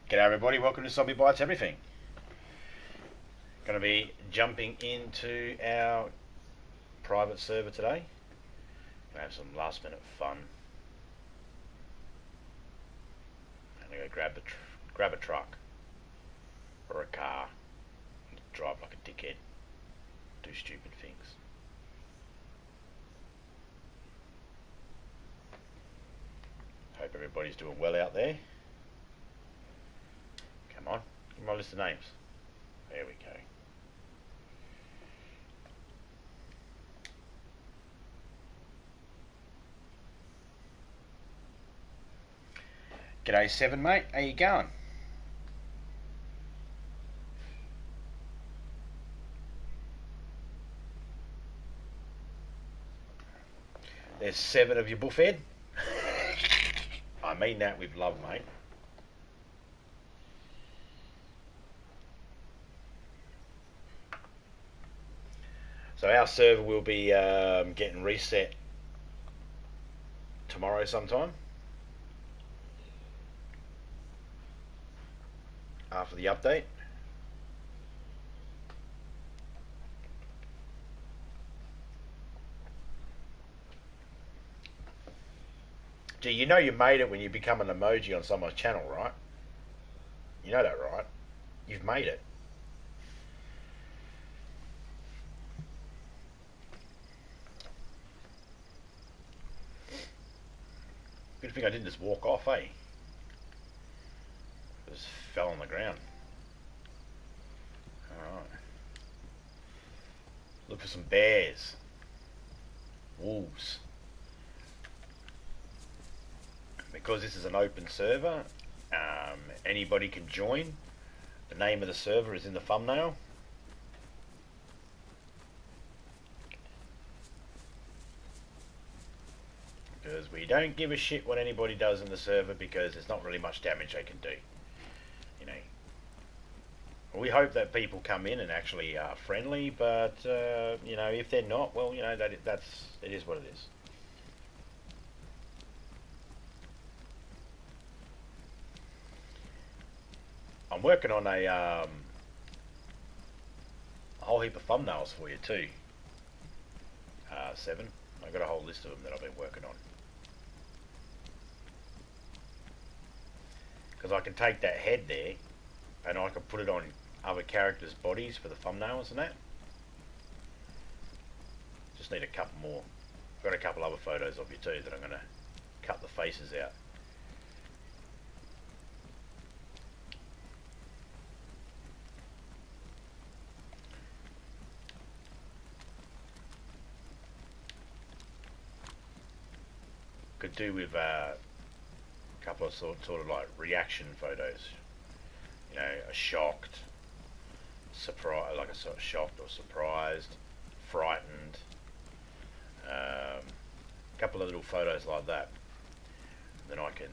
G'day everybody, welcome to Zombie Bites Everything. Going to be jumping into our private server today. Going to have some last minute fun. I'm going to go grab a truck or a car and drive like a dickhead. Do stupid things. Hope everybody's doing well out there. Come on, give me my list of names. There we go. G'day Seven, mate. How you going? There's 7 of you, buffhead. I mean that with love, mate. So our server will be getting reset tomorrow sometime after the update. Gee, you know you made it when you become an emoji on someone's channel, right? You know that, right? You've made it. Good thing I didn't just walk off, eh? Just fell on the ground. Alright. Look for some bears. Wolves. Because this is an open server, anybody can join. The name of the server is in the thumbnail. Because we don't give a shit what anybody does in the server, because there's not really much damage they can do. You know, we hope that people come in and actually are friendly, but you know, if they're not, well, you know, it is what it is. I'm working on a whole heap of thumbnails for you too. 7. I've got a whole list of them that I've been working on. Because I can take that head there and I can put it on other characters' bodies for the thumbnails and that. Just need a couple more. I've got a couple other photos of you too that I'm going to cut the faces out. Could do with a couple of sort of like reaction photos. You know, a shocked, surprised, like a sort of shocked or surprised, frightened. A couple of little photos like that. Then I can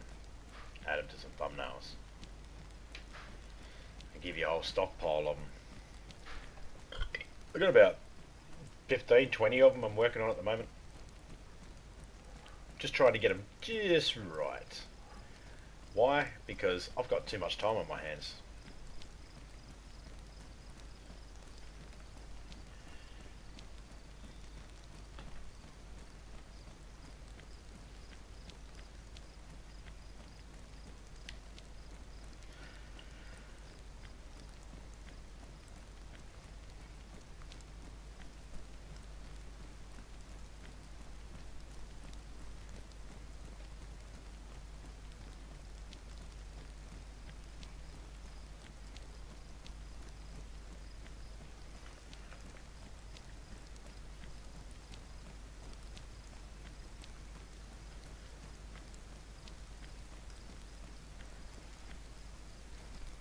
add them to some thumbnails and give you a whole stockpile of them. I've got about 15, 20 of them I'm working on at the moment. Just trying to get them just right. Why? Because I've got too much time on my hands.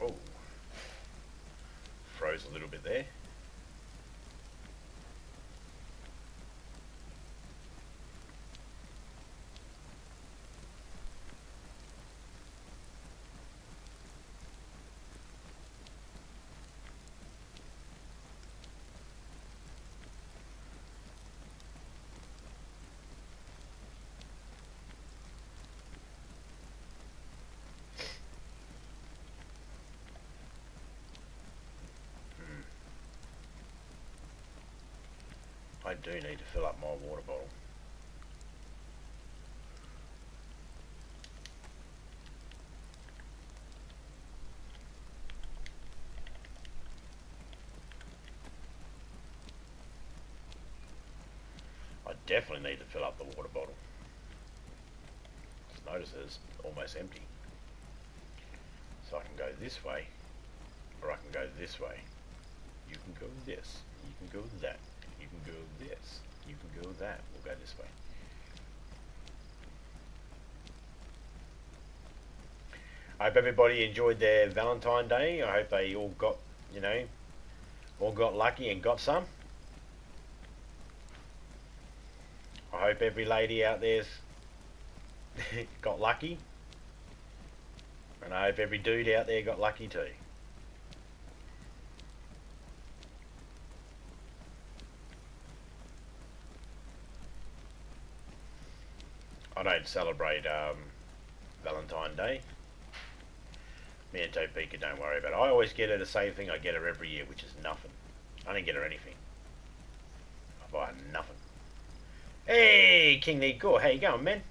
Oh, froze a little bit there. I do need to fill up my water bottle. I definitely need to fill up the water bottle. Just notice it's almost empty. So I can go this way, or I can go this way. You can go this. You can go that. You can go this. You can go that. We'll go this way. I hope everybody enjoyed their Valentine's Day. I hope they all got, you know, all got lucky and got some. I hope every lady out there's got lucky. And I hope every dude out there got lucky too. I don't celebrate Valentine's Day. Me and Topeka don't worry about it. I always get her the same thing I get her every year, which is nothing. I don't get her anything. I buy her nothing. Hey, King Nico, how you going, man?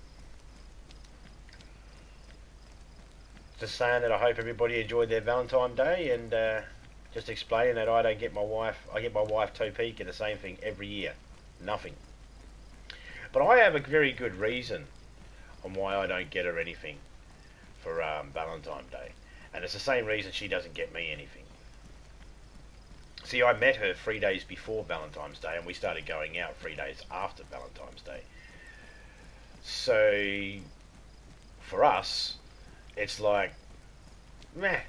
Just saying that I hope everybody enjoyed their Valentine's Day, and just explaining that I don't get my wife. I get my wife Topeka the same thing every year, nothing. But I have a very good reason on why I don't get her anything for Valentine's Day. And it's the same reason she doesn't get me anything. See, I met her 3 days before Valentine's Day, and we started going out 3 days after Valentine's Day. So, for us, it's like, meh.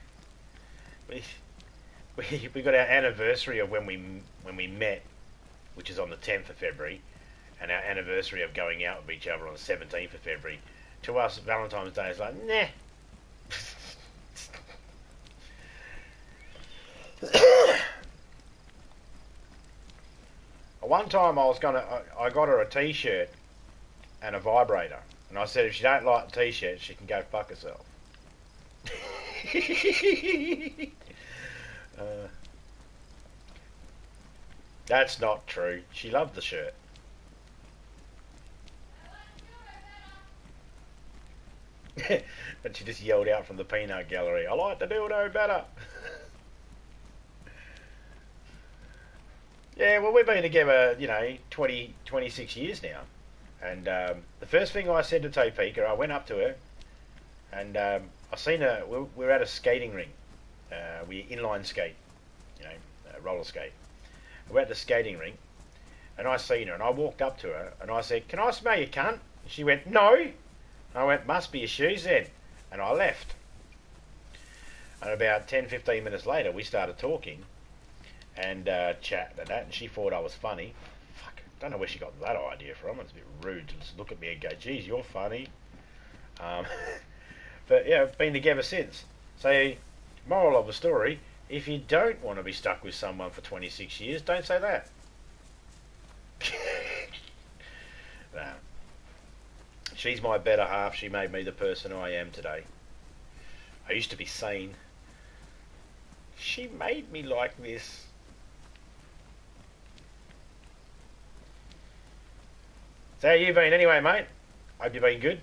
We got our anniversary of when we met, which is on the 10th of February, and our anniversary of going out with each other on the 17th of February. To us, Valentine's Day is like, nah. One time I got her a t-shirt and a vibrator, and I said if she don't like the t-shirt, she can go fuck herself. That's not true. She loved the shirt. But she just yelled out from the peanut gallery, I like the dildo better. Yeah, well, we've been together, 26 years now. And the first thing I said to Topeka, I went up to her, and I seen her, we were at a skating rink. We inline skate, roller skate. We were at the skating rink, and I seen her, and I walked up to her, and I said, can I smell your cunt? And she went, no. And I went, must be your shoes then. And I left. And about 10, 15 minutes later, we started talking and chat and that, and she thought I was funny. Fuck, don't know where she got that idea from. It's a bit rude to just look at me and go, geez, you're funny. But yeah, I've been together since. So, moral of the story, if you don't want to be stuck with someone for 26 years, don't say that. No. She's my better half. She made me the person I am today. I used to be sane. She made me like this. So how you been anyway, mate? Hope you've been good.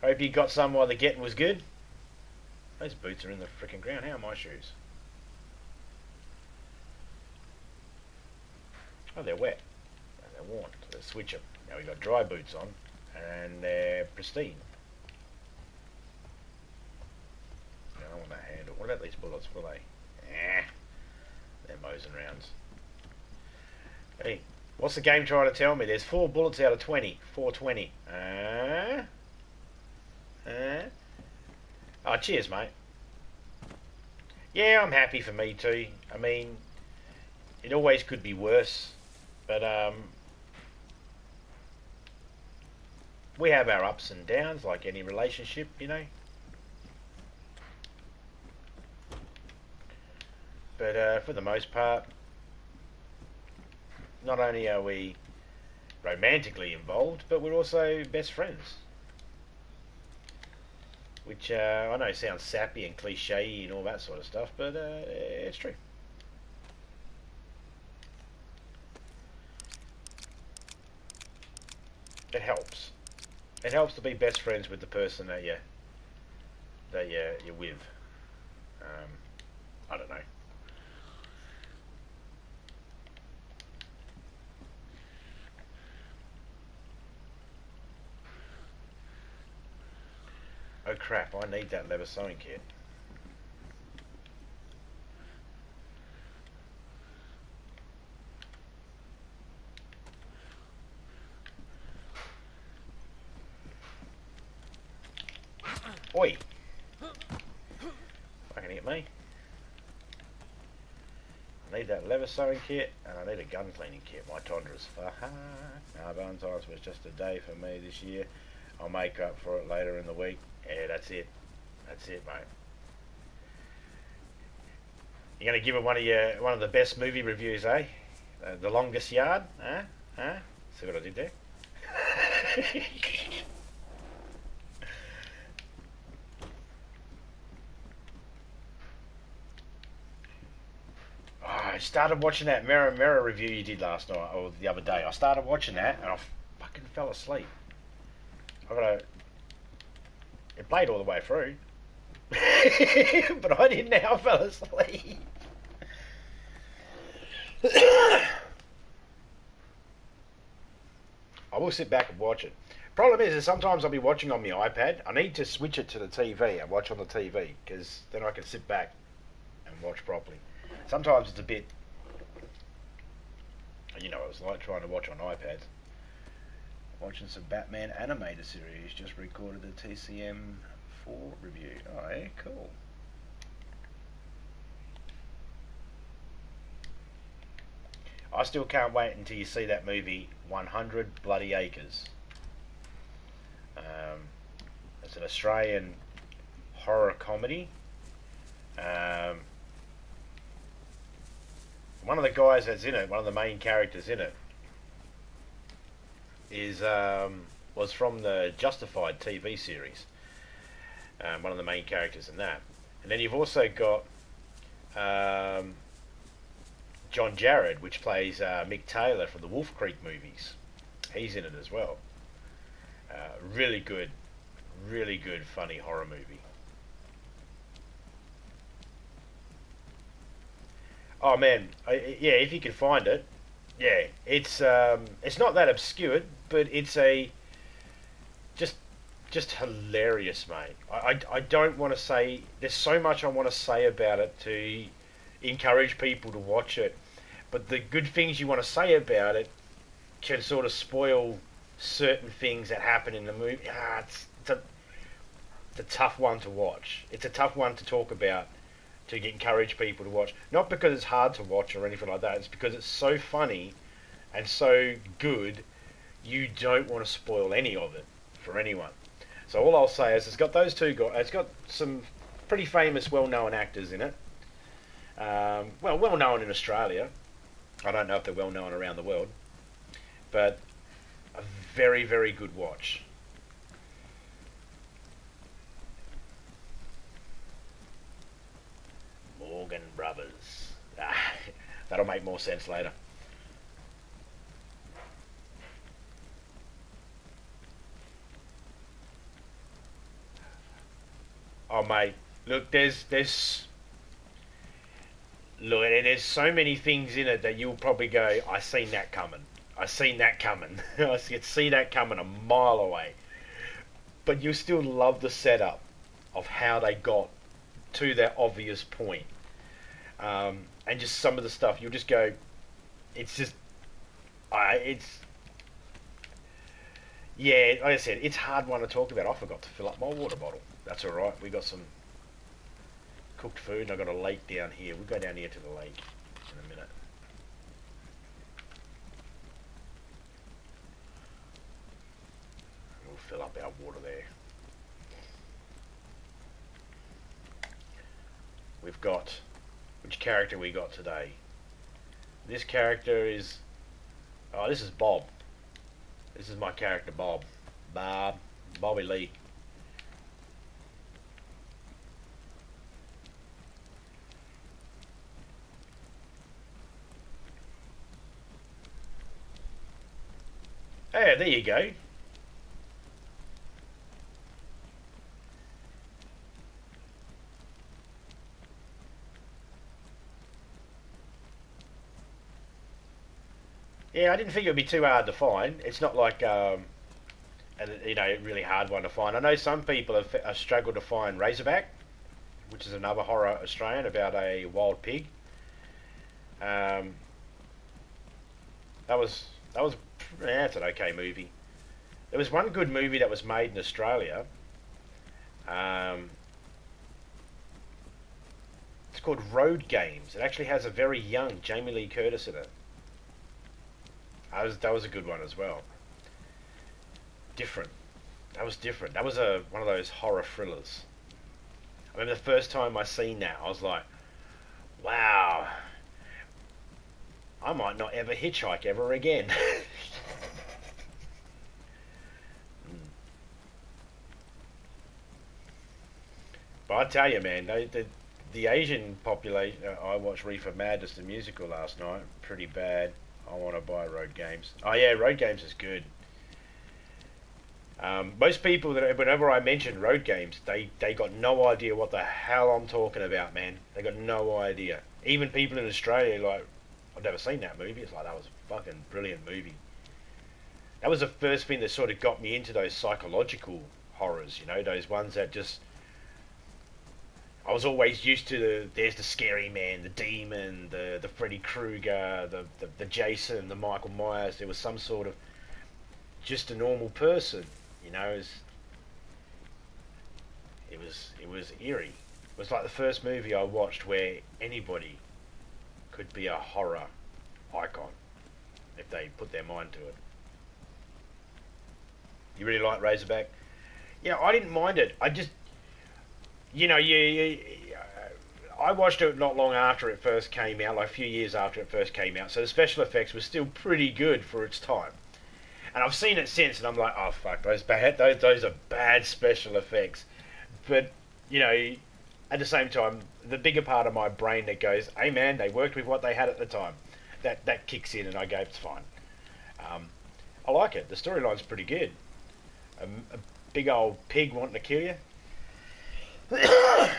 Hope you got some while the getting was good. Those boots are in the frickin' ground. How are my shoes? Oh, they're wet. And they're worn. So let's switch them. Now we've got dry boots on, and they're pristine. I don't want that handle. What about these bullets? What are they? They're Mosin rounds. Hey, what's the game trying to tell me? There's 4 bullets out of 20. 420. Oh, cheers, mate. Yeah, I'm happy for me too. I mean, it always could be worse, but we have our ups and downs, like any relationship, But for the most part, not only are we romantically involved, but we're also best friends. Which I know sounds sappy and cliche and all that sort of stuff, but it's true. It helps. It helps to be best friends with the person that you're with. Um, I don't know. Oh crap! I need that leather sewing kit. Oi! Fucking hit me. I need that leather sewing kit, and I need a gun cleaning kit. My Tondra's fuck. No, Valentine's was just a day for me this year. I'll make up for it later in the week. Yeah, that's it. That's it, mate. You're gonna give it one of the best movie reviews, eh? The Longest Yard, huh? Huh? See what I did there? Oh, I started watching that Mirror review you did last night or the other day. I started watching that and I fucking fell asleep. I gotta. It played all the way through, but I didn't know I fell asleep. I will sit back and watch it. Problem is sometimes I'll be watching on my iPad. I need to switch it to the TV and watch on the TV because then I can sit back and watch properly. Sometimes it's a bit, you know, it's like trying to watch on iPads. Watching some Batman animated series. Just recorded the TCM4 review. Oh, yeah, cool. I still can't wait until you see that movie 100 Bloody Acres. It's an Australian horror comedy. Um, one of the guys that's in it, one of the main characters in it, is was from the Justified TV series. One of the main characters in that, and then you've also got John Jarrett, which plays Mick Taylor from the Wolf Creek movies. He's in it as well. Really good, funny horror movie. Oh man, yeah, if you can find it, yeah, it's not that obscure, but it's a just just hilarious, mate. I don't want to say there's so much I want to say about it to encourage people to watch it, but the good things you want to say about it can sort of spoil certain things that happen in the movie. It's a tough one to watch. It's a tough one to talk about to encourage people to watch. Not because it's hard to watch or anything like that. It's because it's so funny and so good. You don't want to spoil any of it for anyone. So all I'll say is it's got those two guys. It's got some pretty famous, well-known actors in it. Well-known in Australia. I don't know if they're well-known around the world. But a very, very good watch. Morgan Brothers. That'll make more sense later. Oh mate, look, there's so many things in it that you'll probably go, I seen that coming. I seen that coming. I could see that coming a mile away. But you still love the setup of how they got to that obvious point. And just some of the stuff you'll just go, it's just, it's yeah. Like I said, it's a hard one to talk about. I forgot to fill up my water bottle. That's all right. We got some cooked food, and I got a lake down here. We'll go down here to the lake in a minute. We'll fill up our water there. We've got, which character we got today? This character is, oh, this is Bob. This is my character, Bob. Bobby Lee. Hey, there you go. Yeah, I didn't think it would be too hard to find. It's not like really hard one to find. I know some people have struggled to find Razorback, which is another horror Australian about a wild pig. Um, that was yeah, it's an okay movie. There was one good movie that was made in Australia. Um, it's called Road Games. It actually has a very young Jamie Lee Curtis in it. That was a good one as well. Different. That was different. That was a one of those horror thrillers. I remember the first time I seen that, I was like, "Wow, I might not ever hitchhike ever again." But I tell you, man, the Asian population. I watched Reefer Madness the musical last night. Pretty bad. I want to buy Road Games. Oh yeah, Road Games is good. Most people that whenever I mention Road Games, they got no idea what the hell I'm talking about, man. They got no idea. Even people in Australia, like, I've never seen that movie. It's like that was a fucking brilliant movie. That was the first thing that sort of got me into those psychological horrors. Those ones that just I was always used to there's the scary man, the demon, the Freddy Krueger, the Jason, the Michael Myers. There was some sort of just a normal person, you know. It was eerie. It was like the first movie I watched where anybody could be a horror icon if they put their mind to it. You really like Razorback? I didn't mind it. I just I watched it not long after it first came out, like a few years after it first came out, so the special effects were still pretty good for its time. And I've seen it since, and I'm like, oh fuck, those are bad special effects. But at the same time, the bigger part of my brain that goes, hey man, they worked with what they had at the time, that kicks in, and I go, it's fine. Um, I like it. The storyline's pretty good. A big old pig wanting to kill you. Yeah,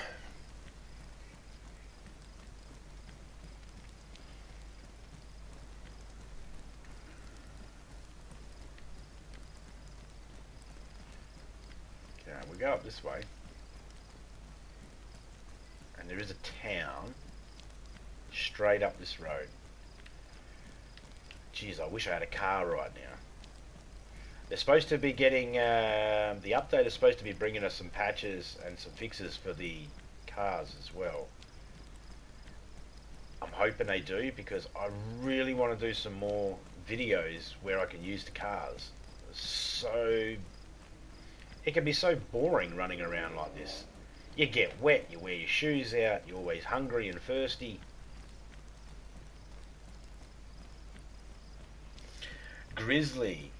we go up this way, and there is a town straight up this road. Jeez, I wish I had a car right now. They're supposed to be getting the update is supposed to be bringing us some patches and some fixes for the cars as well. I'm hoping they do because I really want to do some more videos where I can use the cars. So it can be so boring running around like this. You get wet, you wear your shoes out, you're always hungry and thirsty. Grizzly.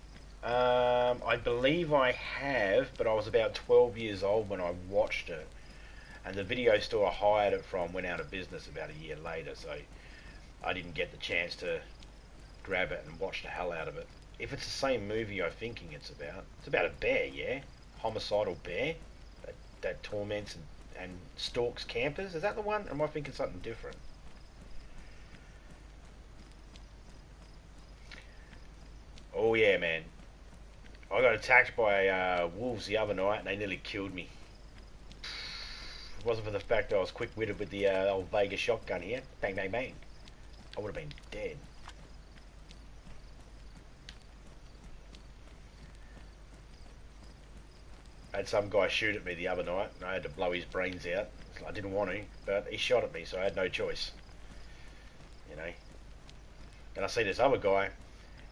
I believe I have, but I was about 12 years old when I watched it, and the video store I hired it from went out of business about a year later, so I didn't get the chance to grab it and watch the hell out of it. If it's the same movie I'm thinking it's about a bear, yeah? Homicidal bear that torments and stalks campers. Is that the one? Or am I thinking something different? Oh yeah, man. I got attacked by wolves the other night and they nearly killed me. If it wasn't for the fact that I was quick-witted with the old Vegas shotgun here, bang, bang, bang, I would have been dead. I had some guy shoot at me the other night and I had to blow his brains out. I didn't want to, but he shot at me, so I had no choice. You know. And I see this other guy,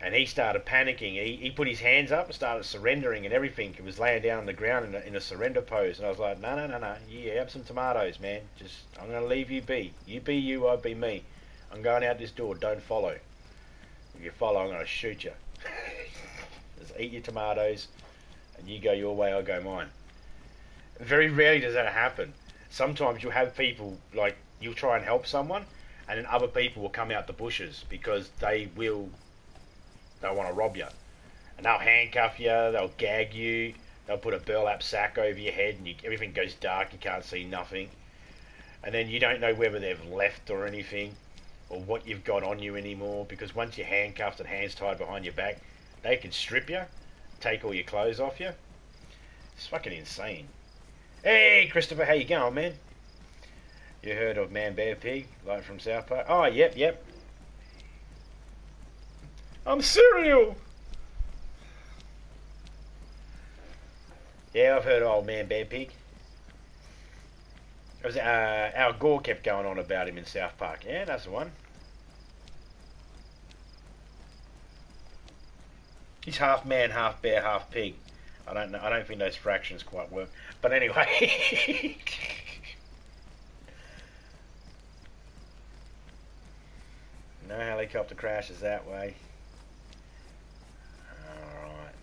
and he started panicking. He put his hands up and started surrendering and everything. He was laying down on the ground in a surrender pose. And I was like, no, no, no, no. You have some tomatoes, man. I'm going to leave you be. You be you, I be me. I'm going out this door. Don't follow. If you follow, I'm going to shoot you. Just eat your tomatoes, and you go your way, I'll go mine. Very rarely does that happen. Sometimes you'll have people, like, you'll try and help someone, and then other people will come out the bushes because they'll want to rob you. And they'll handcuff you, they'll gag you, they'll put a burlap sack over your head, and everything goes dark, you can't see nothing. And then you don't know whether they've left or anything. or what you've got on you anymore, because once you're handcuffed and hands tied behind your back, they can strip you, take all your clothes off you. It's fucking insane. Hey, Christopher, how you going, man? You heard of Man Bear Pig, like from South Park? Oh, yep. I'm cereal. Yeah, I've heard of old Man Bear Pig. It was Al Gore kept going on about him in South Park. Yeah, that's the one. He's half man, half bear, half pig. I don't know. I don't think those fractions quite work. But anyway. No helicopter crashes that way. Alright.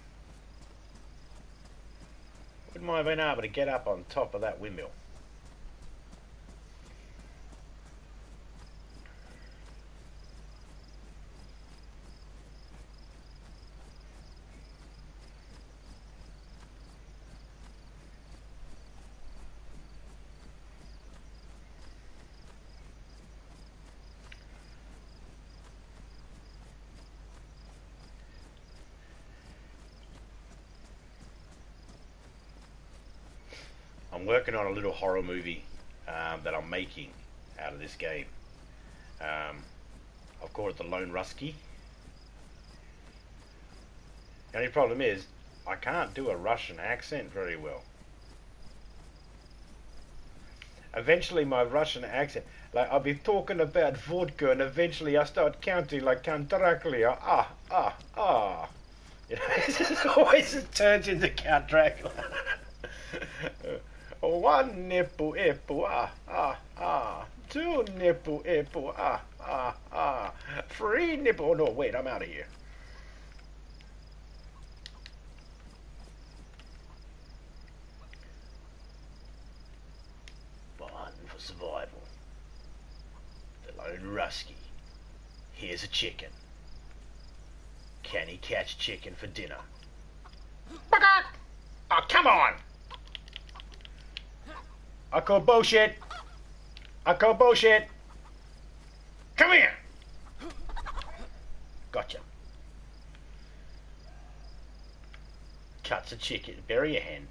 Wouldn't mind being able to get up on top of that windmill. I'm working on a little horror movie that I'm making out of this game. I've called it The Lone Rusky. The only problem is I can't do a Russian accent very well. Eventually my Russian accent, like I'll be talking about vodka and eventually I start counting like Count Dracula. You know, it always turns into Count Dracula. One nipple, apple, two nipple, apple, three nipple. Oh, no, wait, I'm out of here. Fun for survival. The Lone Rusky. Here's a chicken. Can he catch chicken for dinner? Oh, come on! I call bullshit. Come here. Gotcha. Cuts a chicken. Bury a hen.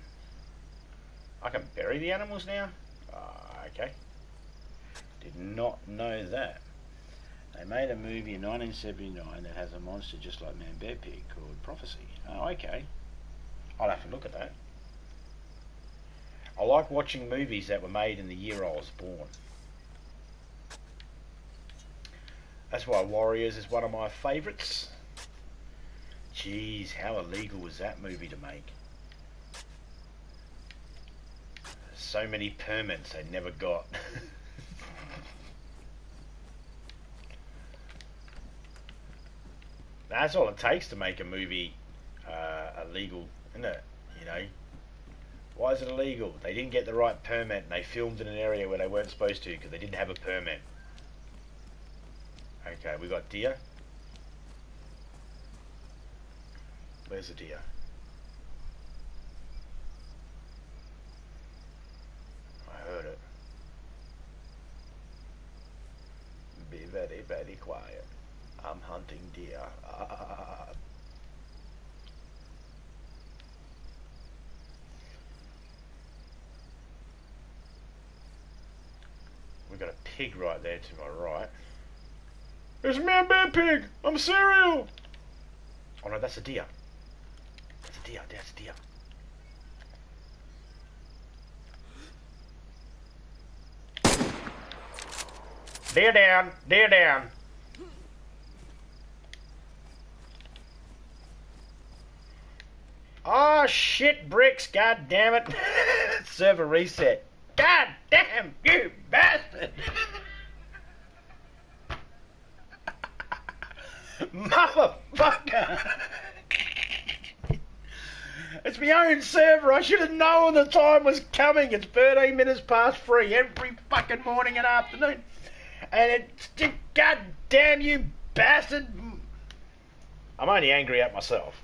I can bury the animals now? Okay. Did not know that. They made a movie in 1979 that has a monster just like Man Bear Pig called Prophecy. Oh, okay. I'll have to look at that. I like watching movies that were made in the year I was born. That's why Warriors is one of my favourites. Jeez, how illegal was that movie to make? So many permits they never got. That's all it takes to make a movie illegal, isn't it? You know? Why is it illegal? They didn't get the right permit and they filmed in an area where they weren't supposed to because they didn't have a permit. Okay, we got deer. Where's the deer? I heard it. Be very, very quiet. I'm hunting deer. We've got a pig right there to my right. It's Man Bear Pig! I'm cereal! Oh no, that's a deer. That's a deer, that's a deer. Deer down, deer down. Oh shit, bricks, god damn it. Server reset. God damn you bastard! Motherfucker! It's my own server. I should have known the time was coming. It's 13 minutes past 3 every fucking morning and afternoon. And it's just, god damn you bastard! I'm only angry at myself.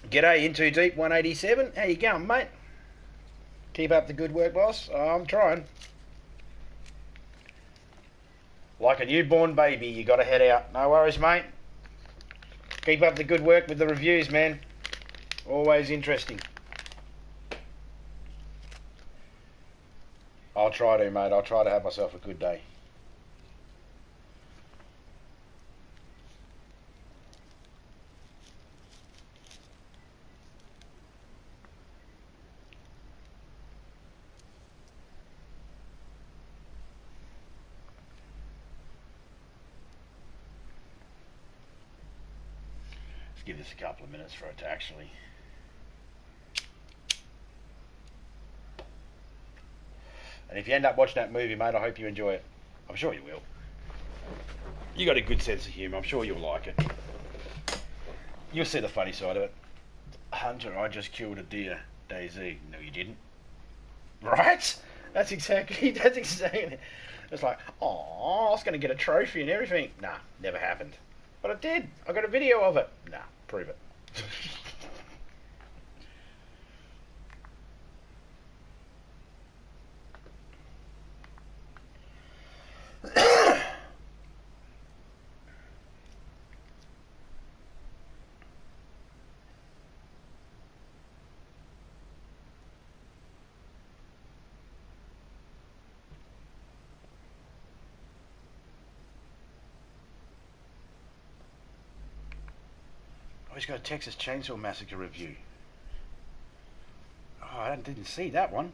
G'day, In Too Deep 187. How you going, mate? Keep up the good work, boss. I'm trying. Like a newborn baby, you got to head out. No worries, mate. Keep up the good work with the reviews, man. Always interesting. I'll try to, mate. I'll try to have myself a good day. Let's give this a couple of minutes for it to actually... And if you end up watching that movie, mate, I hope you enjoy it. I'm sure you will. You got a good sense of humour. I'm sure you'll like it. You'll see the funny side of it. Hunter, I just killed a deer. DayZ. No, you didn't. Right? That's exactly... It's like, oh, I was going to get a trophy and everything. Nah, never happened. But I did. I got a video of it. Nah, prove it. Oh, he's got a Texas Chainsaw Massacre review. Oh, I didn't see that one.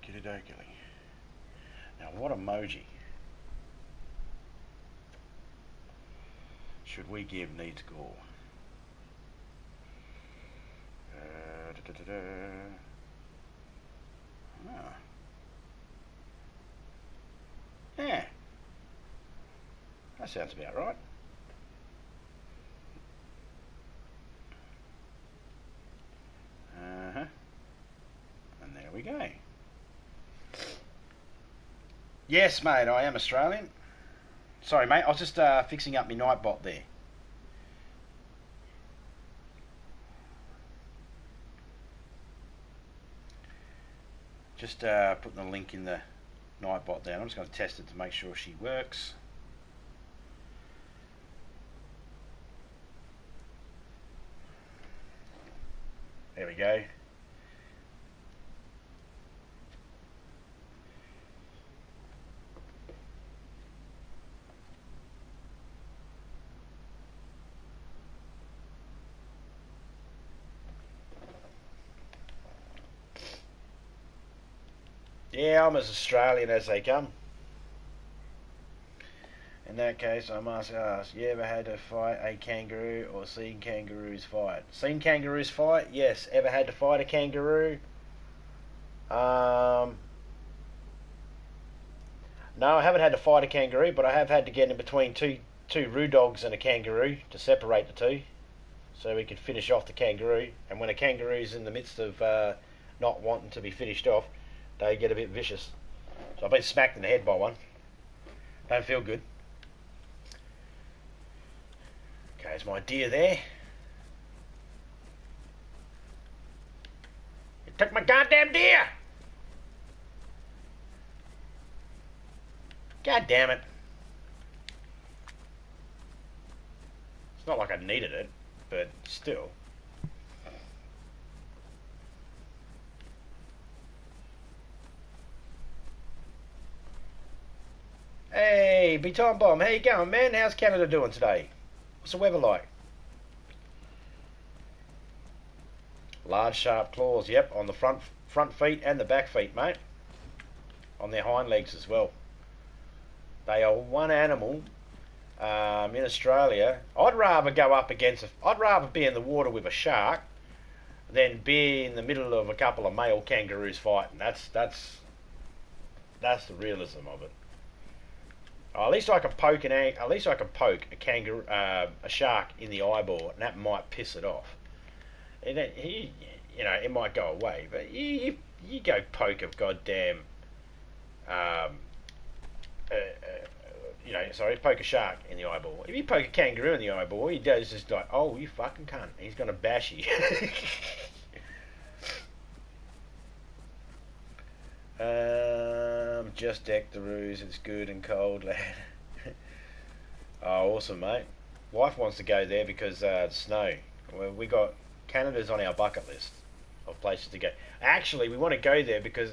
Okey-dokey. Now, what emoji should we give needs gore? Ah. Yeah. That sounds about right. Uh-huh. And there we go. Yes, mate, I am Australian. Sorry, mate, I was just fixing up my Nightbot there. Just putting the link in the Nightbot there. I'm just going to test it to make sure she works. There we go. Yeah, I'm as Australian as they come. In that case, I must ask, you ever had to fight a kangaroo or seen kangaroos fight? Seen kangaroos fight? Yes. Ever had to fight a kangaroo? No, I haven't had to fight a kangaroo, but I have had to get in between two roo dogs and a kangaroo to separate the two, so we could finish off the kangaroo. And when a kangaroo's in the midst of not wanting to be finished off, they get a bit vicious. So I've been smacked in the head by one. Don't feel good. Okay, there's my deer there. You took my goddamn deer! God damn it. It's not like I needed it, but still. Hey, Be Time Bomb, how you going, man? How's Canada doing today? What's the weather like? Large sharp claws, yep, on the front feet and the back feet, mate. On their hind legs as well. They are one animal. In Australia, I'd rather go up against. I'd rather be in the water with a shark than be in the middle of a couple of male kangaroos fighting. That's the realism of it. At least I can poke a kangaroo, a shark in the eyeball, and that might piss it off. And it might go away. But you go poke a goddamn, um, poke a shark in the eyeball. If you poke a kangaroo in the eyeball, he does just like, oh, you fucking cunt. He's gonna bash you. Just deck the ruse. It's good and cold, lad. Oh, awesome, mate. Wife wants to go there because snow. Well, we got Canada's on our bucket list of places to go. Actually, we want to go there because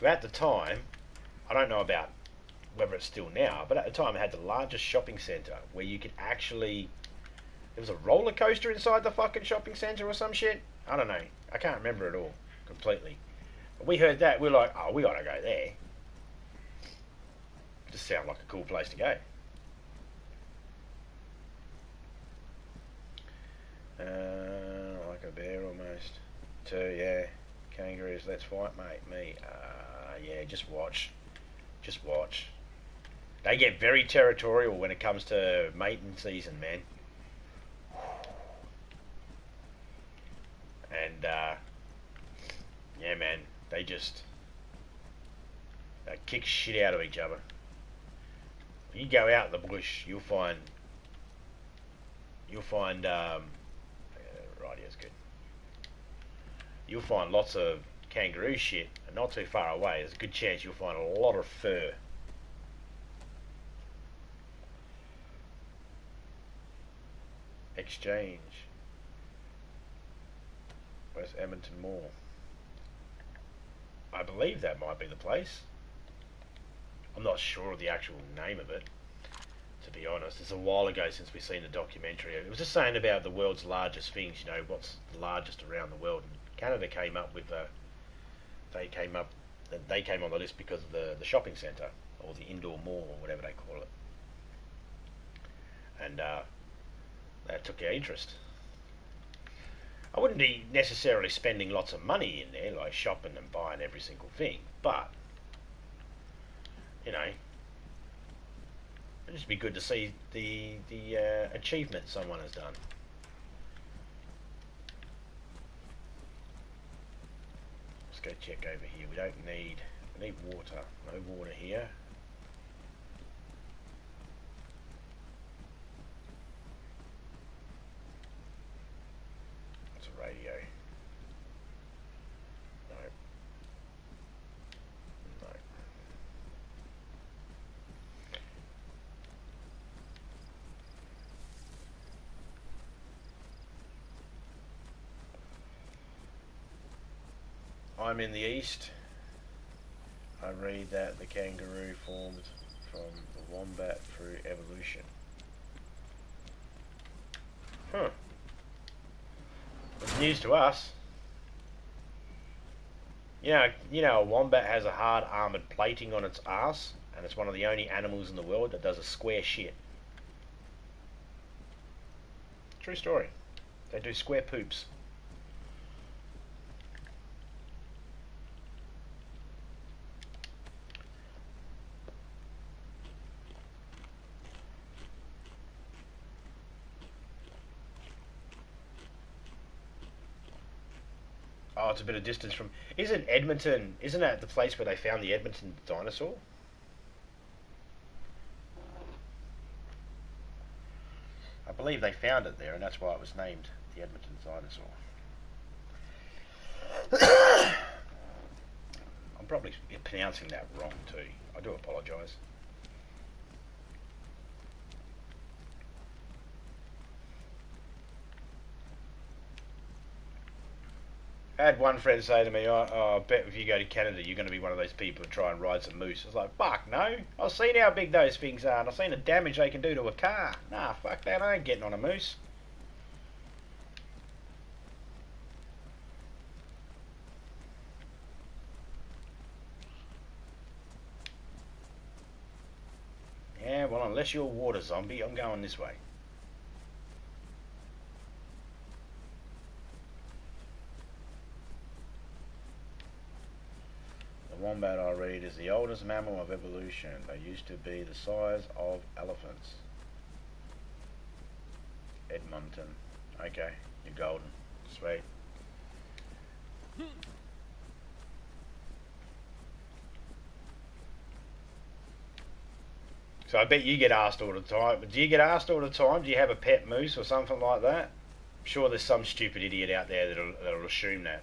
at the time, I don't know about whether it's still now, but at the time it had the largest shopping centre where you could actually. There was a roller coaster inside the fucking shopping centre or some shit. I don't know. I can't remember it all completely. But we heard that. We're like, oh, we gotta go there. Just sounds like a cool place to go. Like a bear almost. Too, yeah. Kangaroos, let's fight, mate. Me, yeah, just watch. Just watch. They get very territorial when it comes to mating season, man. And, yeah, man, they kick shit out of each other. You go out in the bush, you'll find, right, here's good. You'll find lots of kangaroo shit, and not too far away, there's a good chance you'll find a lot of fur. Exchange. Where's Edmonton Mall? I believe that might be the place. I'm not sure of the actual name of it, to be honest. It's a while ago since we've seen the documentary. It was just saying about the world's largest things, what's the largest around the world. And Canada came up with they came on the list because of the shopping centre, or the indoor mall, or whatever they call it. And that took our interest. I wouldn't be necessarily spending lots of money in there, like shopping and buying every single thing, but it'd just be good to see the achievement someone has done. Let's go check over here. We need water. No water here. It's a radio. No. No. I'm in the east. I read that the kangaroo formed from the wombat through evolution. Huh. It's news to us. A wombat has a hard armoured plating on its ass, and it's one of the only animals in the world that does a square shit. True story. They do square poops. Oh, it's a bit of distance from. Isn't Edmonton? Isn't that the place where they found the Edmonton dinosaur? I believe they found it there, and that's why it was named the Edmonton dinosaur. I'm probably pronouncing that wrong too. I do apologise. I had one friend say to me, I bet if you go to Canada, you're going to be one of those people who try and ride some moose. I was like, fuck no. I've seen how big those things are, and I've seen the damage they can do to a car. Nah, fuck that. I ain't getting on a moose. Yeah, well, unless you're a water zombie, I'm going this way. The wombat I read is the oldest mammal of evolution. They used to be the size of elephants. Edmonton. Okay, you're golden. Sweet. So I bet you get asked all the time. Do you get asked all the time? Do you have a pet moose or something like that? I'm sure there's some stupid idiot out there that'll assume that.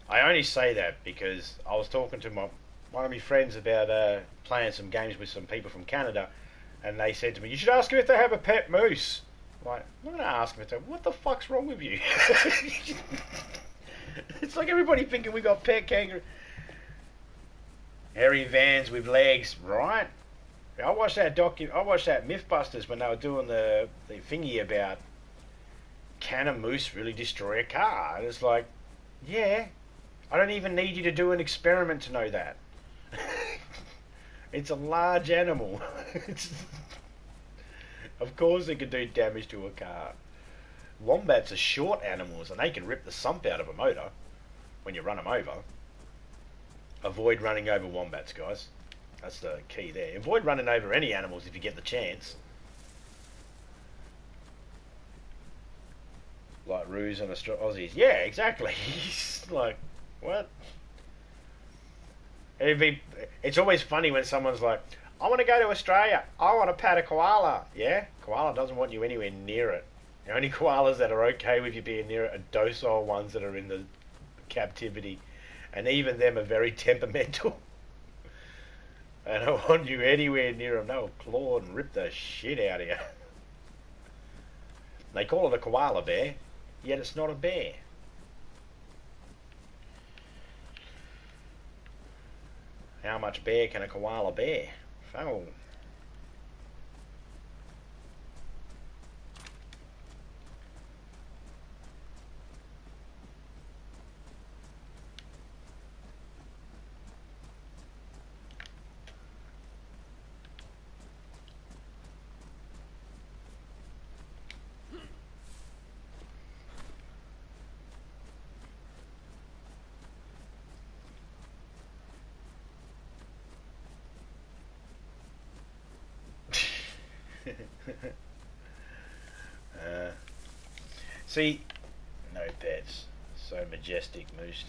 I only say that because I was talking to one of my friends about playing some games with some people from Canada, and they said to me, "You should ask them if they have a pet moose." I'm like, I'm not going to ask them if they. What the fuck's wrong with you? It's like everybody thinking we got pet kangaroo. Hairy vans with legs, right? I watched that MythBusters when they were doing the thingy about can a moose really destroy a car? And it's like, yeah, I don't even need you to do an experiment to know that. It's a large animal. Of course it can do damage to a car. Wombats are short animals and they can rip the sump out of a motor when you run them over. Avoid running over wombats, guys. That's the key there. Avoid running over any animals if you get the chance. Like Roos and Aussies. Yeah, exactly. Like, what? It's always funny when someone's like, I want to go to Australia. I want to pat a koala. Yeah? Koala doesn't want you anywhere near it. The only koalas that are okay with you being near it are docile ones that are in the captivity. And even them are very temperamental. And I don't want you anywhere near them. They'll claw and rip the shit out of you. They call it a koala bear, yet it's not a bear. How much bear can a koala bear? Oh. See, no pets. So majestic, moose.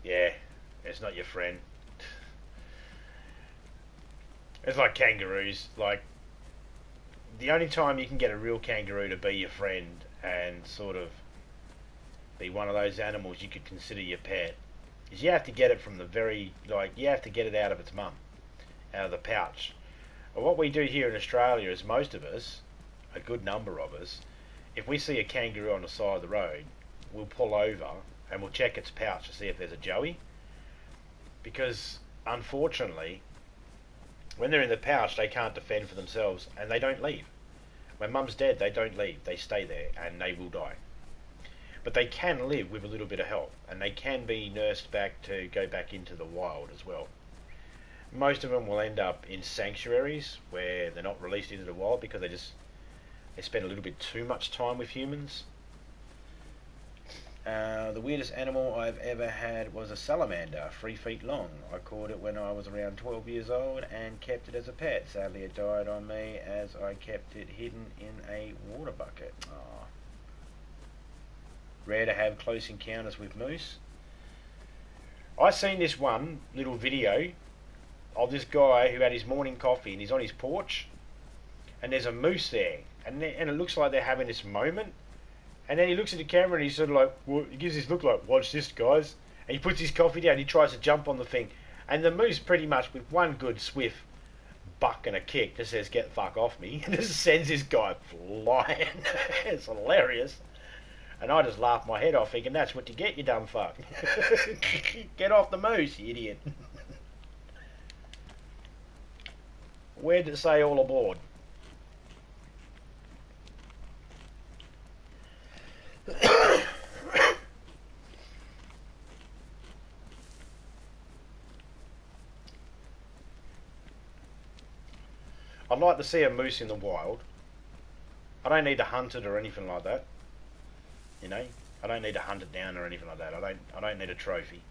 Yeah, it's not your friend. It's like kangaroos. Like, the only time you can get a real kangaroo to be your friend and sort of be one of those animals you could consider your pet is you have to get it from the you have to get it out of its mum, out of the pouch. But what we do here in Australia is most of us, a good number of us, if we see a kangaroo on the side of the road, we'll pull over and we'll check its pouch to see if there's a joey. Because, unfortunately, when they're in the pouch, they can't defend for themselves and they don't leave. When mum's dead, they don't leave. They stay there and they will die. But they can live with a little bit of help and they can be nursed back to go back into the wild as well. Most of them will end up in sanctuaries where they're not released into the wild because they spend a little bit too much time with humans. The weirdest animal I've ever had was a salamander, 3 feet long. I caught it when I was around 12 years old and kept it as a pet. Sadly it died on me as I kept it hidden in a water bucket. Aww. Rare to have close encounters with moose. I seen this one little video of this guy who had his morning coffee and he's on his porch and there's a moose there and it looks like they're having this moment and then he looks at the camera and he's sort of like, well, he gives this look like, watch this guys, and he puts his coffee down, he tries to jump on the thing and the moose pretty much with one good swift buck and a kick just says, get the fuck off me, and just sends this guy flying. It's hilarious. And I just laughed my head off thinking, that's what you get, you dumb fuck. Get off the moose, you idiot. Where did it say all aboard? I'd like to see a moose in the wild. I don't need to hunt it or anything like that. You know, I don't need to hunt it down or anything like that. I don't need a trophy.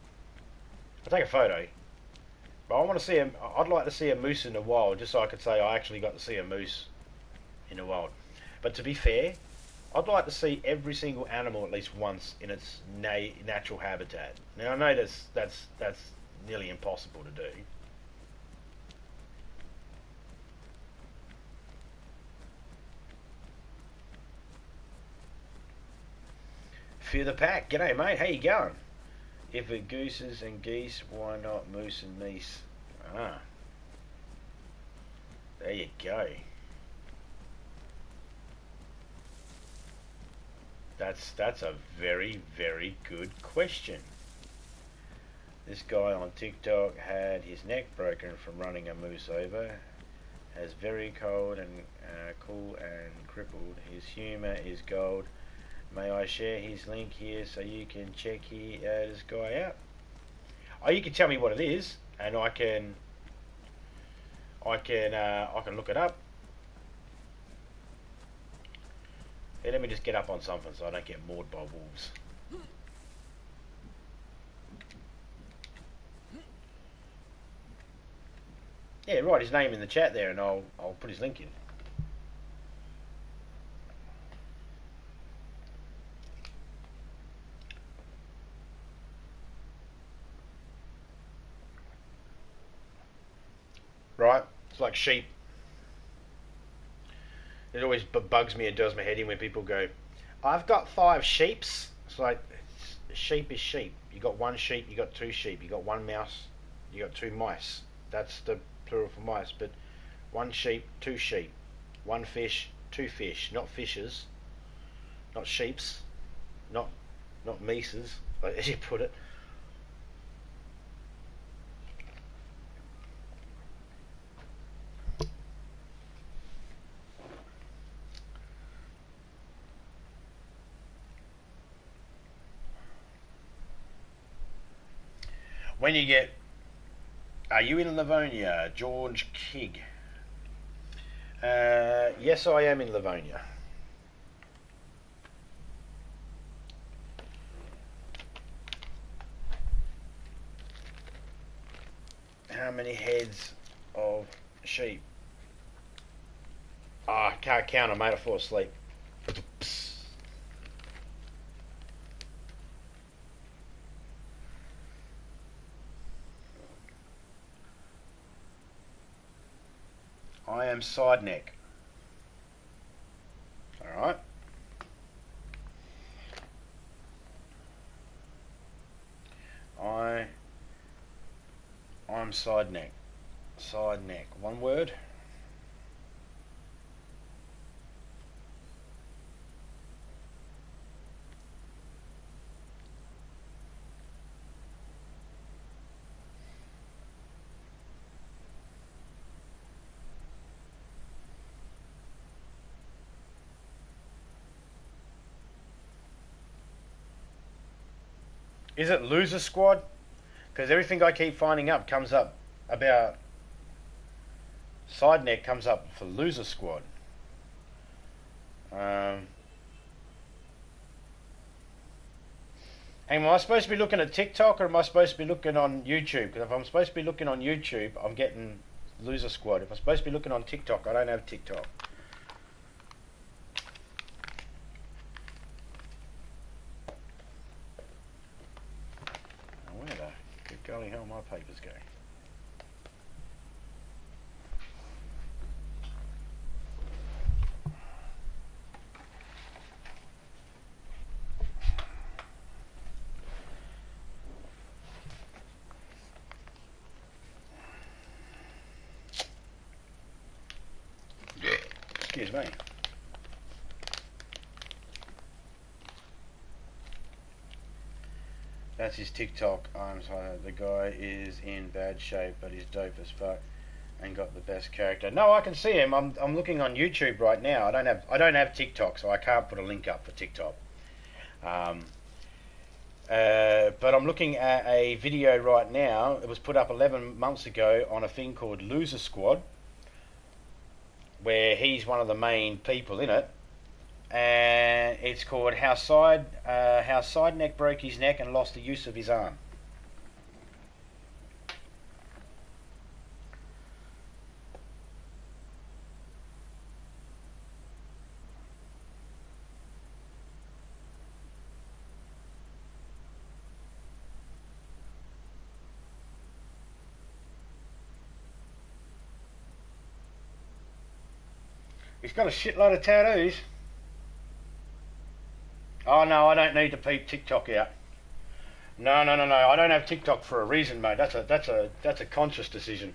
I'll take a photo, but I want to see a. I'd like to see a moose in the wild, just so I could say I actually got to see a moose in the wild. But to be fair, I'd like to see every single animal at least once in its natural habitat. Now I know that's nearly impossible to do. Fear the pack. G'day, mate. How you going? If it gooses and geese, why not moose and meese? Ah, there you go. That's a very, very good question. This guy on TikTok had his neck broken from running a moose over. Has very cold and cool and crippled. His humour is gold. May I share his link here so you can check this guy out? Oh, you can tell me what it is, and I can look it up. Hey, let me just get up on something so I don't get mauled by wolves. Yeah, write his name in the chat there, and I'll put his link in. Right? It's like sheep. It always bugs me and does my head in when people go, I've got 5 sheeps. It's like, sheep is sheep. You got 1 sheep, you got 2 sheep. You got 1 mouse, you got 2 mice. That's the plural for mice. But 1 sheep, 2 sheep. 1 fish, 2 fish. Not fishes. Not sheeps. Not mices, as you put it. When you get, are you in Livonia, George Kigg? Yes, I am in Livonia. How many heads of sheep? I can't count them, mate. I fall asleep. I am side neck. Alright. I'm side neck. Side neck. One word. Is it loser squad? Because everything I keep finding up comes up about side neck comes up for loser squad. Hang on, am I supposed to be looking at TikTok or am I supposed to be looking on YouTube? Because if I'm supposed to be looking on YouTube, I'm getting loser squad. If I'm supposed to be looking on TikTok, I don't have TikTok. Where the good golly hell my papers go? Excuse me. That's his TikTok. I'm sorry, the guy is in bad shape, but he's dope as fuck and got the best character. No, I can see him. I'm looking on YouTube right now. I don't have TikTok, so I can't put a link up for TikTok. But I'm looking at a video right now. It was put up 11 months ago on a thing called Loser Squad, where he's one of the main people in it, and it's called How Side Neck Broke His Neck and Lost the Use of His Arm. He's got a shitload of tattoos. Oh no, I don't need to peep TikTok out. No. I don't have TikTok for a reason, mate. That's a conscious decision.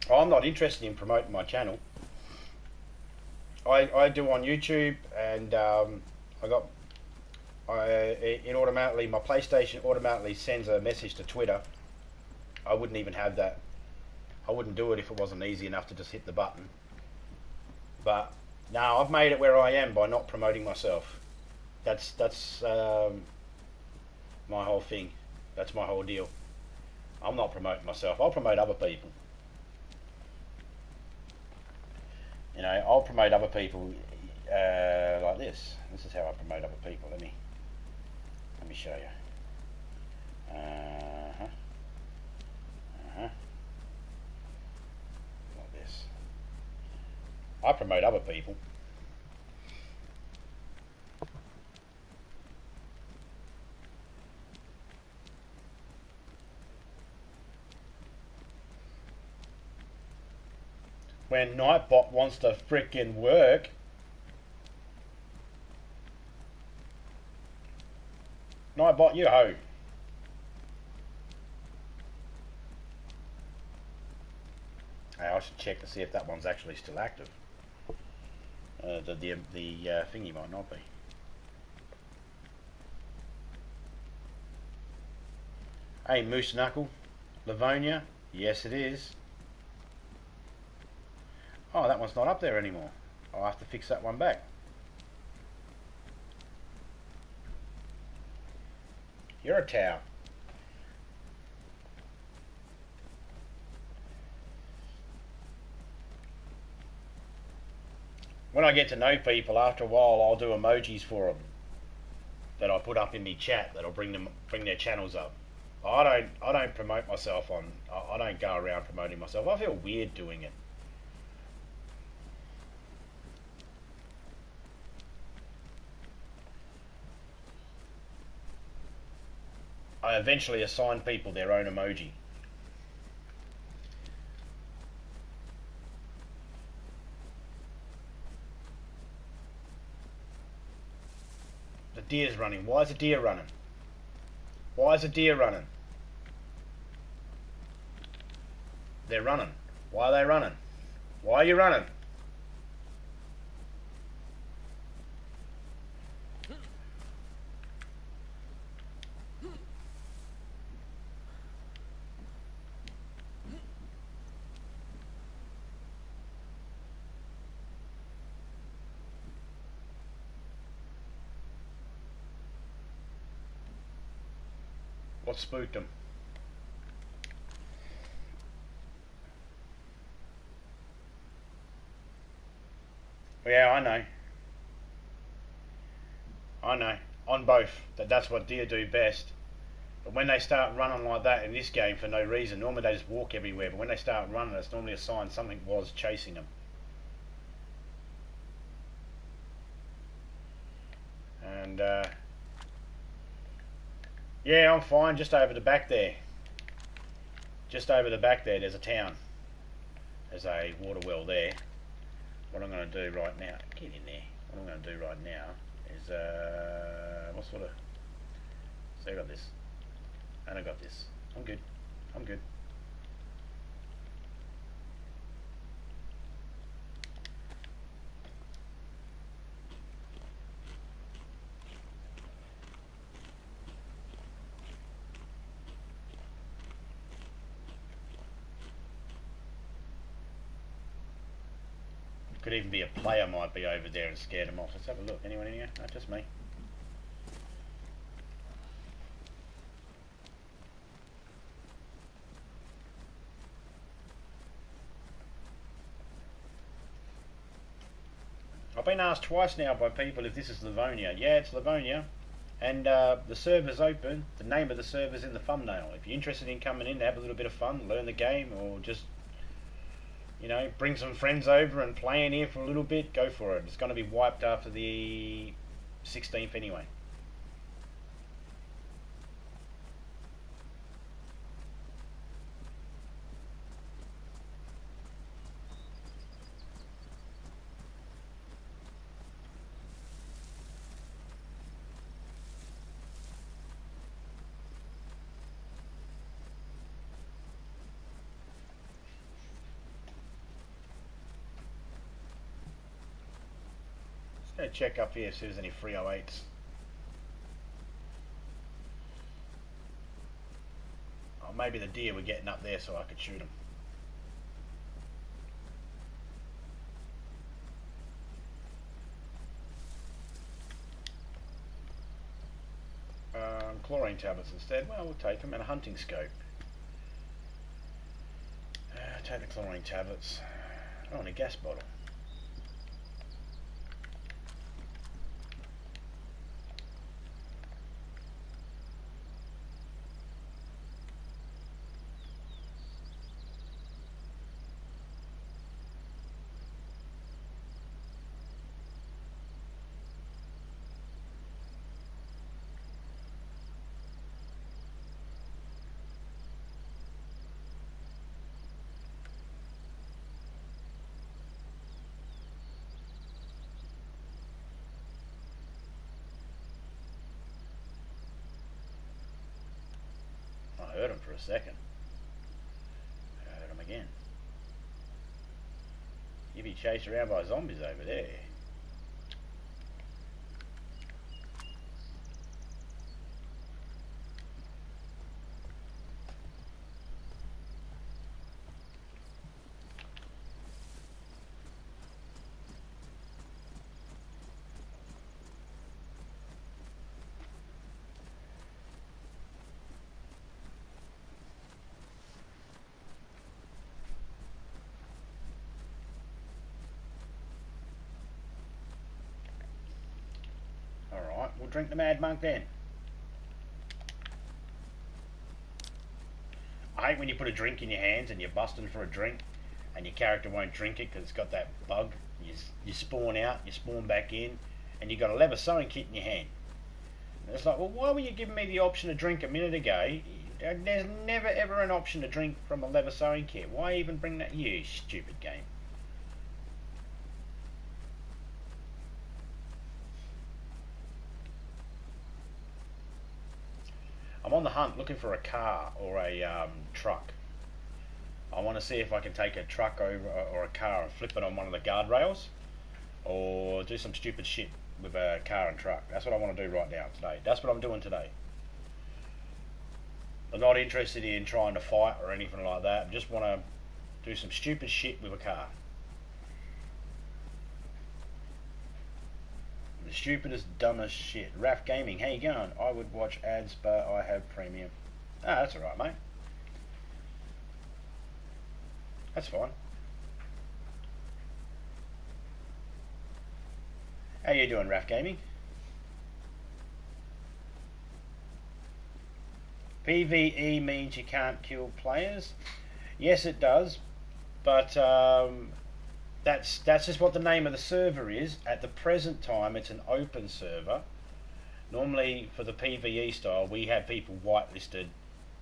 I'm not interested in promoting my channel. I do on YouTube, and it automatically, my PlayStation automatically sends a message to Twitter. I wouldn't even have that. I wouldn't do it if it wasn't easy enough to just hit the button. But no, I've made it where I am by not promoting myself. That's my whole thing. That's my whole deal. I'm not promoting myself. I'll promote other people. You know, I'll promote other people like this. This is how I promote other people. Let me show you. Like this. I promote other people. When Nightbot wants to frickin' work. Nightbot, you ho. Hey, I should check to see if that one's actually still active. The thingy might not be. Hey, Moose Knuckle, Livonia, yes it is. Oh, that one's not up there anymore. I'll have to fix that one back. You're a tower. When I get to know people, after a while, I'll do emojis for them that I put up in my chat that'll bring their channels up. I don't promote myself on. I don't go around promoting myself. I feel weird doing it. I eventually assign people their own emoji. The deer's running. Why is a deer running? Why is a deer running? They're running. Why are they running? Why are you running? What spooked them? Yeah, I know. I know. On both. That's what deer do best. But when they start running like that in this game for no reason, normally they just walk everywhere. But when they start running, it's normally a sign something was chasing them. And yeah, I'm fine. Just over the back there. Just over the back there, there's a town. There's a water well there. What I'm going to do right now, get in there. What I'm going to do right now is, what sort of, so I got this, and I got this. I'm good. I'm good. Could even be a player might be over there and scared them off. Let's have a look. Anyone in here? No, just me. I've been asked twice now by people if this is Livonia. Yeah, it's Livonia. And the server's open. The name of the server's in the thumbnail. If you're interested in coming in to have a little bit of fun, learn the game, or just, you know, bring some friends over and play in here for a little bit, go for it. It's going to be wiped after the 16th anyway. Go check up here, see if there's any 308s. Oh, maybe the deer were getting up there so I could shoot them. Chlorine tablets instead. Well, we'll take them, and a hunting scope. Take the chlorine tablets. Oh, and a gas bottle. I heard him for a second. I heard him again. You'd be chased around by zombies over there. Alright, we'll drink the Mad Monk then. I hate when you put a drink in your hands and you're busting for a drink and your character won't drink it because it's got that bug. You spawn out, you spawn back in, and you've got a leather sewing kit in your hand. And it's like, well, why were you giving me the option to drink a minute ago? There's never ever an option to drink from a leather sewing kit. Why even bring that? You stupid game. I'm on the hunt looking for a car or a truck. I want to see if I can take a truck over or a car and flip it on one of the guardrails, or do some stupid shit with a car and truck. That's what I want to do right now today. That's what I'm doing today. I'm not interested in trying to fight or anything like that. I just want to do some stupid shit with a car. The stupidest, dumbest shit. Raf Gaming, how you going? I would watch ads, but I have premium. Ah, that's alright, mate. That's fine. How you doing, Raf Gaming? PvE means you can't kill players? Yes, it does, but that's just what the name of the server is. At the present time, it's an open server. Normally, for the PvE style, we have people whitelisted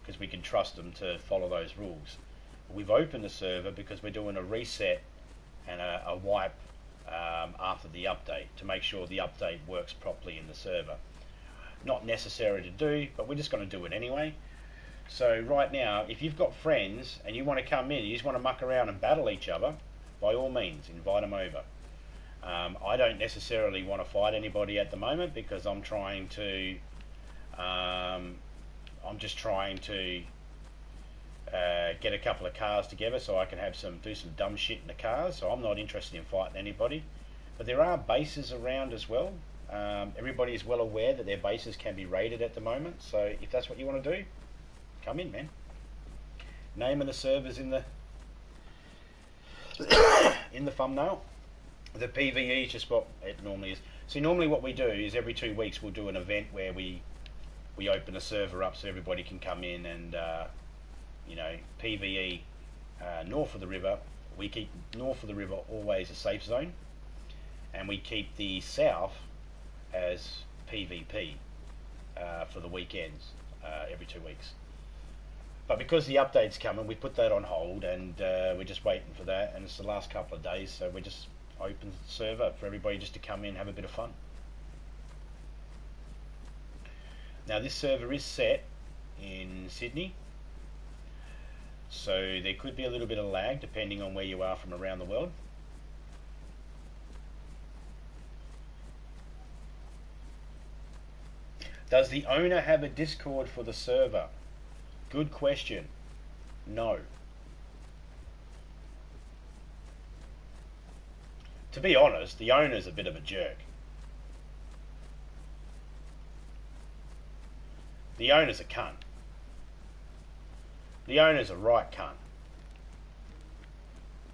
because we can trust them to follow those rules. We've opened the server because we're doing a reset and a wipe after the update to make sure the update works properly in the server. Not necessary to do, but we're just going to do it anyway. So right now, if you've got friends and you want to come in, you just want to muck around and battle each other, by all means, invite them over. I don't necessarily want to fight anybody at the moment because I'm trying to, I'm just trying to get a couple of cars together so I can do some dumb shit in the cars. So I'm not interested in fighting anybody. But there are bases around as well. Everybody is well aware that their bases can be raided at the moment. So if that's what you want to do, come in, man. Name of the servers in the in the thumbnail. The PVE is just what it normally is. So normally what we do is every 2 weeks we'll do an event where we open a server up so everybody can come in and PVE north of the river. We keep north of the river always a safe zone, and we keep the south as PvP for the weekends every 2 weeks. But because the update's coming, we put that on hold, and we're just waiting for that, and it's the last couple of days, so we're just open the server for everybody just to come in and have a bit of fun. Now this server is set in Sydney, so there could be a little bit of lag depending on where you are from around the world. Does the owner have a Discord for the server? Good question. No. To be honest, the owner's a bit of a jerk. The owner's a cunt. The owner's a right cunt.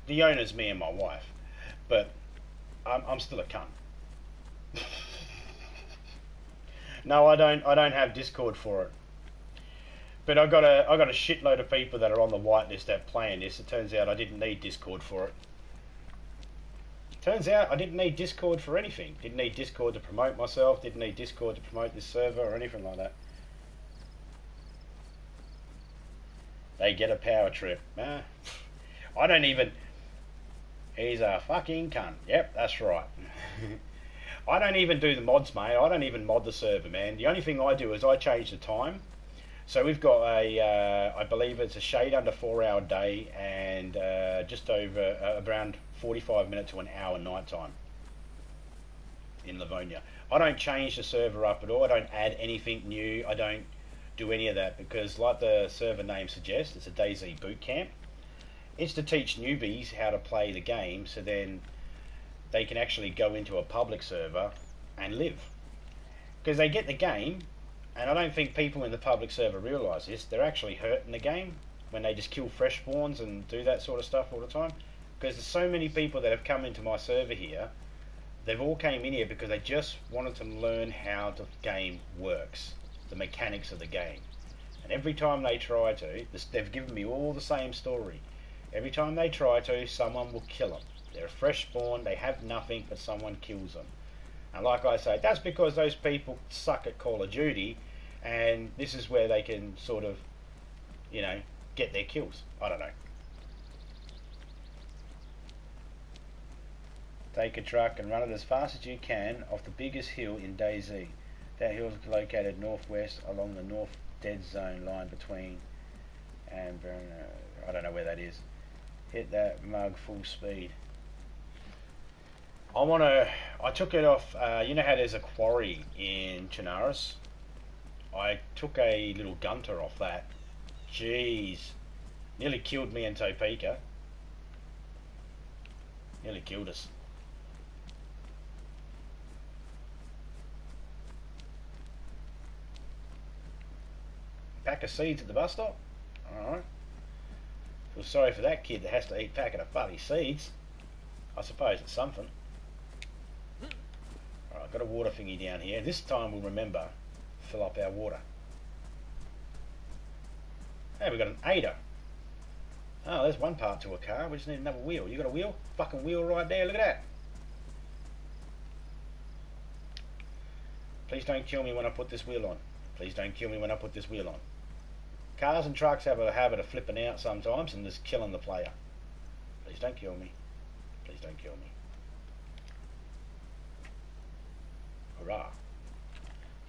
The owner's me and my wife, but I'm still a cunt. No, I don't have Discord for it. But I got a shitload of people that are on the whitelist that playing this. It turns out I didn't need Discord for it. Turns out I didn't need Discord for anything. Didn't need Discord to promote myself. Didn't need Discord to promote this server or anything like that. They get a power trip. I don't even... He's a fucking cunt. Yep, that's right. I don't even do the mods, mate. I don't even mod the server, man. The only thing I do is I change the time. So we've got I believe it's a shade under 4 hour day and just over around 45 minutes to an hour night time in Livonia. I don't change the server up at all. I don't add anything new. I don't do any of that because, like the server name suggests, it's a DayZ boot camp. It's to teach newbies how to play the game so then they can actually go into a public server and live. Because they get the game, and I don't think people in the public server realise this, they're actually hurting the game when they just kill fresh spawns and do that sort of stuff all the time. Because there's so many people that have come into my server here, they've all came in here because they just wanted to learn how the game works, the mechanics of the game. And every time they try to, they've given me all the same story. Every time they try to, someone will kill them. They're a fresh spawn, they have nothing, but someone kills them. And like I say, that's because those people suck at Call of Duty, and this is where they can sort of, get their kills. I don't know. Take a truck and run it as fast as you can off the biggest hill in DayZ. That hill is located northwest along the north dead zone line between and I don't know where that is. Hit that mug full speed. I took it off, you know how there's a quarry in Chinaris? I took a little gunter off that. Jeez. Nearly killed me and Topeka. Nearly killed us. Pack of seeds at the bus stop? Alright. Feel sorry for that kid that has to eat a packet of bloody seeds. I suppose it's something. Alright, got a water thingy down here. This time we'll remember, fill up our water. Hey, we've got an aider. Oh, there's one part to a car. We just need another wheel. You got a wheel? Fucking wheel right there. Look at that. Please don't kill me when I put this wheel on. Please don't kill me when I put this wheel on. Cars and trucks have a habit of flipping out sometimes and just killing the player. Please don't kill me. Please don't kill me. Hurrah.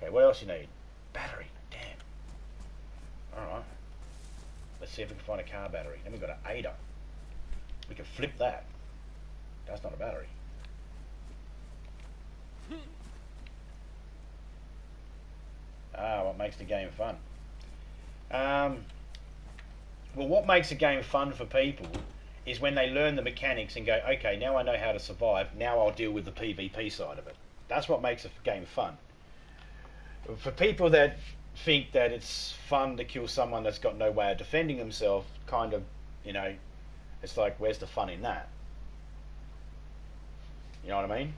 Okay, what else you need? Battery. Damn. Alright. Let's see if we can find a car battery. Then we've got an aider. We can flip that. That's not a battery. What makes the game fun? Well, what makes a game fun for people is when they learn the mechanics and go, okay, now I know how to survive. Now I'll deal with the PvP side of it. That's what makes a game fun. For people that think that it's fun to kill someone that's got no way of defending themselves, kind of, you know, it's like, where's the fun in that? You know what I mean?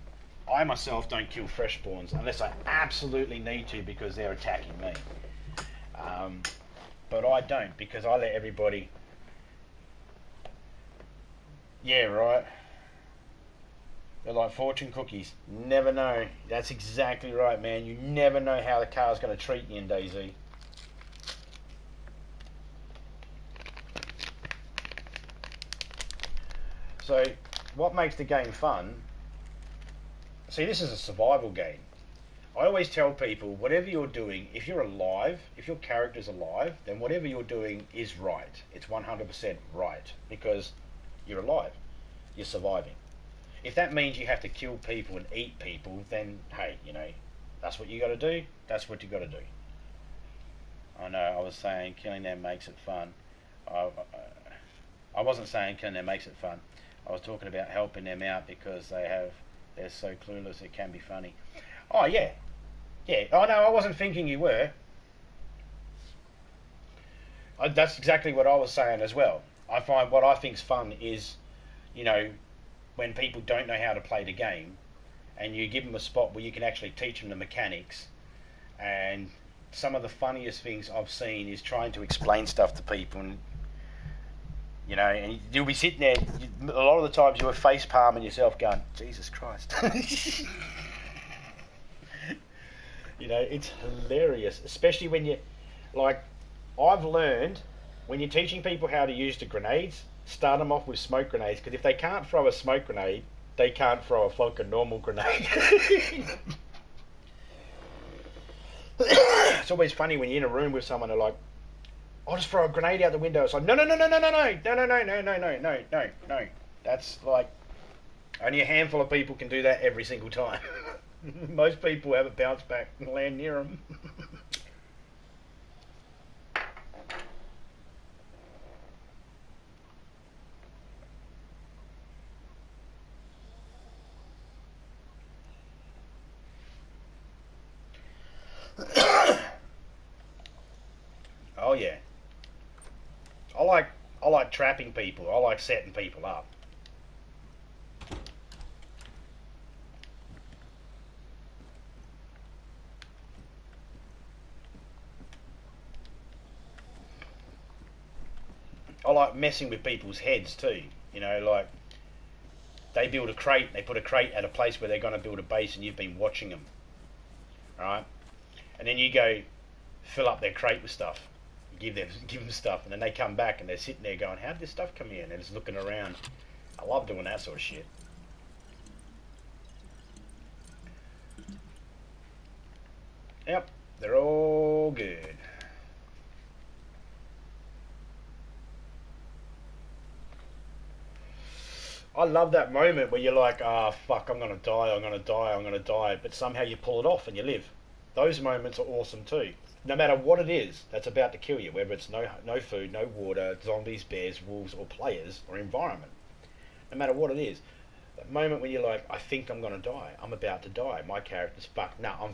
I myself don't kill fresh spawns unless I absolutely need to because they're attacking me. But I don't because I let everybody. Yeah, right. They're like fortune cookies. Never know. That's exactly right, man. You never know how the car's going to treat you in DayZ. So, what makes the game fun? See, this is a survival game. I always tell people, whatever you're doing, if you're alive, if your character's alive, then whatever you're doing is right. It's 100% right because you're alive. You're surviving. If that means you have to kill people and eat people, then hey, you know, that's what you got to do. That's what you got to do. I know. I was saying killing them makes it fun. I wasn't saying killing them makes it fun. I was talking about helping them out because they're so clueless. It can be funny. Oh yeah, yeah. Oh no, I wasn't thinking you were. That's exactly what I was saying as well. I find what I think's fun is, you know, when people don't know how to play the game and you give them a spot where you can actually teach them the mechanics. And some of the funniest things I've seen is trying to explain stuff to people, and you know, and you'll be sitting there, a lot of the times you were face palming yourself going, Jesus Christ. You know, it's hilarious, especially when you, like, I've learned when you're teaching people how to use the grenades, start them off with smoke grenades, because if they can't throw a smoke grenade, they can't throw a fucking normal grenade. It's always funny when you're in a room with someone and they're like, I'll just throw a grenade out the window. It's like, no, no, no, no, no, no, no, no, no, no, no, no, no, no, no, no. That's like, only a handful of people can do that every single time. Most people have it bounce back and land near them. Oh yeah. I like I like trapping people. I like setting people up. I like messing with people's heads too. You know, like they build a crate, they put a crate at a place where they're going to build a base, and you've been watching them, right? And then you go fill up their crate with stuff, give them stuff, and then they come back and they're sitting there going, "How did this stuff come here?" And they're just looking around. I love doing that sort of shit. Yep, they're all good. I love that moment where you're like, ah, oh, fuck, I'm gonna die, I'm gonna die, I'm gonna die, but somehow you pull it off and you live. Those moments are awesome too. No matter what it is that's about to kill you, whether it's no food, no water, zombies, bears, wolves, or players, or environment. No matter what it is, that moment when you're like, I think I'm gonna die, I'm about to die, my character's fucked, no, I'm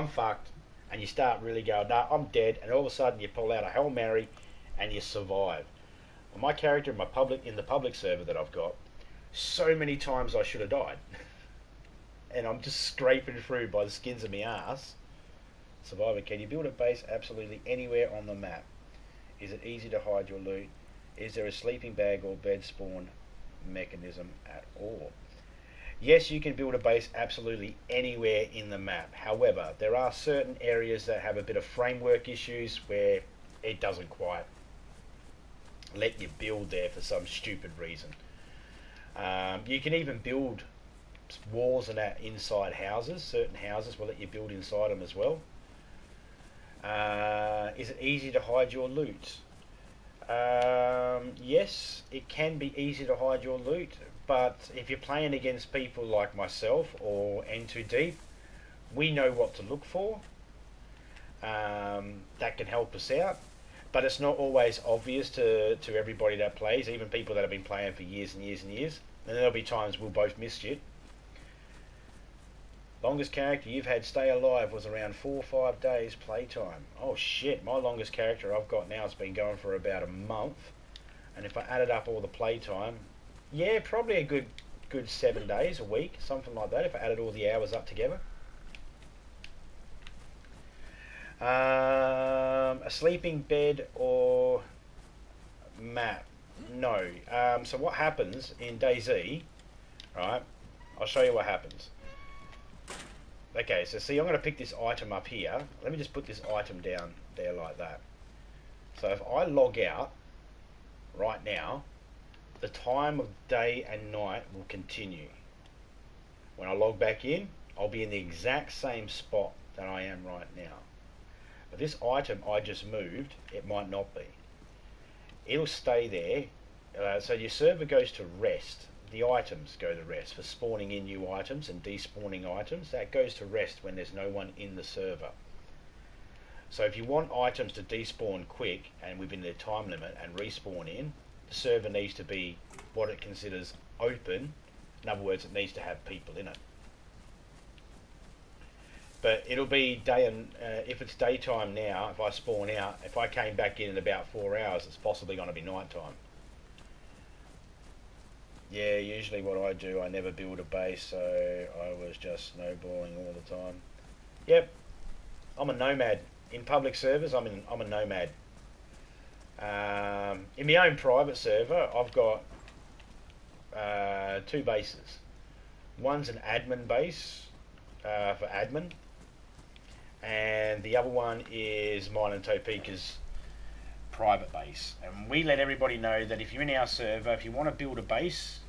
fucked, and you start really going, no, I'm dead, and all of a sudden you pull out a Hail Mary and you survive. Well, my character in the public server that I've got, so many times I should have died. And I'm just scraping through by the skins of my ass. Survivor, can you build a base absolutely anywhere on the map? Is it easy to hide your loot? Is there a sleeping bag or bed spawn mechanism at all? Yes, you can build a base absolutely anywhere in the map. However, there are certain areas that have a bit of framework issues where it doesn't quite let you build there for some stupid reason. You can even build walls and that inside houses. Certain houses will let you build inside them as well. Is it easy to hide your loot? Yes, it can be easy to hide your loot, but if you're playing against people like myself or N2Deep, we know what to look for. That can help us out. but it's not always obvious to everybody that plays, even people that have been playing for years and years and years. And there'll be times we'll both miss it. Longest character you've had stay alive was around 4 or 5 days playtime. Oh shit, my longest character I've got now has been going for about a month. And if I added up all the playtime, yeah, probably a good 7 days, a week, something like that, if I added all the hours up together. A sleeping bed or map? No. So what happens in DayZ, right? I'll show you what happens. Okay, so see, I'm going to pick this item up here. Let me just put this item down there like that. So if I log out right now, the time of day and night will continue. When I log back in, I'll be in the exact same spot that I am right now. But this item I just moved, it might not be. It'll stay there. So your server goes to rest. The items go to rest for spawning in new items and despawning items. That goes to rest when there's no one in the server. So if you want items to despawn quick and within their time limit and respawn in, the server needs to be what it considers open. In other words, it needs to have people in it. But it'll be day and if it's daytime now, if I spawn out, if I came back in about 4 hours, it's possibly going to be nighttime. Yeah, usually what I do, I never build a base, so I was just snowballing all the time. Yep, I'm a nomad. In public servers, I'm a nomad. In my own private server, I've got 2 bases. One's an admin base for admin, and the other one is mine and Topeka's private base. And we let everybody know that if you're in our server, if you want to build a base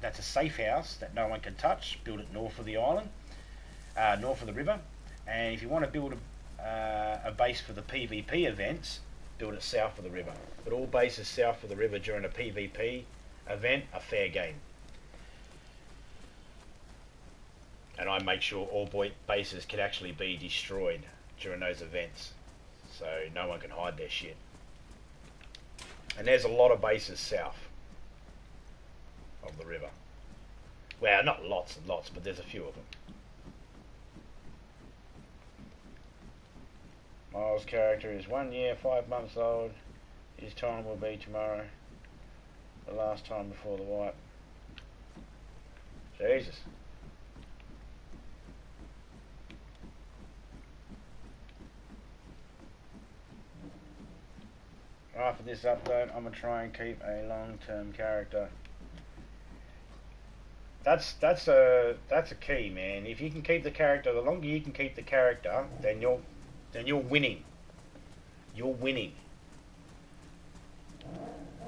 that's a safe house that no one can touch, build it north of the island, north of the river. And if you want to build a base for the PvP events, build it south of the river. But all bases south of the river during a PvP event are fair game. And I make sure all bases can actually be destroyed during those events, so no one can hide their shit. And there's a lot of bases south of the river. Well, not lots and lots, but there's a few of them. Miles' character is 1 year, 5 months old. His time will be tomorrow. The last time before the wipe. Jesus. After this update, I'm gonna try and keep a long-term character. That's a key, man. If you can keep the character, the longer you can keep the character, then you're winning. You're winning.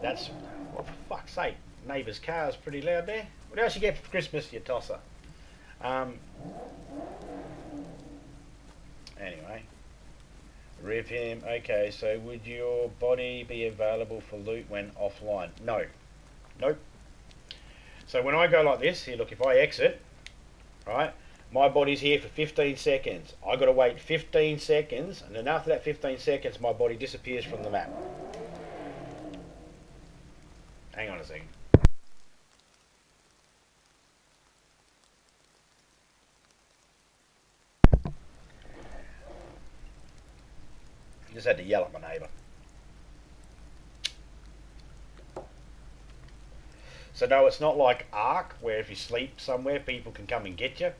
That's, well, for fuck's sake, neighbour's car is pretty loud there. What else you get for Christmas, you tosser? Anyway. Rip him. Okay, so would your body be available for loot when offline? No. Nope. So when I go like this, here look, if I exit, right, my body's here for 15 seconds. I got to wait 15 seconds, and then after that 15 seconds, my body disappears from the map. Hang on a second. Just had to yell at my neighbour. So no, it's not like Ark, where if you sleep somewhere, people can come and get you.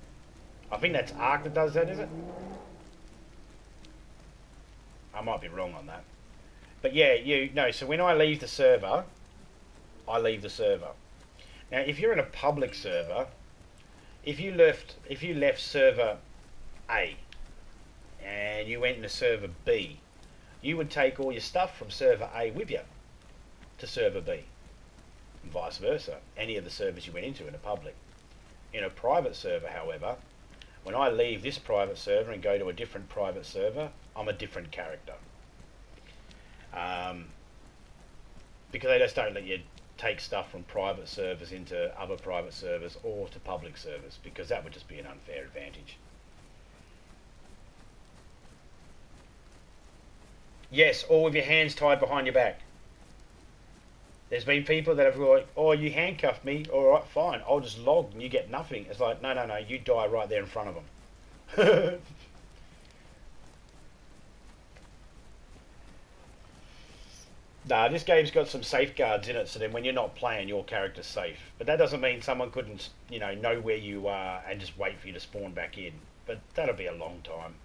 I think that's Ark that does that, is it? I might be wrong on that. But yeah, so when I leave the server, I leave the server. Now, if you're in a public server, if you left server A and you went into server B, you would take all your stuff from server A with you to server B, and vice versa. Any of the servers you went into in a public. In a private server, however, when I leave this private server and go to a different private server, I'm a different character. Because they just don't let you take stuff from private servers into other private servers or to public servers, because that would just be an unfair advantage. Yes, or with your hands tied behind your back. There's been people that have like, oh, you handcuffed me. All right, fine. I'll just log and you get nothing. It's like, no, no, no. You die right there in front of them. Nah, this game's got some safeguards in it, so then when you're not playing, your character's safe. But that doesn't mean someone couldn't, know where you are and just wait for you to spawn back in. But that'll be a long time.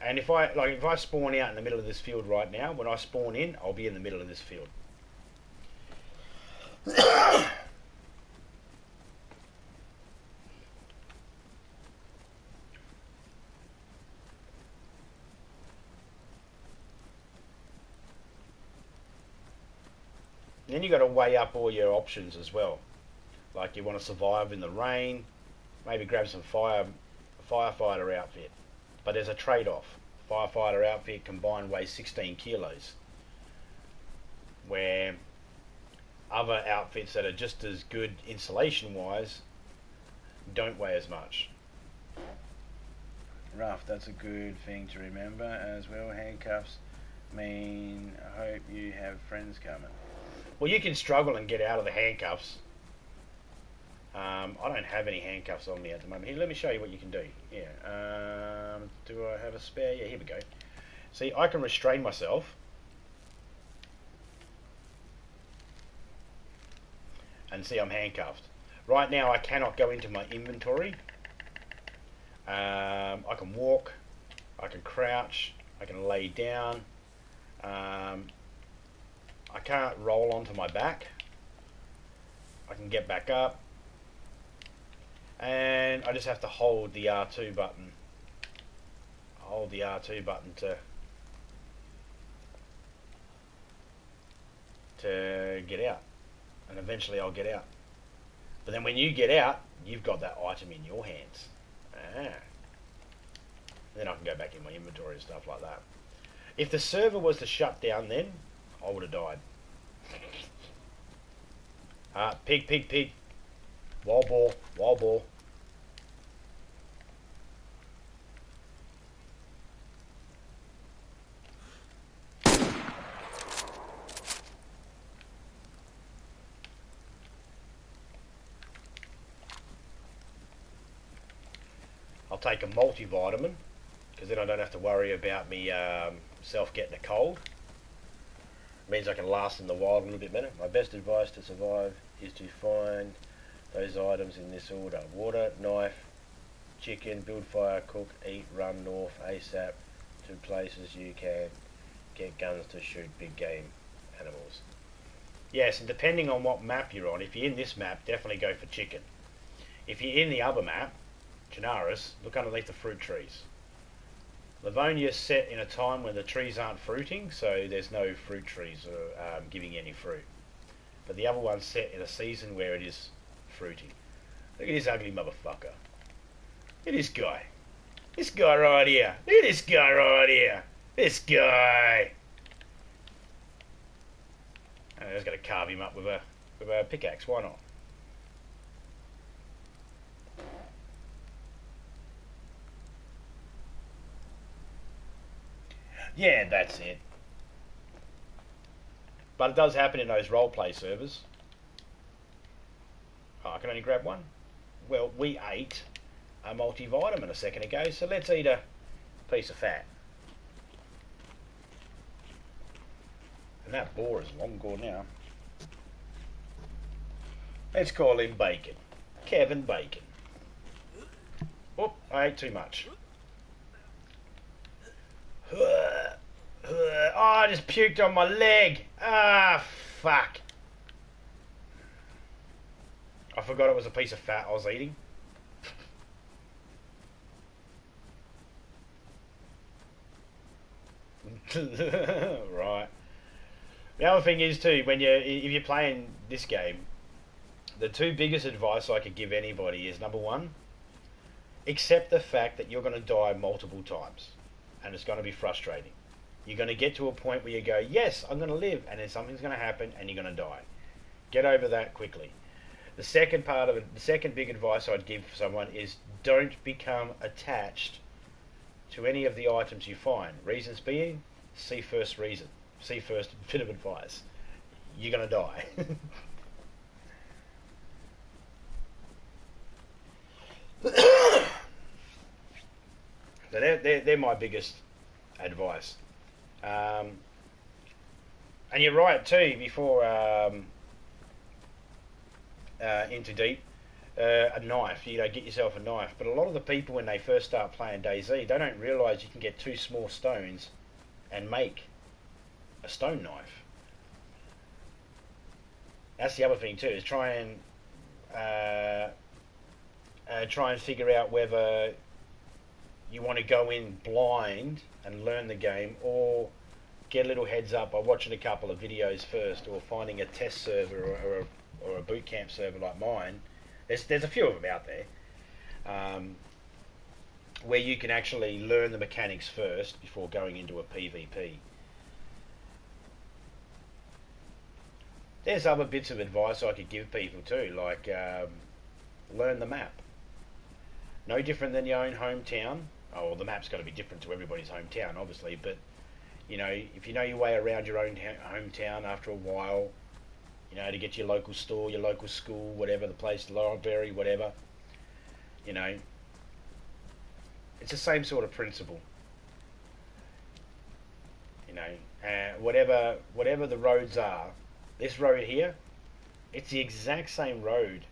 And if I spawn out in the middle of this field right now, when I spawn in, I'll be in the middle of this field. And then you got to weigh up all your options as well. Like you want to survive in the rain, maybe grab some firefighter outfit. But there's a trade-off. Firefighter outfit combined weighs 16 kilos, where other outfits that are just as good insulation-wise don't weigh as much. Rough, that's a good thing to remember as well. Handcuffs mean I hope you have friends coming. Well, you can struggle and get out of the handcuffs. I don't have any handcuffs on me at the moment. Here, let me show you what you can do. Yeah. Do I have a spare? Yeah, here we go. See, I can restrain myself. And see, I'm handcuffed. Right now, I cannot go into my inventory. I can walk. I can crouch. I can lay down. I can't roll onto my back. I can get back up. And I just have to hold the R2 button. Hold the R2 button to get out. And eventually I'll get out. But then when you get out, you've got that item in your hands. Then I can go back in my inventory and stuff like that. If the server was to shut down then, I would have died. Pig. Wild boar. I'll take a multivitamin, because then I don't have to worry about me self getting a cold. It means I can last in the wild a little bit better. My best advice to survive is to find those items in this order: water, knife, chicken, build fire, cook, eat, run north ASAP to places you can get guns to shoot big game animals. Yes, and depending on what map you're on, if you're in this map, definitely go for chicken. If you're in the other map, Chinaris, look underneath the fruit trees. Livonia's set in a time when the trees aren't fruiting, so there's no fruit trees giving any fruit. But the other one's set in a season where it is fruiting. Look at this ugly motherfucker. Look at this guy. This guy right here. Look at this guy right here. This guy. I just got to carve him up with a pickaxe. Why not? Yeah, that's it. But it does happen in those roleplay servers. Oh, I can only grab one? Well, we ate a multivitamin a second ago, so let's eat a piece of fat. And that boar is long gone now. Let's call him Bacon. Kevin Bacon. Oop, I ate too much. Oh, I just puked on my leg. Ah, fuck. I forgot it was a piece of fat I was eating. Right. The other thing is too, if you're playing this game, the two biggest advice I could give anybody is, number one, accept the fact that you're going to die multiple times, and it's going to be frustrating. You're going to get to a point where you go, yes, I'm going to live, and then something's going to happen, and you're going to die. Get over that quickly. The second part of it, the second big advice I'd give someone is, don't become attached to any of the items you find. Reasons being, See first reason. See first bit of advice. You're gonna die. So they're my biggest advice. Um, and you're right too. Before into deep, a knife. You know, get yourself a knife. But a lot of the people when they first start playing DayZ, they don't realise you can get two small stones and make a stone knife. That's the other thing too. Is try and figure out whether you want to go in blind and learn the game, or get a little heads up by watching a couple of videos first, or finding a test server or a boot camp server like mine. There's a few of them out there, where you can actually learn the mechanics first before going into a PvP. There's other bits of advice I could give people too, like learn the map. No different than your own hometown. Oh, well, the map's got to be different to everybody's hometown, obviously, but you know, if you know your way around your own hometown after a while, you know, to get to your local store, your local school, whatever, the place, the library, whatever, you know, it's the same sort of principle. You know, whatever the roads are, this road here, it's the exact same road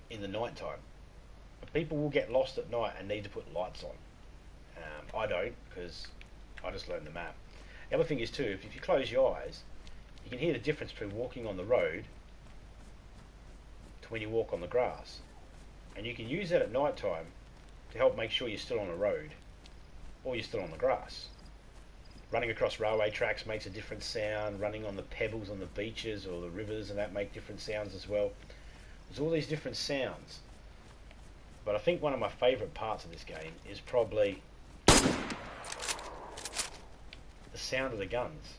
in the night time. People will get lost at night and need to put lights on. I don't, because I just learned the map. The other thing is too, if you close your eyes, you can hear the difference between walking on the road to when you walk on the grass. And you can use that at night time to help make sure you're still on the road or you're still on the grass. Running across railway tracks makes a different sound. Running on the pebbles on the beaches or the rivers and that make different sounds as well. There's all these different sounds. But I think one of my favourite parts of this game is probably the sound of the guns.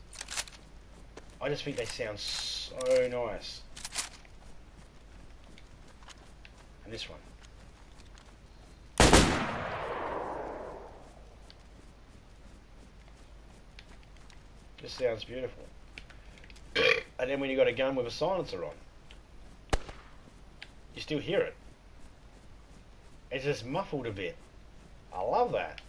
I just think they sound so nice. And this one. Just sounds beautiful. And then when you got a gun with a silencer on, you still hear it. It's just muffled a bit. I love that.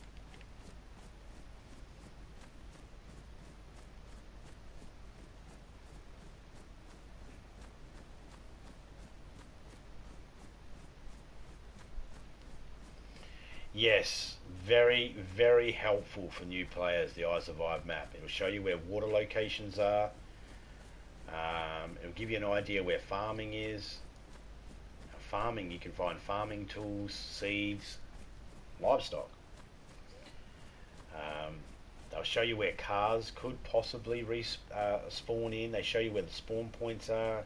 Yes, very, very helpful for new players, the I Survive map. It'll show you where water locations are. It'll give you an idea where farming is. Farming, you can find farming tools, seeds, livestock. They'll show you where cars could possibly spawn in. They show you where the spawn points are.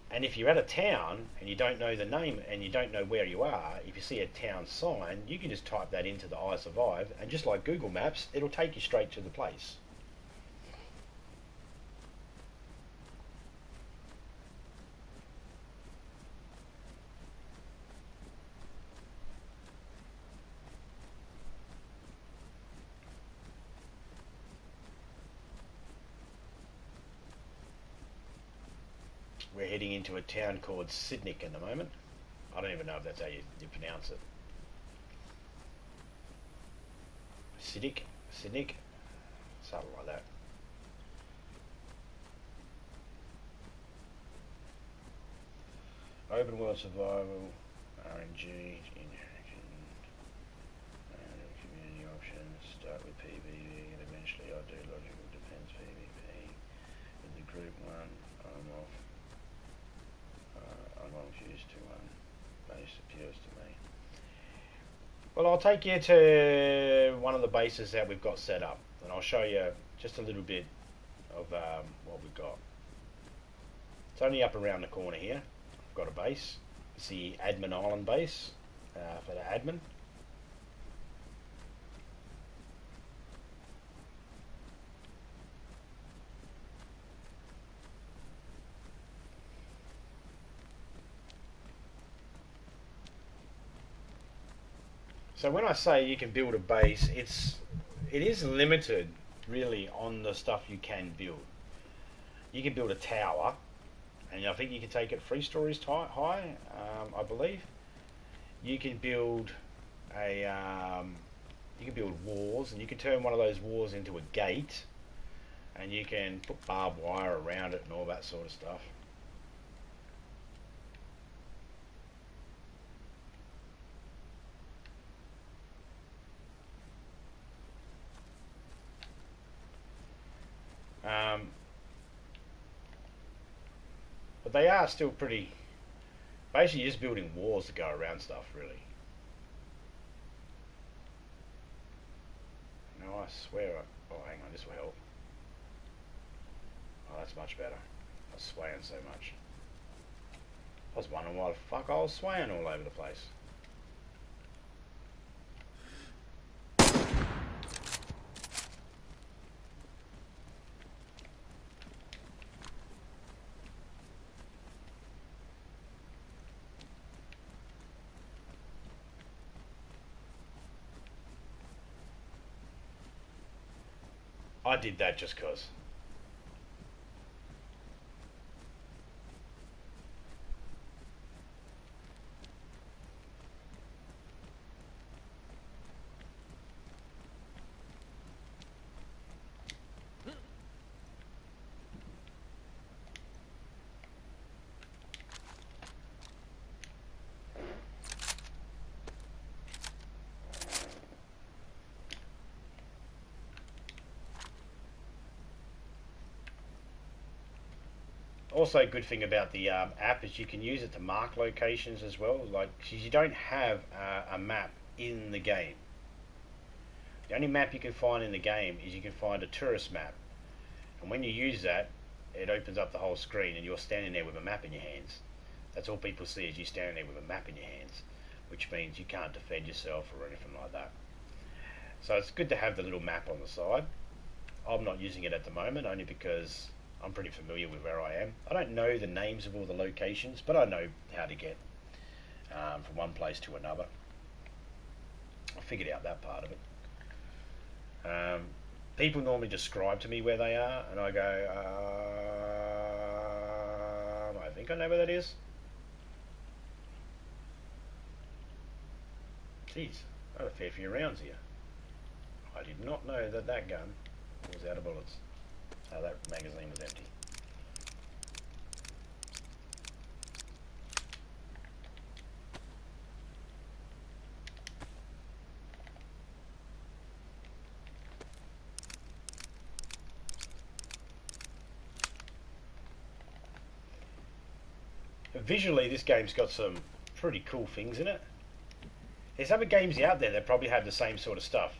And if you're at a town and you don't know the name and you don't know where you are, if you see a town sign, you can just type that into the I Survive, and just like Google Maps, it'll take you straight to the place. We're heading into a town called Sydnick at the moment. I don't even know if that's how you pronounce it. Sydnick, something like that. Open world survival, RNG, interaction, community options, start with PvP, and eventually ideological depends PvP. In the group one, I'm off. I'm confused to one. Base appeals to me. Well, I'll take you to one of the bases that we've got set up, and I'll show you just a little bit of what we've got. It's only up around the corner here. I've got a base. It's the admin island base for the admin. So when I say you can build a base, it is limited really on the stuff you can build. You can build a tower, and I think you can take it 3 stories high, I believe. You can build you can build walls, and you can turn one of those walls into a gate, and you can put barbed wire around it and all that sort of stuff. But they are still pretty. Basically, just building walls to go around stuff, really. No, I swear. Oh, hang on, this will help. Oh, that's much better. I was swaying so much. I was wondering why the fuck I was swaying all over the place. I did that just cause. Also, a good thing about the app is you can use it to mark locations as well. Like, you don't have a map in the game. The only map you can find in the game is you can find a tourist map, and when you use that, it opens up the whole screen, and you're standing there with a map in your hands. That's all people see is you standing there with a map in your hands, which means you can't defend yourself or anything like that. So it's good to have the little map on the side. I'm not using it at the moment, only because I'm pretty familiar with where I am. I don't know the names of all the locations, but I know how to get from one place to another. I figured out that part of it. People normally describe to me where they are, and I go, I think I know where that is. Jeez, I had a fair few rounds here. I did not know that that gun was out of bullets. Oh, that magazine was empty. Visually, this game's got some pretty cool things in it. There's other games out there that probably have the same sort of stuff.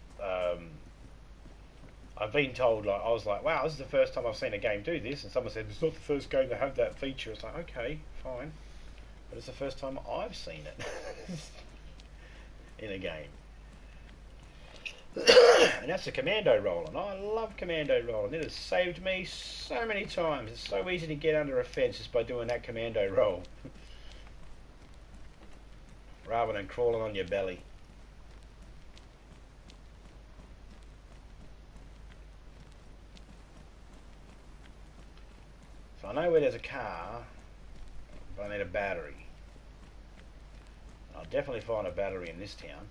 I've been told, like, I was like, wow, this is the first time I've seen a game do this, and someone said it's not the first game to have that feature. It's like, okay, fine, but it's the first time I've seen it in a game. And that's a commando roll, and I love commando rolling. It has saved me so many times. It's so easy to get under a fence just by doing that commando roll, rather than crawling on your belly. So I know where there's a car, but I need a battery. I'll definitely find a battery in this town.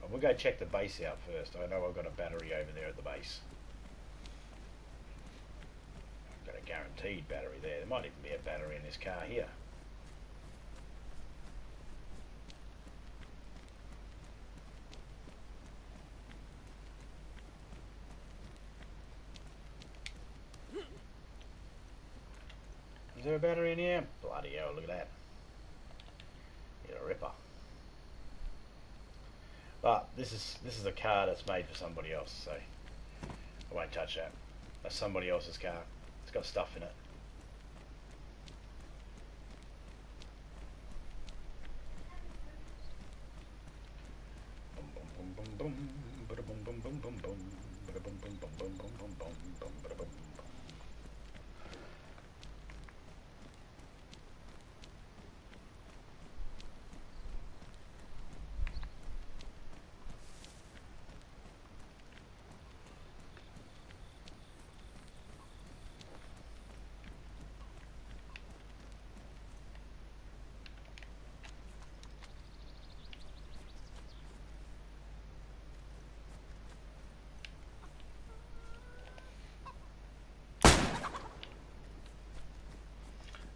We'll go check the base out first. I know I've got a battery over there at the base. I've got a guaranteed battery there. There might even be a battery in this car here. Is there a battery in here? Bloody hell, look at that. You're a ripper. But this is a car that's made for somebody else, so I won't touch that. That's somebody else's car. It's got stuff in it.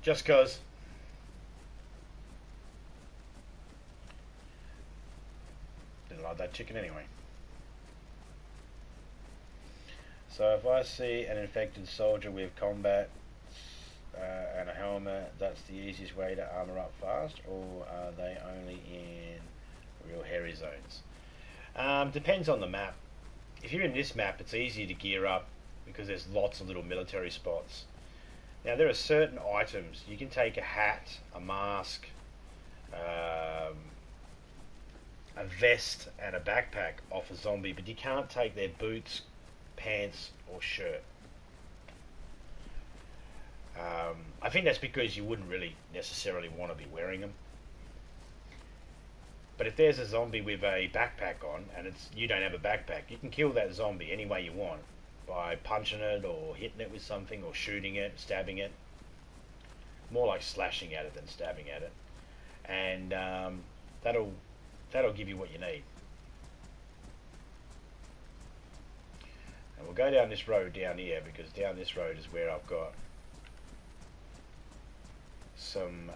Just cause didn't like that chicken anyway. So if I see an infected soldier with combat and a helmet, that's the easiest way to armor up fast, or are they only in real hairy zones? Depends on the map. If you're in this map, it's easy to gear up because there's lots of little military spots. Now there are certain items you can take: a hat, a mask, a vest, and a backpack off a zombie, but you can't take their boots, pants, or shirt. I think that's because you wouldn't really necessarily want to be wearing them. But if there's a zombie with a backpack on and you don't have a backpack, you can kill that zombie any way you want by punching it or hitting it with something or shooting it, stabbing it. More like slashing at it than stabbing at it, and that'll give you what you need. And we'll go down this road down here because down this road is where I've got some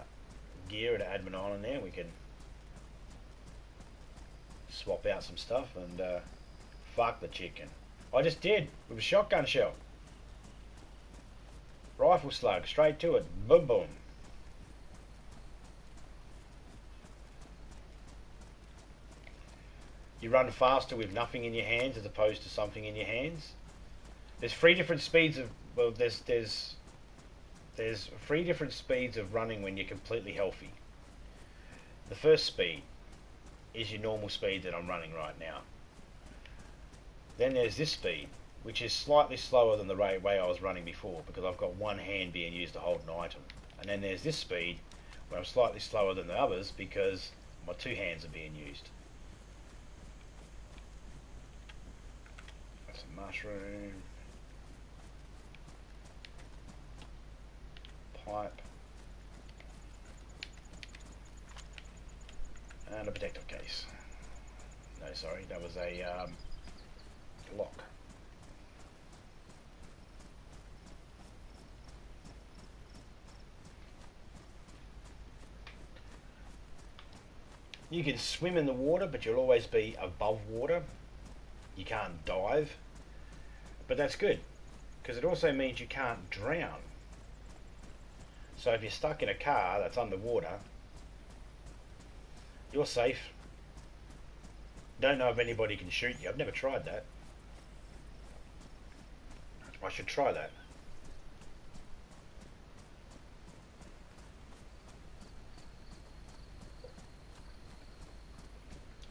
gear at Admin Island there. We can swap out some stuff and fuck the chicken. I just did with a shotgun shell. Rifle slug, straight to it. Boom boom. You run faster with nothing in your hands as opposed to something in your hands. There's three different speeds of there's three different speeds of running when you're completely healthy. The first speed is your normal speed that I'm running right now. Then there's this speed, which is slightly slower than the way I was running before because I've got one hand being used to hold an item. And then there's this speed where I'm slightly slower than the others because my two hands are being used. That's a mushroom. Pipe. And a protective case. No, sorry, that was a lock. You can swim in the water, but you'll always be above water. You can't dive, but that's good because it also means you can't drown. So if you're stuck in a car that's underwater, you're safe. Don't know if anybody can shoot you. I've never tried that. I should try that.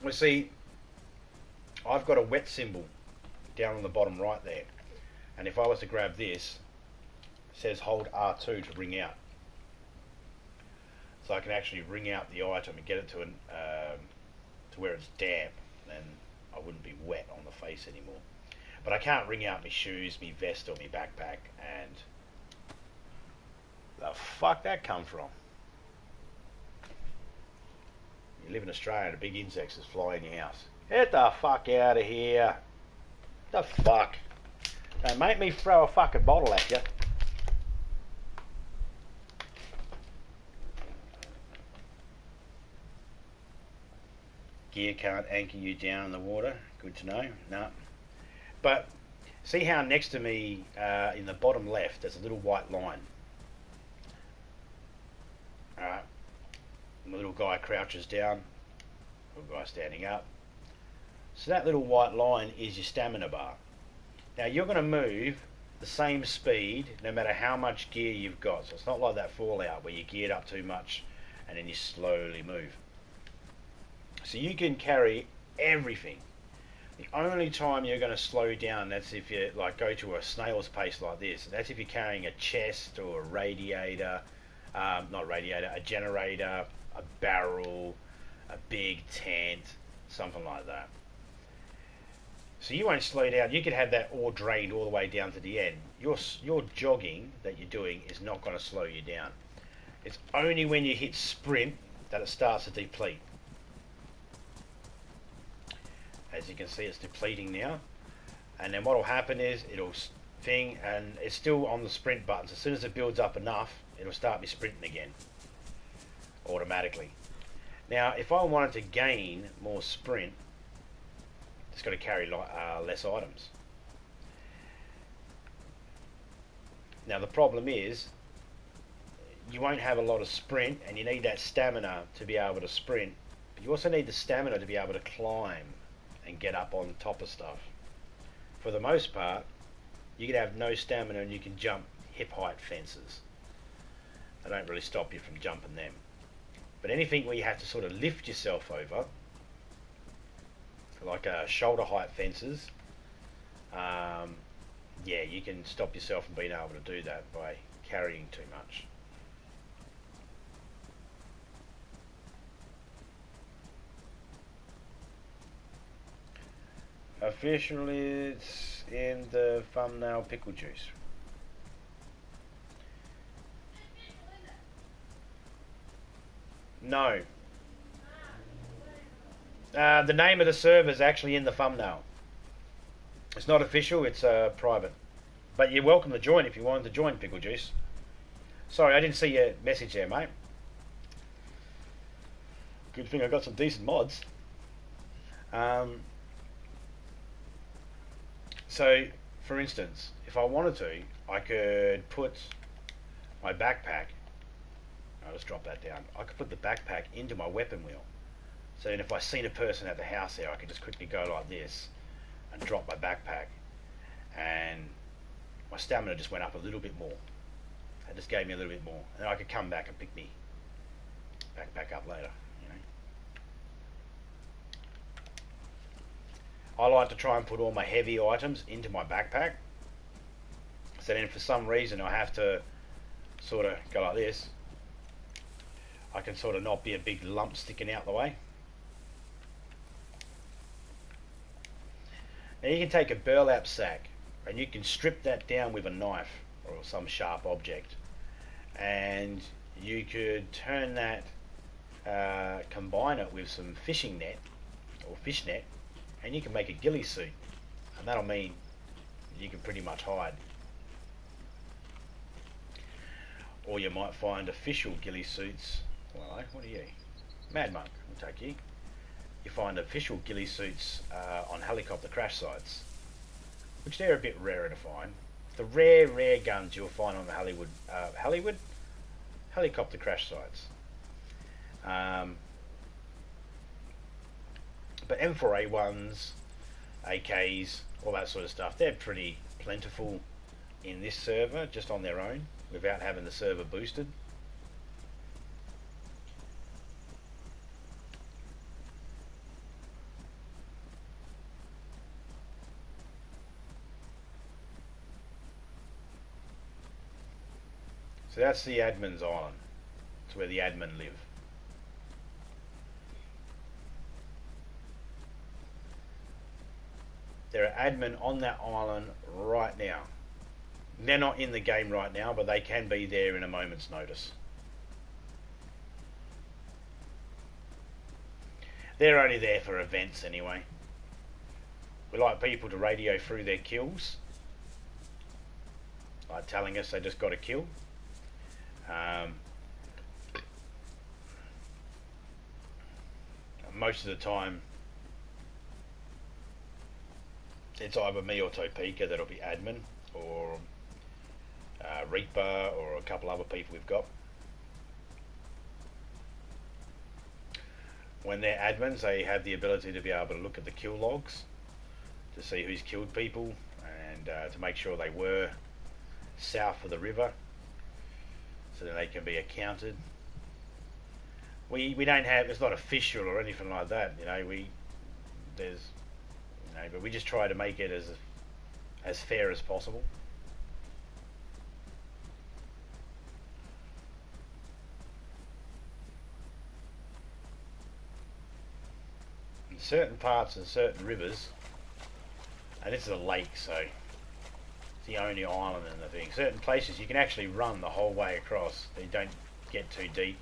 Well, see, I've got a wet symbol down on the bottom right there, and if I was to grab this, it says hold R2 to wring out. So I can actually wring out the item and get it to where it's damp, and I wouldn't be wet on the face anymore. But I can't wring out my shoes, my vest, or my backpack. And the fuck that come from? You live in Australia and a big insect is flying in your house. Get the fuck out of here! The fuck? Don't make me throw a fucking bottle at you. Gear can't anchor you down in the water. Good to know. No. But see how next to me in the bottom left there's a little white line. Alright. The little guy crouches down. Little guy standing up. So that little white line is your stamina bar. Now you're going to move the same speed no matter how much gear you've got. So it's not like that Fallout where you geared up too much and then you slowly move. So you can carry everything. The only time you're going to slow down, that's if you like go to a snail's pace like this. That's if you're carrying a chest or a radiator, a generator, a barrel, a big tent, something like that. So you won't slow down. You could have that ore drained all the way down to the end. Your jogging that you're doing is not going to slow you down. It's only when you hit sprint that it starts to deplete. As you can see, it's depleting now, and then what will happen is it'll thing, and it's still on the sprint buttons. As soon as it builds up enough, it'll start me sprinting again automatically. Now, if I wanted to gain more sprint, it's got to carry less items. Now, the problem is you won't have a lot of sprint, and you need that stamina to be able to sprint, but you also need the stamina to be able to climb and get up on top of stuff. For the most part, you can have no stamina and you can jump hip height fences. They don't really stop you from jumping them. But anything where you have to sort of lift yourself over, like shoulder height fences, yeah, you can stop yourself from being able to do that by carrying too much. Officially, it's in the thumbnail pickle juice. No. The name of the server is actually in the thumbnail. It's not official, it's private. But you're welcome to join if you wanted to join, Pickle Juice. Sorry, I didn't see your message there, mate. Good thing I got some decent mods. So, for instance, if I wanted to, I could put my backpack. I'll just drop that down. I could put the backpack into my weapon wheel. So then if I seen a person at the house there, I could just quickly go like this and drop my backpack. And my stamina just went up a little bit more. It just gave me a little bit more. And I could come back and pick me backpack up later, you know. I like to try and put all my heavy items into my backpack. So then if for some reason I have to sort of go like this, I can sort of not be a big lump sticking out the way. Now you can take a burlap sack and you can strip that down with a knife or some sharp object, and you could turn that, combine it with some fishing net or fish net, and you can make a ghillie suit, and that'll mean you can pretty much hide. Or you might find official ghillie suits. Well, what are you? Mad Monk, we'll take you. You find official ghillie suits on helicopter crash sites, which they're a bit rarer to find. The rare guns you'll find on the Hollywood helicopter crash sites. But M4A1s, AKs, all that sort of stuff, they're pretty plentiful in this server just on their own without having the server boosted. So that's the admin's island. It's where the admin live. There are admin on that island right now. They're not in the game right now, but they can be there in a moment's notice. They're only there for events anyway. We like people to radio through their kills, like telling us they just got a kill. Most of the time it's either me or Topeka that'll be admin, or Reaper, or a couple other people we've got. When they're admins, they have the ability to be able to look at the kill logs to see who's killed people, and to make sure they were south of the river, so that they can be accounted. We don't have, it's not official or anything like that, you know. But we just try to make it as fair as possible. In certain parts and certain rivers, and this is a lake, so it's the only island in the thing. Certain places you can actually run the whole way across. They don't get too deep.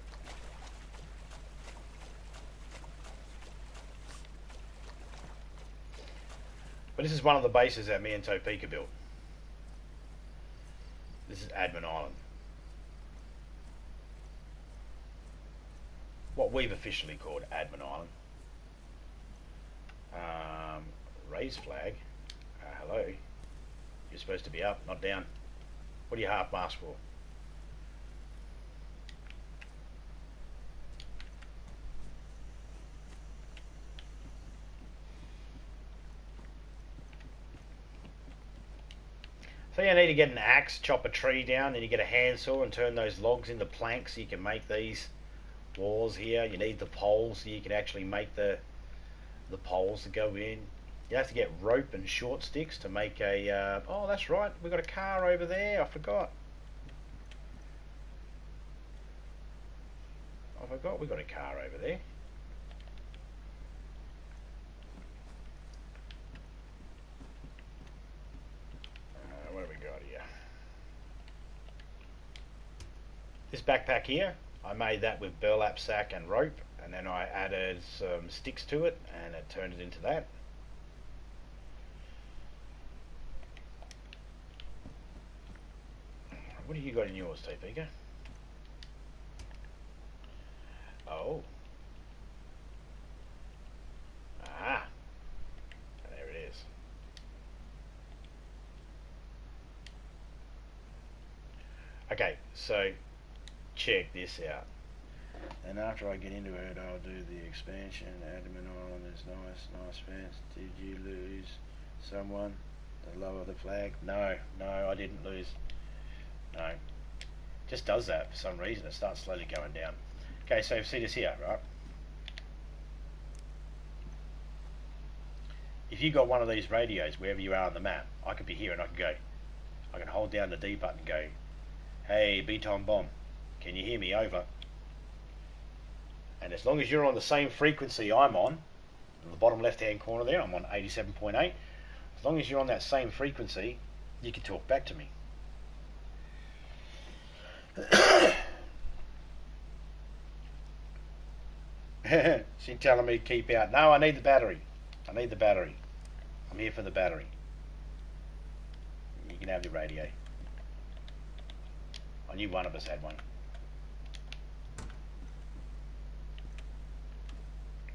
But this is one of the bases that me and Topeka built. This is Admin Island. what we've officially called Admin Island. Raise flag. Hello. You're supposed to be up, not down. What are you half mast for? So you need to get an axe, chop a tree down, and you get a handsaw and turn those logs into planks so you can make these walls here. You need the poles so you can actually make the poles to go in. You have to get rope and short sticks to make a... oh, that's right. We've got a car over there. I forgot. We've got a car over there. What have we got here? This backpack here, I made that with burlap sack and rope, and then I added some sticks to it, and it turned it into that. What have you got in yours, TPK? Oh. Ah. There it is. Okay, so check this out. And after I get into it, I'll do the expansion. Admin Island is nice fence. Did you lose someone to lower the flag? No, I didn't lose. No. Just does that for some reason. It starts slowly going down. Okay, so see this here, right? If you got one of these radios wherever you are on the map, I could be here and I can hold down the D button and go, hey, B-Tom Bomb, can you hear me? Over. And as long as you're on the same frequency I'm on, in the bottom left hand corner there, I'm on 87.8. As long as you're on that same frequency, you can talk back to me. She's telling me to keep out. No, I need the battery. I'm here for the battery. You can have your radio. I knew one of us had one.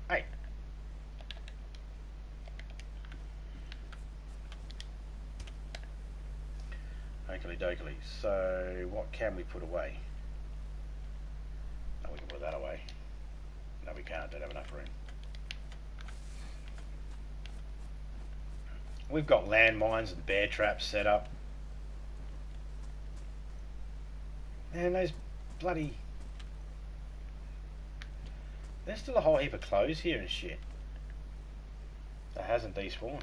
Hey. Oakley dokley. So what can we put away? No, we can put that away. No, we can't. Don't have enough room. We've got landmines and bear traps set up. Man, those bloody... There's still a whole heap of clothes here and shit that hasn't despawned.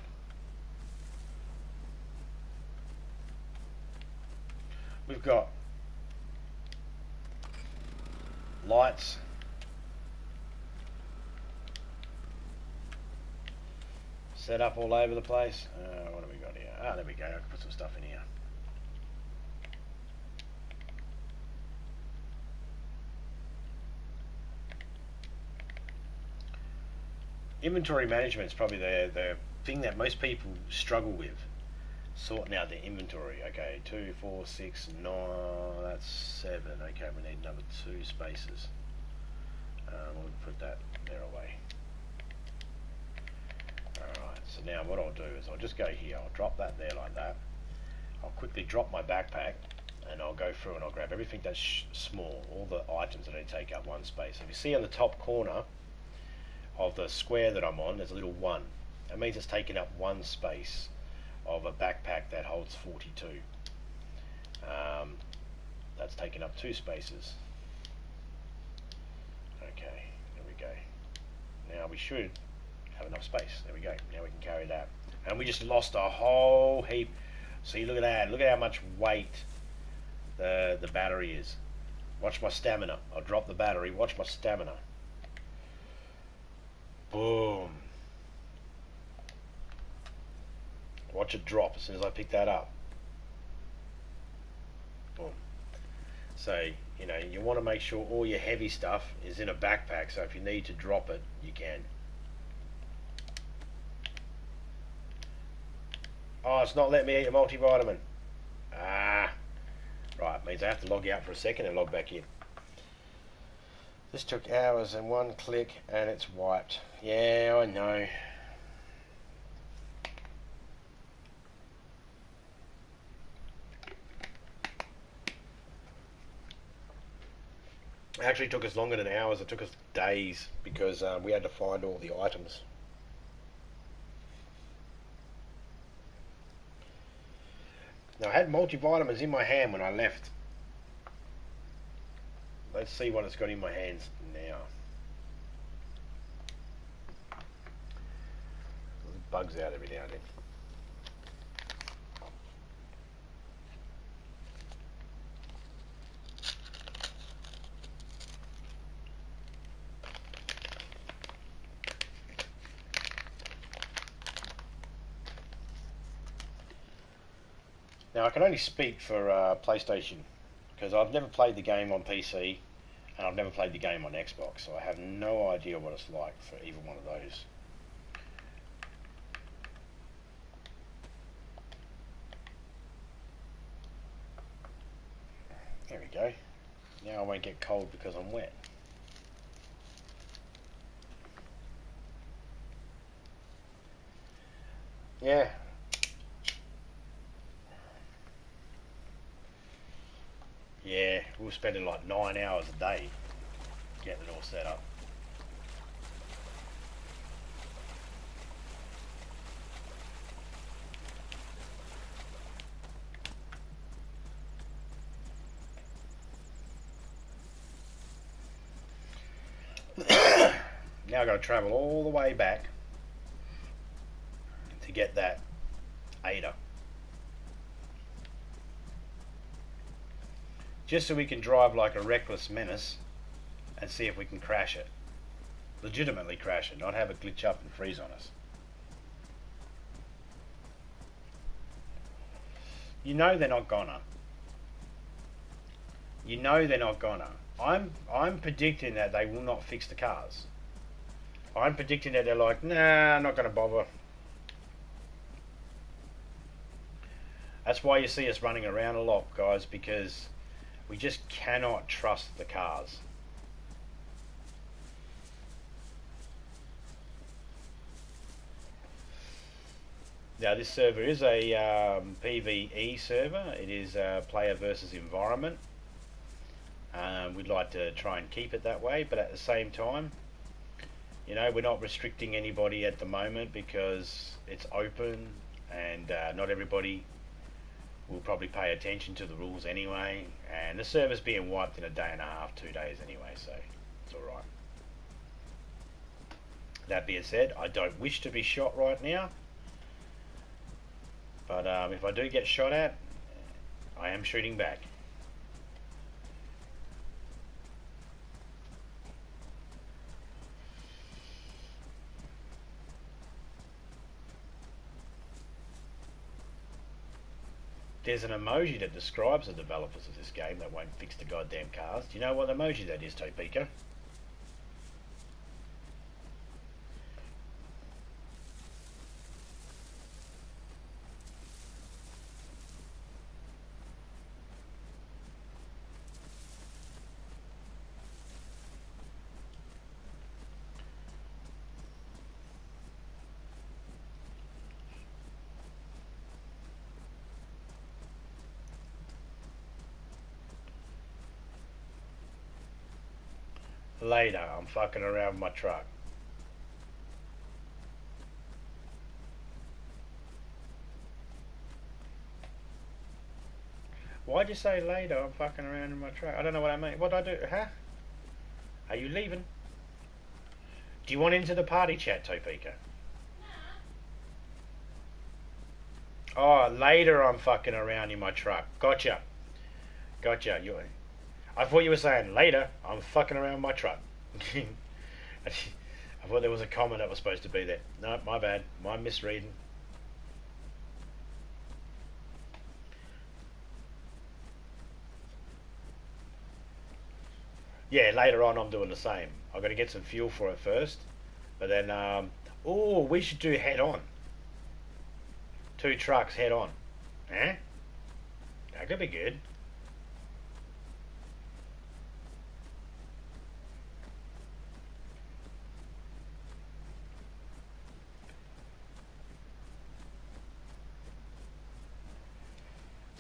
We've got lights. Set up all over the place. What have we got here? Ah, there we go. I can put some stuff in here. Inventory management is probably the thing that most people struggle with. Sorting out their inventory. Okay, 2, 4, 6, 9. That's 7. Okay, we need another 2 spaces. We'll put that there away. Alright, so now what I'll do is I'll just go here. I'll drop that there like that. I'll quickly drop my backpack and I'll go through and I'll grab everything that's small, all the items that only take up 1 space. If you see on the top corner of the square that I'm on, there's a little 1. That means it's taking up 1 space of a backpack that holds 42. That's taking up 2 spaces. Okay, there we go. Now we should have enough space. There we go. Now we can carry that. And we just lost a whole heap. See, look at that. Look at how much weight the battery is. Watch my stamina. I'll drop the battery. Watch my stamina. Boom. Watch it drop as soon as I pick that up. Boom. So, you know, you want to make sure all your heavy stuff is in a backpack, so if you need to drop it, you can. Oh, it's not letting me eat a multivitamin. Ah. Right, means I have to log out for a second and log back in. This took hours and one click and it's wiped. Yeah, I know. It actually took us longer than hours. It took us days because we had to find all the items. Now, I had multivitamins in my hand when I left. Let's see what it's got in my hands now. There's bugs out every now and then. Now, I can only speak for PlayStation because I've never played the game on PC and I've never played the game on Xbox, so I have no idea what it's like for either one of those. There we go. Now I won't get cold because I'm wet. Yeah. Yeah, we were spending like 9 hours a day getting it all set up. Now I've got to travel all the way back to get that Ada. Just so we can drive like a reckless menace and see if we can crash it. Legitimately crash it, not have it glitch up and freeze on us. You know they're not gonna. You know they're not gonna. I'm predicting that they will not fix the cars. I'm predicting that they're like, nah, I'm not gonna bother. That's why you see us running around a lot, guys, because we just cannot trust the cars. Now this server is a PvE server. It is player versus environment. We'd like to try and keep it that way, but at the same time, you know, we're not restricting anybody at the moment because it's open and not everybody will probably pay attention to the rules anyway, and the server's being wiped in a day and a half, 2 days anyway, so it's alright. That being said, I don't wish to be shot right now, but if I do get shot at, I am shooting back. There's an emoji that describes the developers of this game that won't fix the goddamn cars. Do you know what emoji that is, Topeka? Later, I'm fucking around with my truck. Why'd you say later? I'm fucking around in my truck. I don't know what I mean. What do I do? Huh? Are you leaving? Do you want into the party chat, Topeka? Oh, later I'm fucking around in my truck. Gotcha. Gotcha. I thought you were saying later I'm fucking around my truck. I thought there was a comment that was supposed to be there. No, my bad. My misreading. Yeah, later on I'm doing the same. I've got to get some fuel for it first. But then, oh, we should do head on. 2 trucks head on. Eh? That could be good.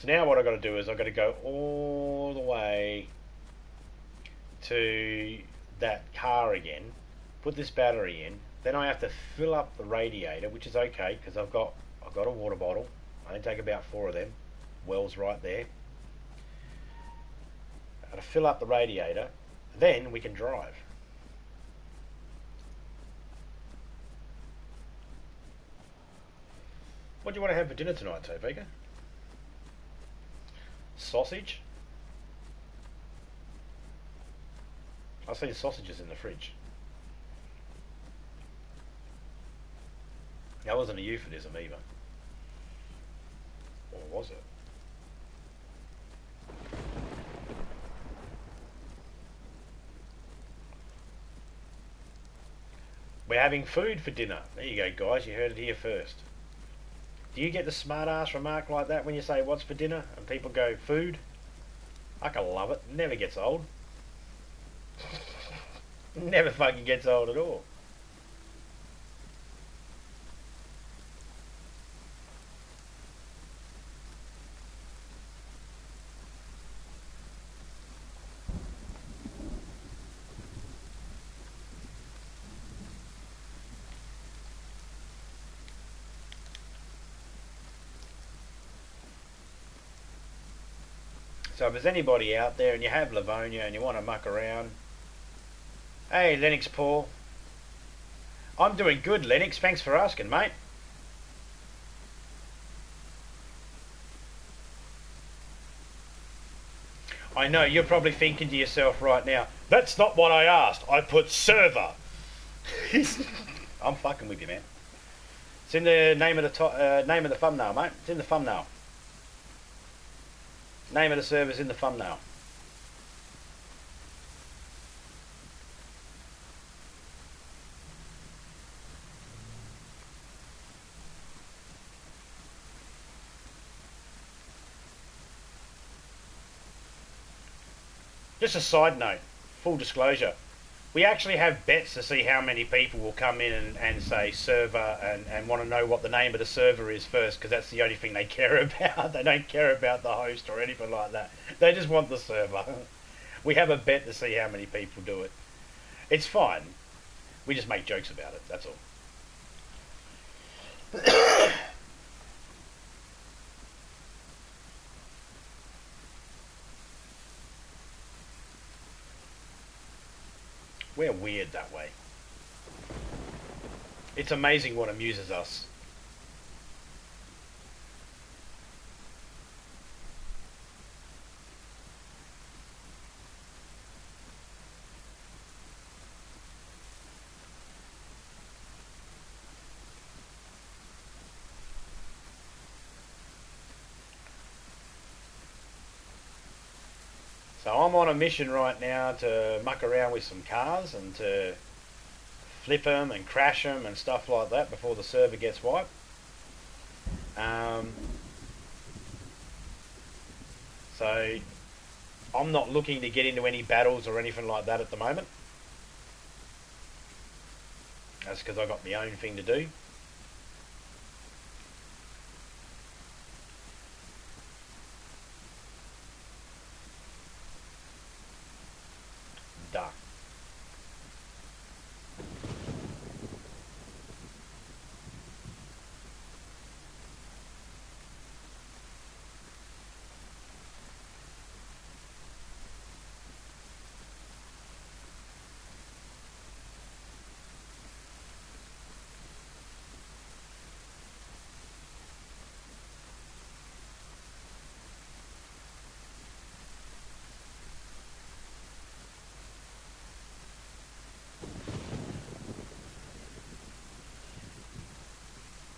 So now what I've got to do is I've got to go all the way to that car again, put this battery in, then I have to fill up the radiator, which is okay because I've got a water bottle. I only take about 4 of them. Well's right there. I've got to fill up the radiator, then we can drive. What do you want to have for dinner tonight, Topeka? Sausage? I see sausages in the fridge. That wasn't a euphemism either. Or was it? We're having food for dinner. There you go, guys. You heard it here first. Do you get the smart ass remark like that when you say what's for dinner and people go food? I can love it. Never gets old. Never fucking gets old at all. So if there's anybody out there and you have Livonia and you want to muck around, hey Lennox Paul, I'm doing good, Lennox. Thanks for asking, mate. I know you're probably thinking to yourself right now, that's not what I asked. I put server. I'm fucking with you, man. It's in the name of the thumbnail, mate. It's in the thumbnail. Name of the server's in the thumbnail. Just a side note, full disclosure, we actually have bets to see how many people will come in and say server and want to know what the name of the server is first, because that's the only thing they care about. They don't care about the host or anything like that. They just want the server. We have a bet to see how many people do it. It's fine. We just make jokes about it, that's all. We're weird that way. It's amazing what amuses us. So I'm on a mission right now to muck around with some cars and to flip them and crash them and stuff like that before the server gets wiped. So I'm not looking to get into any battles or anything like that at the moment. That's because I've got my own thing to do. Duh.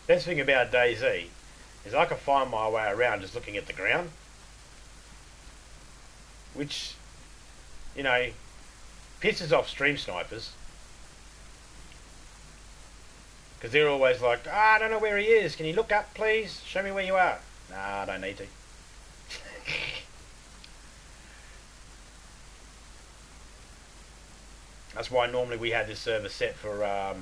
Best thing about DayZ is I can find my way around just looking at the ground, which, you know, pisses off stream snipers, because they're always like, I don't know where he is, can you look up please, show me where you are. Nah, I don't need to. That's why normally we have this server set for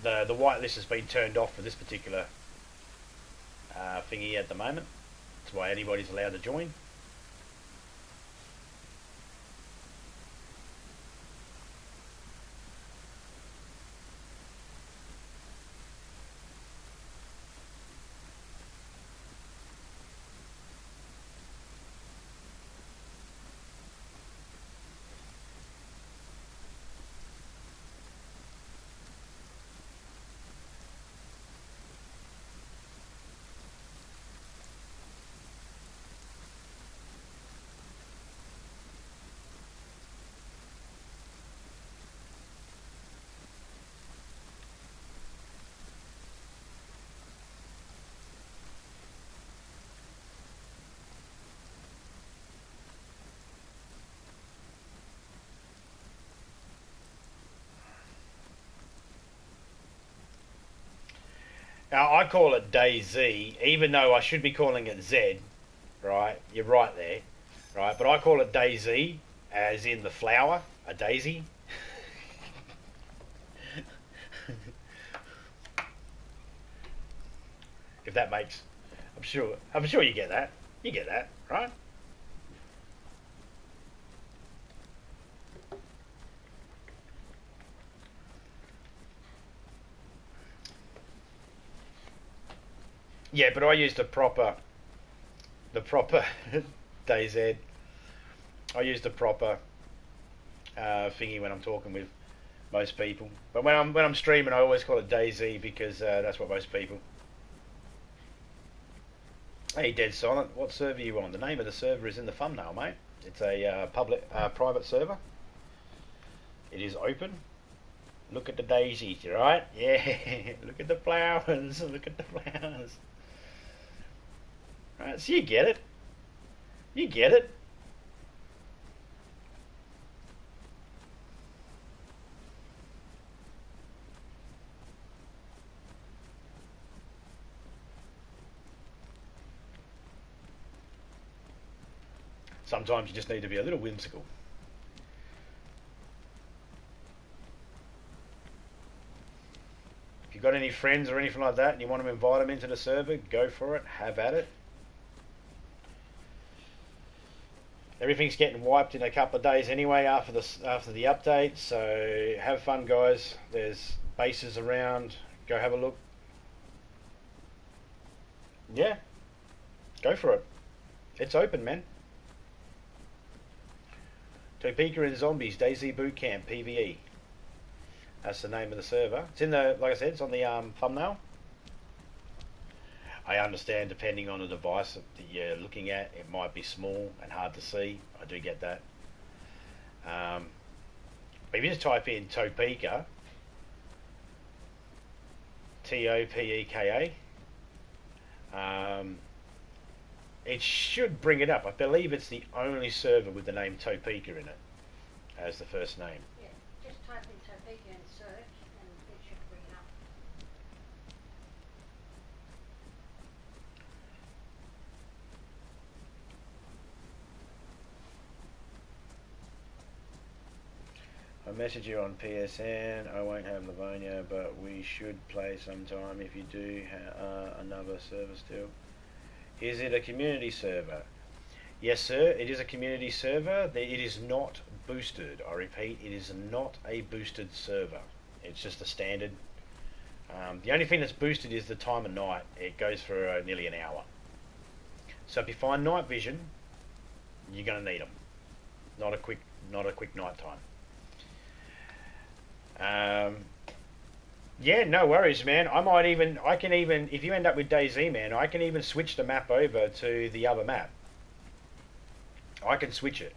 the whitelist has been turned off for this particular thingy at the moment. That's why anybody's allowed to join. Now, I call it DayZ, even though I should be calling it Z, right? You're right there, right? But I call it DayZ, as in the flower, a daisy. If that makes, I'm sure you get that. You get that, right? Yeah, but I use the proper DayZ. I use the proper thingy when I'm talking with most people. But when I'm streaming, I always call it DayZ because that's what most people. Hey, Dead Silent, what server are you on? The name of the server is in the thumbnail, mate. It's a private server. It is open. Look at the daisies, right? Yeah, look at the flowers. Look at the flowers. Right, so you get it. You get it. Sometimes you just need to be a little whimsical. If you've got any friends or anything like that and you want to invite them into the server, go for it. Have at it. Everything's getting wiped in a couple of days anyway after the update, so have fun, guys. There's bases around. Go have a look. Yeah, go for it. It's open, man. Topeka and Zombies, DayZ Bootcamp, PvE. That's the name of the server. It's in the, like I said, it's on the thumbnail. I understand depending on the device that you're looking at, it might be small and hard to see. I do get that. But if you just type in Topeka, Topeka, it should bring it up. I believe it's the only server with the name Topeka in it as the first name. Yeah, just type in Topeka and search, and it should bring it up. I message you on PSN. I won't have Livonia, but we should play sometime if you do another server still. Is it a community server? Yes, sir. It is a community server. It is not boosted. I repeat, it is not a boosted server. It's just a standard. The only thing that's boosted is the time of night. It goes for nearly an hour. So if you find night vision, you're going to need them. Not a quick night time. Yeah, no worries, man. I can even, if you end up with DayZ, man, I can even switch the map over to the other map. I can switch it.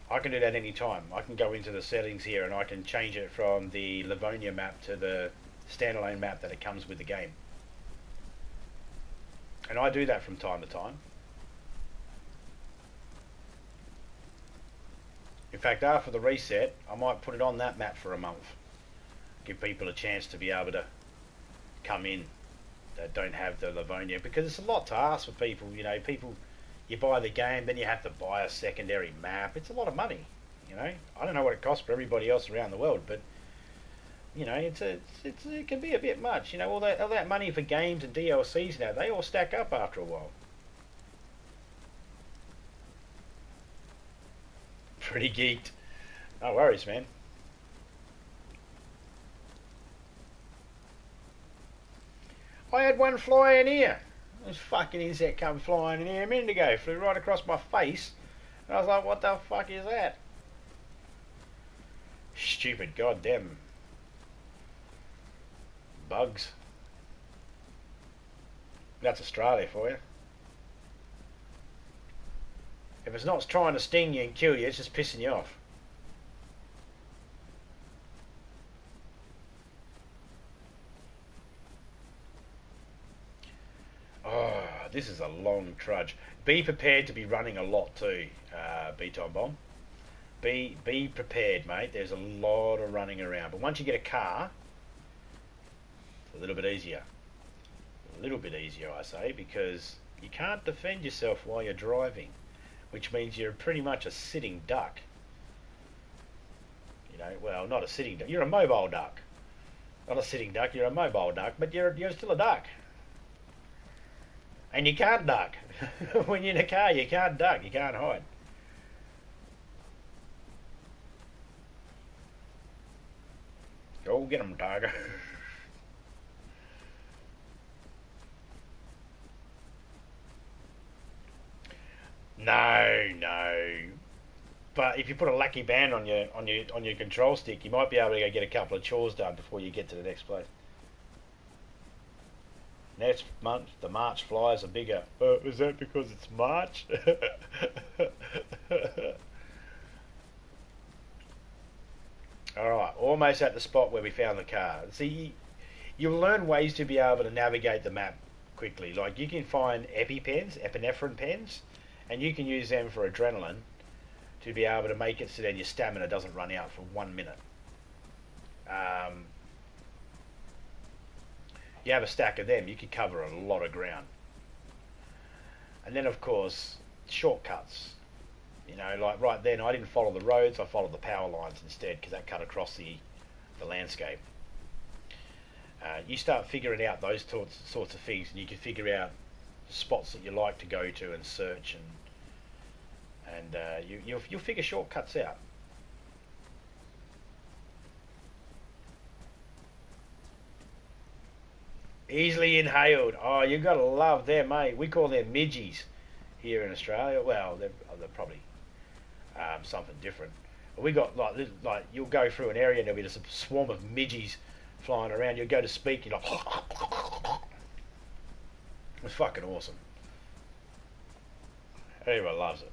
I can do that any time. I can go into the settings here and I can change it from the Livonia map to the standalone map that it comes with the game. And I do that from time to time. In fact, after the reset, I might put it on that map for a month. Give people a chance to be able to come in that don't have the Livonia, because it's a lot to ask for people. You know, people, you buy the game, then you have to buy a secondary map. It's a lot of money. You know, I don't know what it costs for everybody else around the world, but you know, it can be a bit much. You know, all that money for games and DLCs now, they all stack up after a while. pretty geeked. No worries, man. I had one fly in here. This fucking insect come flying in here a minute ago. Flew right across my face. And I was like, what the fuck is that? Stupid goddamn bugs. That's Australia for you. If it's not trying to sting you and kill you, it's just pissing you off. Oh, this is a long trudge. Be prepared to be running a lot too, B-Time Bomb. Be prepared, mate. There's a lot of running around. But once you get a car, it's a little bit easier. A little bit easier, I say, because you can't defend yourself while you're driving, which means you're pretty much a sitting duck. You know, well, not a sitting duck. You're a mobile duck. Not a sitting duck. You're a mobile duck, but you're still a duck. And you can't duck. When you're in a car, you can't duck. You can't hide. Go get 'em, tiger. No. But if you put a lucky band on your control stick, you might be able to go get a couple of chores done before you get to the next place. Next month, the March flies are bigger. Is that because it's March? Alright, almost at the spot where we found the car. See, you'll learn ways to be able to navigate the map quickly. Like, you can find epinephrine pens, and you can use them for adrenaline to be able to make it so that your stamina doesn't run out for 1 minute. You have a stack of them, you could cover a lot of ground. And then, of course, shortcuts. You know, like right then, I didn't follow the roads, I followed the power lines instead, because that cut across the landscape. You start figuring out those sorts of things, and you can figure out spots that you like to go to and search, and you'll figure shortcuts out. Easily inhaled. Oh, you gotta love them, mate. We call them midgies here in Australia. Well, they're probably something different. But we got like you'll go through an area and there'll be just a swarm of midgies flying around. You'll go to speak, you're like, it's fucking awesome. Everyone loves it.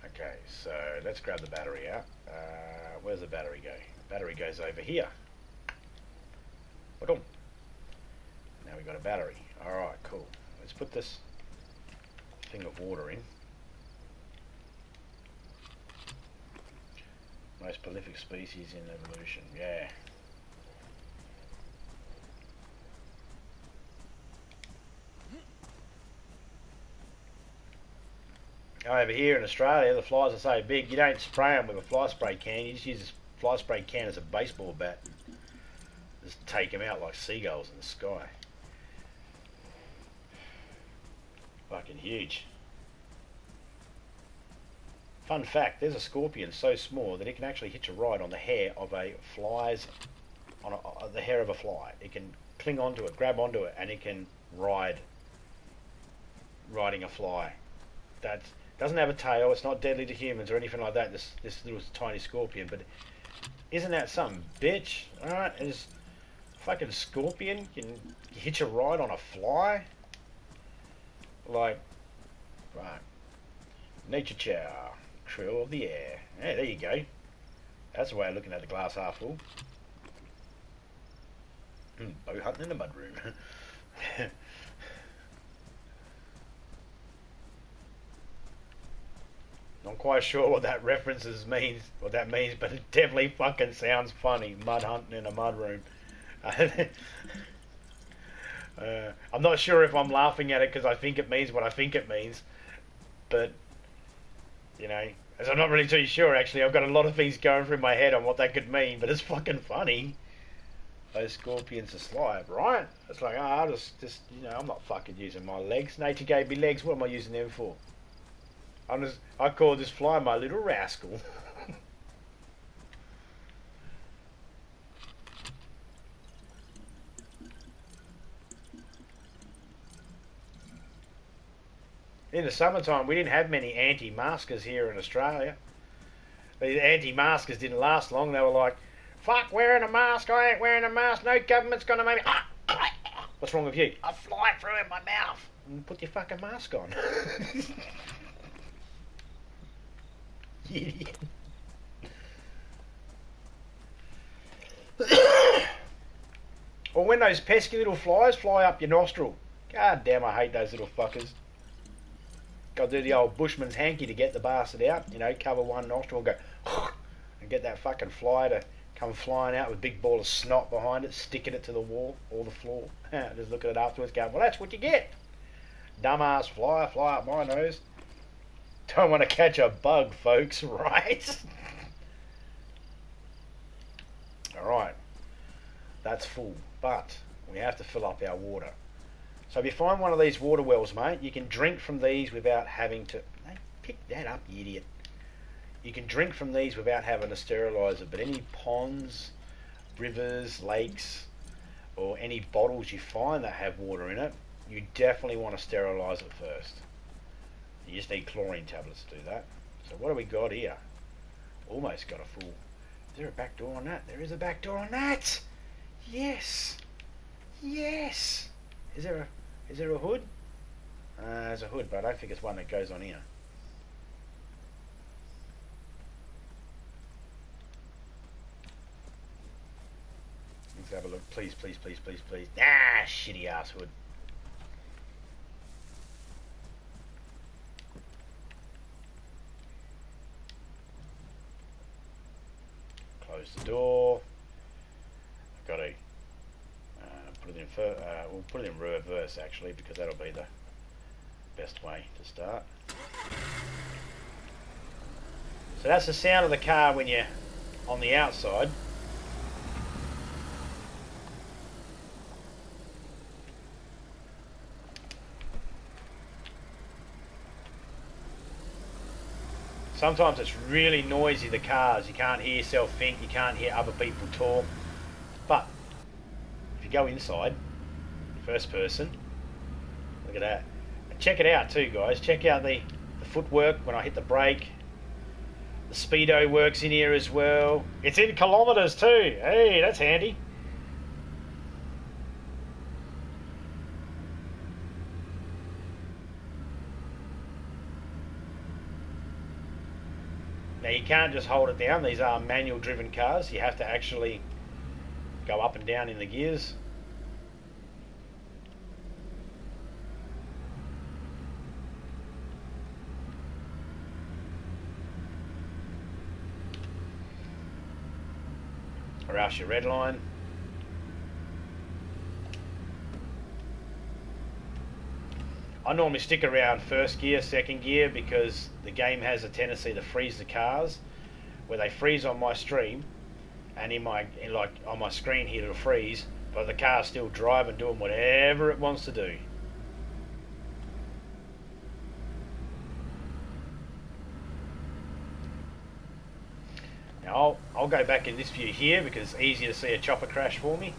Okay, so let's grab the battery out. Where's the battery go? Battery goes over here. Now we got a battery. Alright, cool. Let's put this thing of water in. Most prolific species in evolution. Yeah. Over here in Australia, the flies are so big, you don't spray them with a fly spray can. You just use this fly spray can as a baseball bat. Just take them out like seagulls in the sky. Fucking huge. Fun fact, there's a scorpion so small that it can actually hitch a ride on the hair of a fly's, the hair of a fly. It can cling onto it, grab onto it, and it can riding a fly. That doesn't have a tail, it's not deadly to humans or anything like that, this little tiny scorpion, but isn't that something, bitch? Alright, this fucking scorpion can hitch a ride on a fly? Like, right. Nature chow, trail of the air. Yeah, there you go. That's the way of looking at the glass half full. Bow hunting in the mudroom. Not quite sure what that means, but it definitely fucking sounds funny. Mud hunting in a mudroom. I'm not sure if I'm laughing at it because I think it means what I think it means, but you know, as I'm not really too sure. Actually, I've got a lot of things going through my head on what that could mean, but it's fucking funny. those scorpions are sly, right? It's like, I'll just, I'm not fucking using my legs. Nature gave me legs. What am I using them for? I call this fly my little rascal. In the summertime, we didn't have many anti-maskers here in Australia. These anti-maskers didn't last long. They were like, fuck wearing a mask, I ain't wearing a mask, no government's going to make me... What's wrong with you? I fly through in my mouth. Put your fucking mask on. You idiot. Or when those pesky little flies fly up your nostril. God damn, I hate those little fuckers. Got to do the old bushman's hanky to get the bastard out. Cover one nostril and go and get that fucking fly to come flying out with a big ball of snot behind it, sticking it to the wall or the floor. Just look at it afterwards going, well, that's what you get. Dumbass fly up my nose. Don't want to catch a bug, folks, right? Alright. That's full. But we have to fill up our water. So if you find one of these water wells, mate, you can drink from these without having to... Pick that up, you idiot. You can drink from these without having to sterilise it. But any ponds, rivers, lakes, or any bottles you find that have water in it, you definitely want to sterilise it first. You just need chlorine tablets to do that. So what do we got here? Almost got a full... Is there a back door on that? There is a back door on that! Yes! Yes! Is there a hood? There's a hood, but I don't think it's one that goes on here. Let's have a look. Please, please, please, please, please. Ah, shitty ass hood. Close the door. I've got to put it in we'll put it in reverse actually, because that'll be the best way to start. So that's the sound of the car when you're on the outside. Sometimes it's really noisy, the cars. You can't hear yourself think, you can't hear other people talk. But if you go inside, first person, look at that. And check it out too, guys. Check out the footwork when I hit the brake. The speedo works in here as well. It's in kilometres too. Hey, that's handy. Now you can't just hold it down. These are manual driven cars. You have to actually go up and down in the gears. Or else your red line. I normally stick around first gear, second gear, because the game has a tendency to freeze the cars, where they freeze on my stream, and on my screen here it'll freeze, but the car's still driving, doing whatever it wants to do. Now I'll go back in this view here because it's easier to see a chopper crash for me.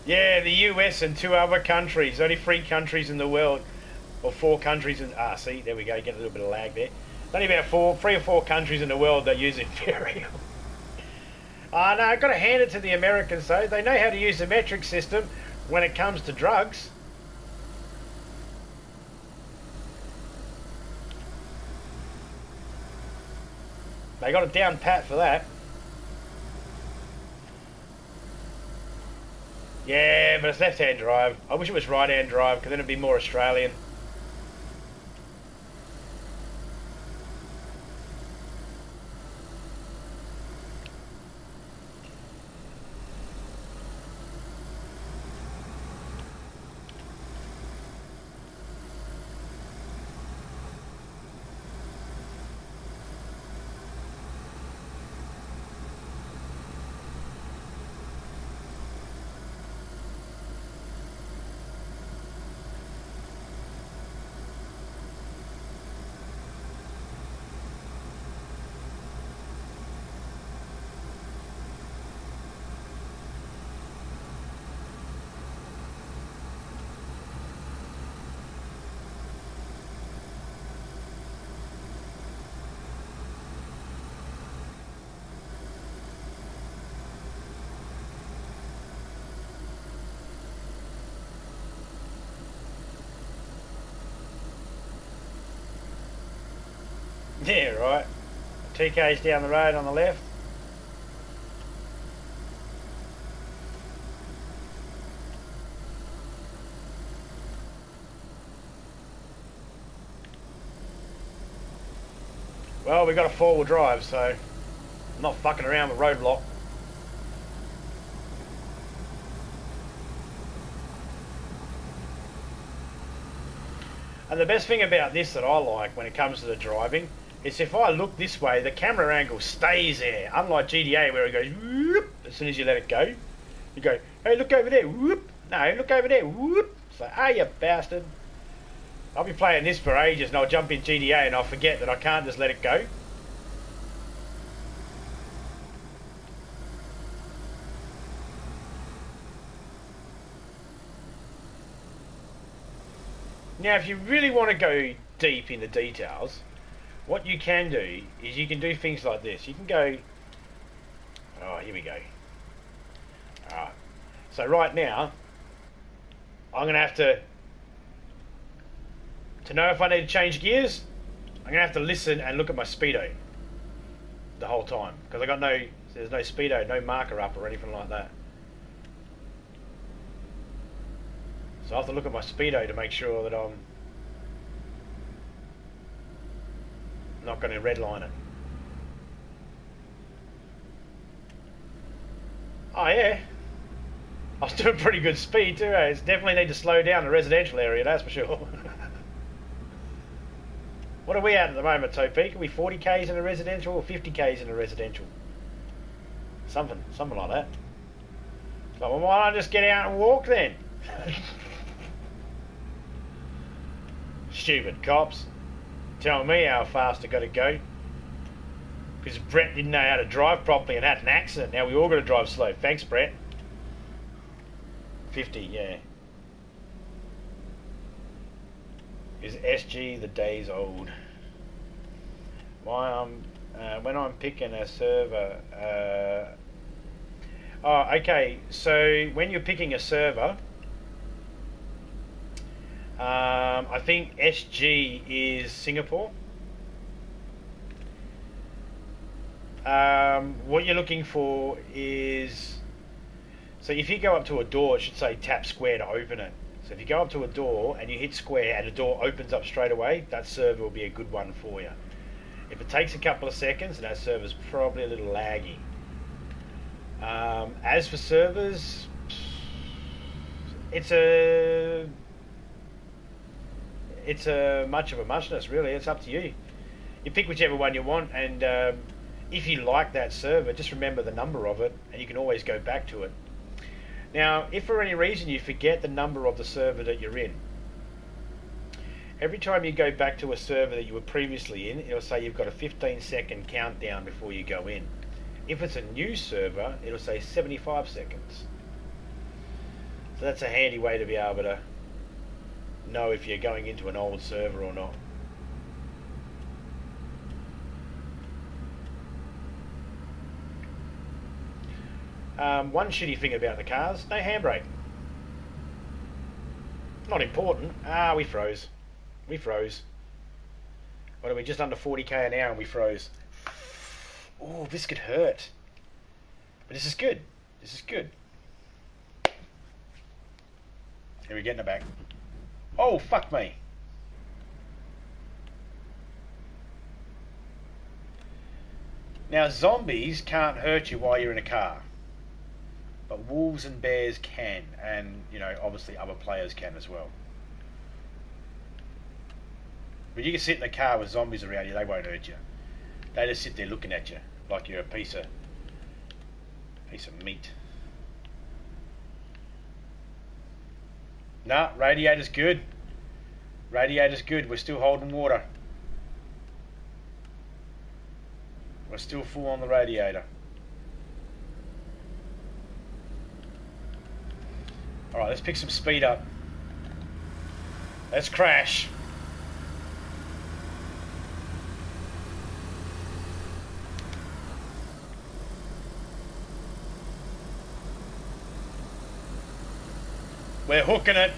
Yeah, the US and 2 other countries. Only 3 countries in the world, or 4 countries in... see, there we go. Get a little bit of lag there. Only about 3 or 4 countries in the world that use Imperial. No, I've got to hand it to the Americans though. They know how to use the metric system when it comes to drugs. They got it down pat for that. Yeah, but it's left-hand drive. I wish it was right-hand drive, because then it'd be more Australian. Yeah, right. 2K's down the road on the left. Well, we got a four-wheel drive, so I'm not fucking around with roadblock. And the best thing about this that I like when it comes to the driving is if I look this way, the camera angle stays there. Unlike GTA where it goes whoop as soon as you let it go. You go, hey, look over there, whoop. No, look over there, whoop. It's like, ah, you bastard. I'll be playing this for ages and I'll jump in GTA and I'll forget that I can't just let it go. Now, if you really want to go deep in the details, what you can do is you can do things like this. You can go, oh, here we go. Alright, so right now, I'm going to have to know if I need to change gears, I'm going to have to listen and look at my speedo the whole time. Because I got there's no speedo, no marker up or anything like that. So I have to look at my speedo to make sure that I'm not going to redline it. Oh yeah, I was doing pretty good speed too. It's definitely need to slow down the residential area, that's for sure. What are we at the moment, Topeka? Are we 40Ks in a residential or 50Ks in a residential? Something like that. So, well, why don't I just get out and walk then? Stupid cops telling me how fast I got to go because Brett didn't know how to drive properly and had an accident. Now we all got to drive slow. Thanks, Brett. 50, yeah. Is SG the days old? When I'm picking a server. Oh, okay. So when you're picking a server. I think SG is Singapore. What you're looking for is, so if you go up to a door, it should say tap square to open it. So if you go up to a door and you hit square and the door opens up straight away, that server will be a good one for you. If it takes a couple of seconds, that server's probably a little laggy. As for servers, it's a much of a muchness, really. It's up to you. You pick whichever one you want, and if you like that server, just remember the number of it, and you can always go back to it. Now, if for any reason you forget the number of the server that you're in, every time you go back to a server that you were previously in, it'll say you've got a 15-second countdown before you go in. If it's a new server, it'll say 75 seconds. So that's a handy way to be able to know if you're going into an old server or not. One shitty thing about the cars, no handbrake. Not important. We froze. What are we, just under 40k an hour and we froze? Oh, this could hurt. But this is good. This is good. Here we get in the back. Oh, fuck me. Now, zombies can't hurt you while you're in a car. But wolves and bears can. And, you know, obviously other players can as well. But you can sit in the car with zombies around you, they won't hurt you. They just sit there looking at you like you're a piece of meat. Nah, radiator's good. Radiator's good. We're still holding water. We're still full on the radiator. Alright, let's pick some speed up. Let's crash. We're hooking it.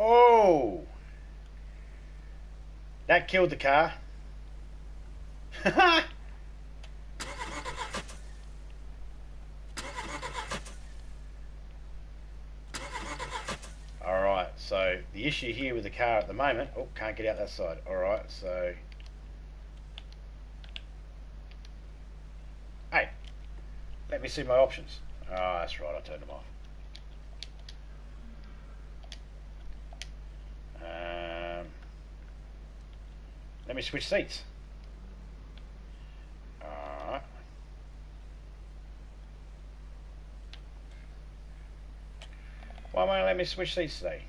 Oh! That killed the car. Alright, so the issue here with the car at the moment... Oh, can't get out that side. Alright, so... Hey! Let me see my options. Oh, that's right, I turned them off. Let me switch seats. Alright. Why won't it let me switch seats today?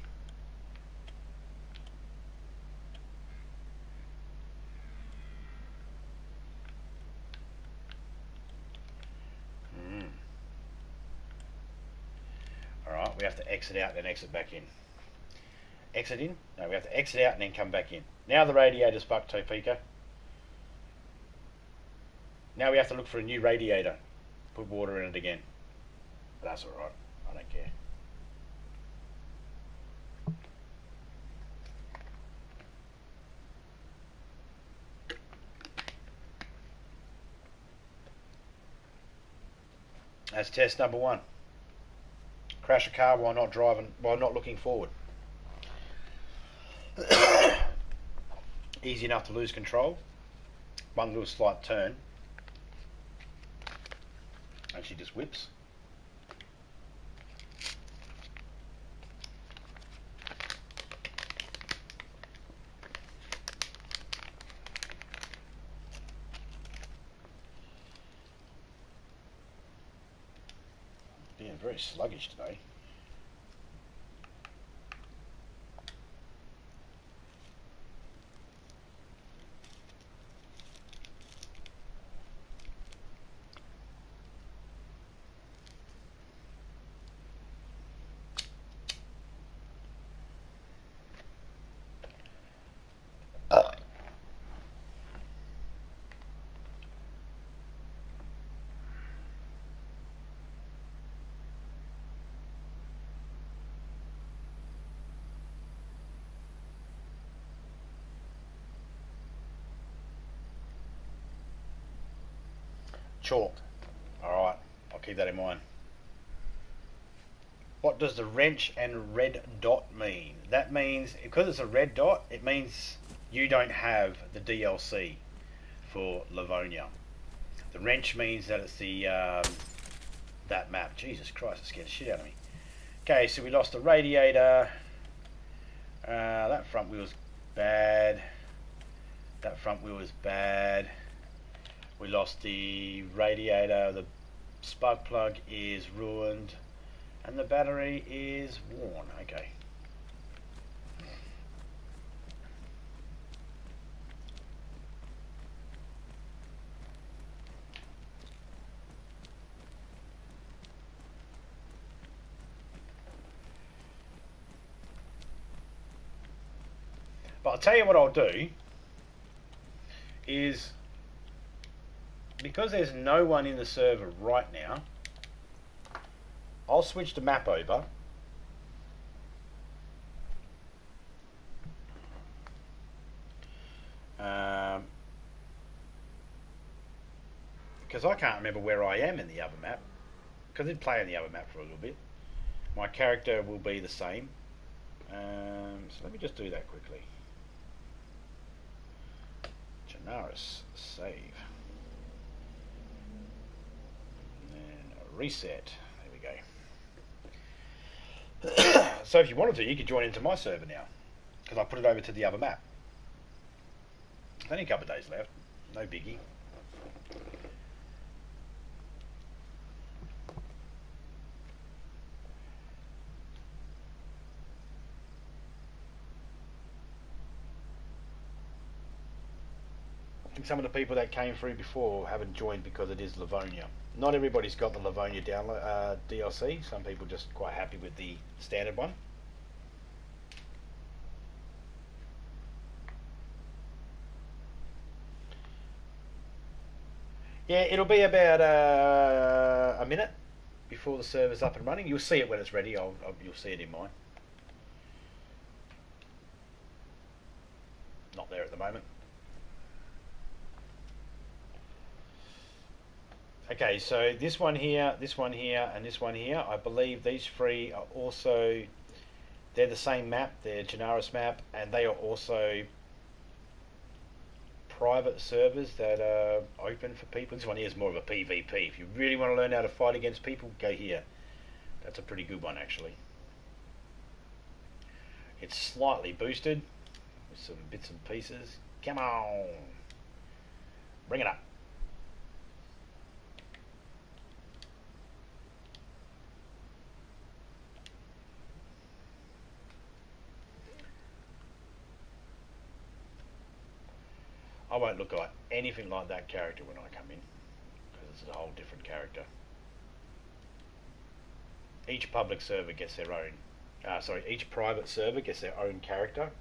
Alright, we have to exit out and then exit back in. Exit in? No, we have to exit out and then come back in. Now the radiator's fucked, Topeka. Now we have to look for a new radiator. Put water in it again. But that's alright. I don't care. That's test number 1. Crash a car while not driving, while not looking forward. Easy enough to lose control. One little slight turn and she just whips. Being very sluggish today. Chalk. Alright, I'll keep that in mind. What does the wrench and red dot mean? That means, because it's a red dot, it means you don't have the DLC for Livonia. The wrench means that it's the that map. Jesus Christ, it scared the shit out of me. Okay, so we lost the radiator. That front wheel's bad. That front wheel is bad. We lost the radiator, the spark plug is ruined, and the battery is worn. Okay. But I'll tell you what I'll do is, because there's no one in the server right now, I'll switch the map over. Because I can't remember where I am in the other map, because I did play in the other map for a little bit. My character will be the same. So let me just do that quickly. Generis, save. And then reset. There we go. So if you wanted to, you could join into my server now, because I put it over to the other map. Only a couple of days left. No biggie. I think some of the people that came through before haven't joined because it is Livonia. Not everybody's got the Livonia download DLC. Some people just quite happy with the standard one. Yeah, it'll be about a minute before the server's up and running. You'll see it when it's ready. You'll see it in mine. Not there at the moment. Okay, so this one here, and this one here, I believe these three are also, they're the same map, they're Generis map, and they are also private servers that are open for people. This one here is more of a PvP. If you really want to learn how to fight against people, go here. That's a pretty good one, actually. It's slightly boosted with some bits and pieces. Come on! Bring it up. I won't look like anything like that character when I come in, because it's a whole different character. Each public server gets their own, each private server gets their own character.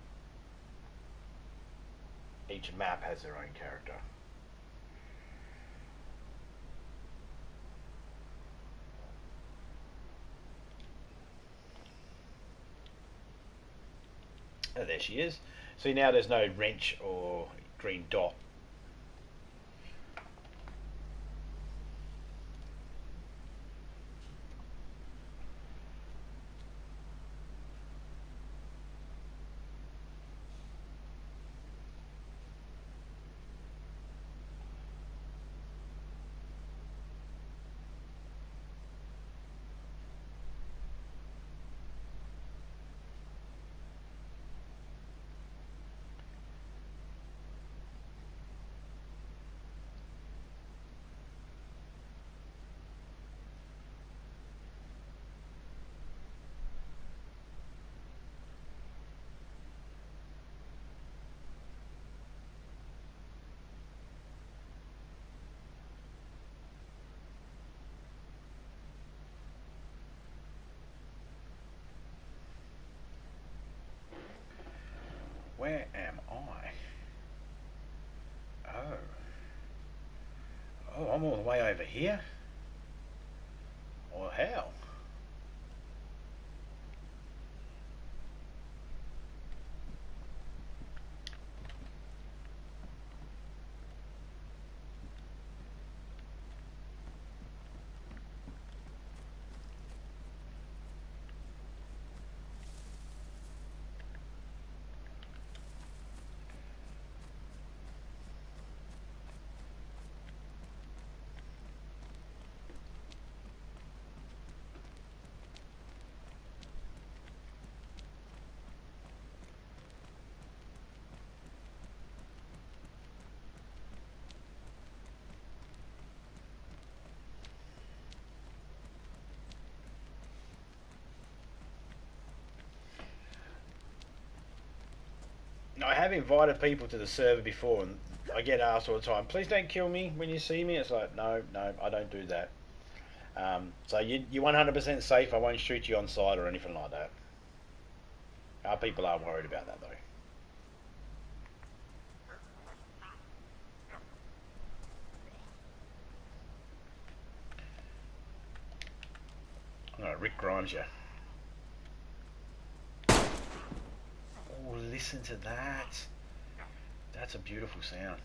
Each map has their own character. Oh, there she is. See, now there's no wrench or green dot. Where am I? Oh. Oh, I'm all the way over here? Or how? I have invited people to the server before, and I get asked all the time, please don't kill me when you see me. It's like, no, I don't do that. So you're 100% safe. I won't shoot you on sight or anything like that. Our people are worried about that, though. on you. Oh, listen to that. That's a beautiful sound.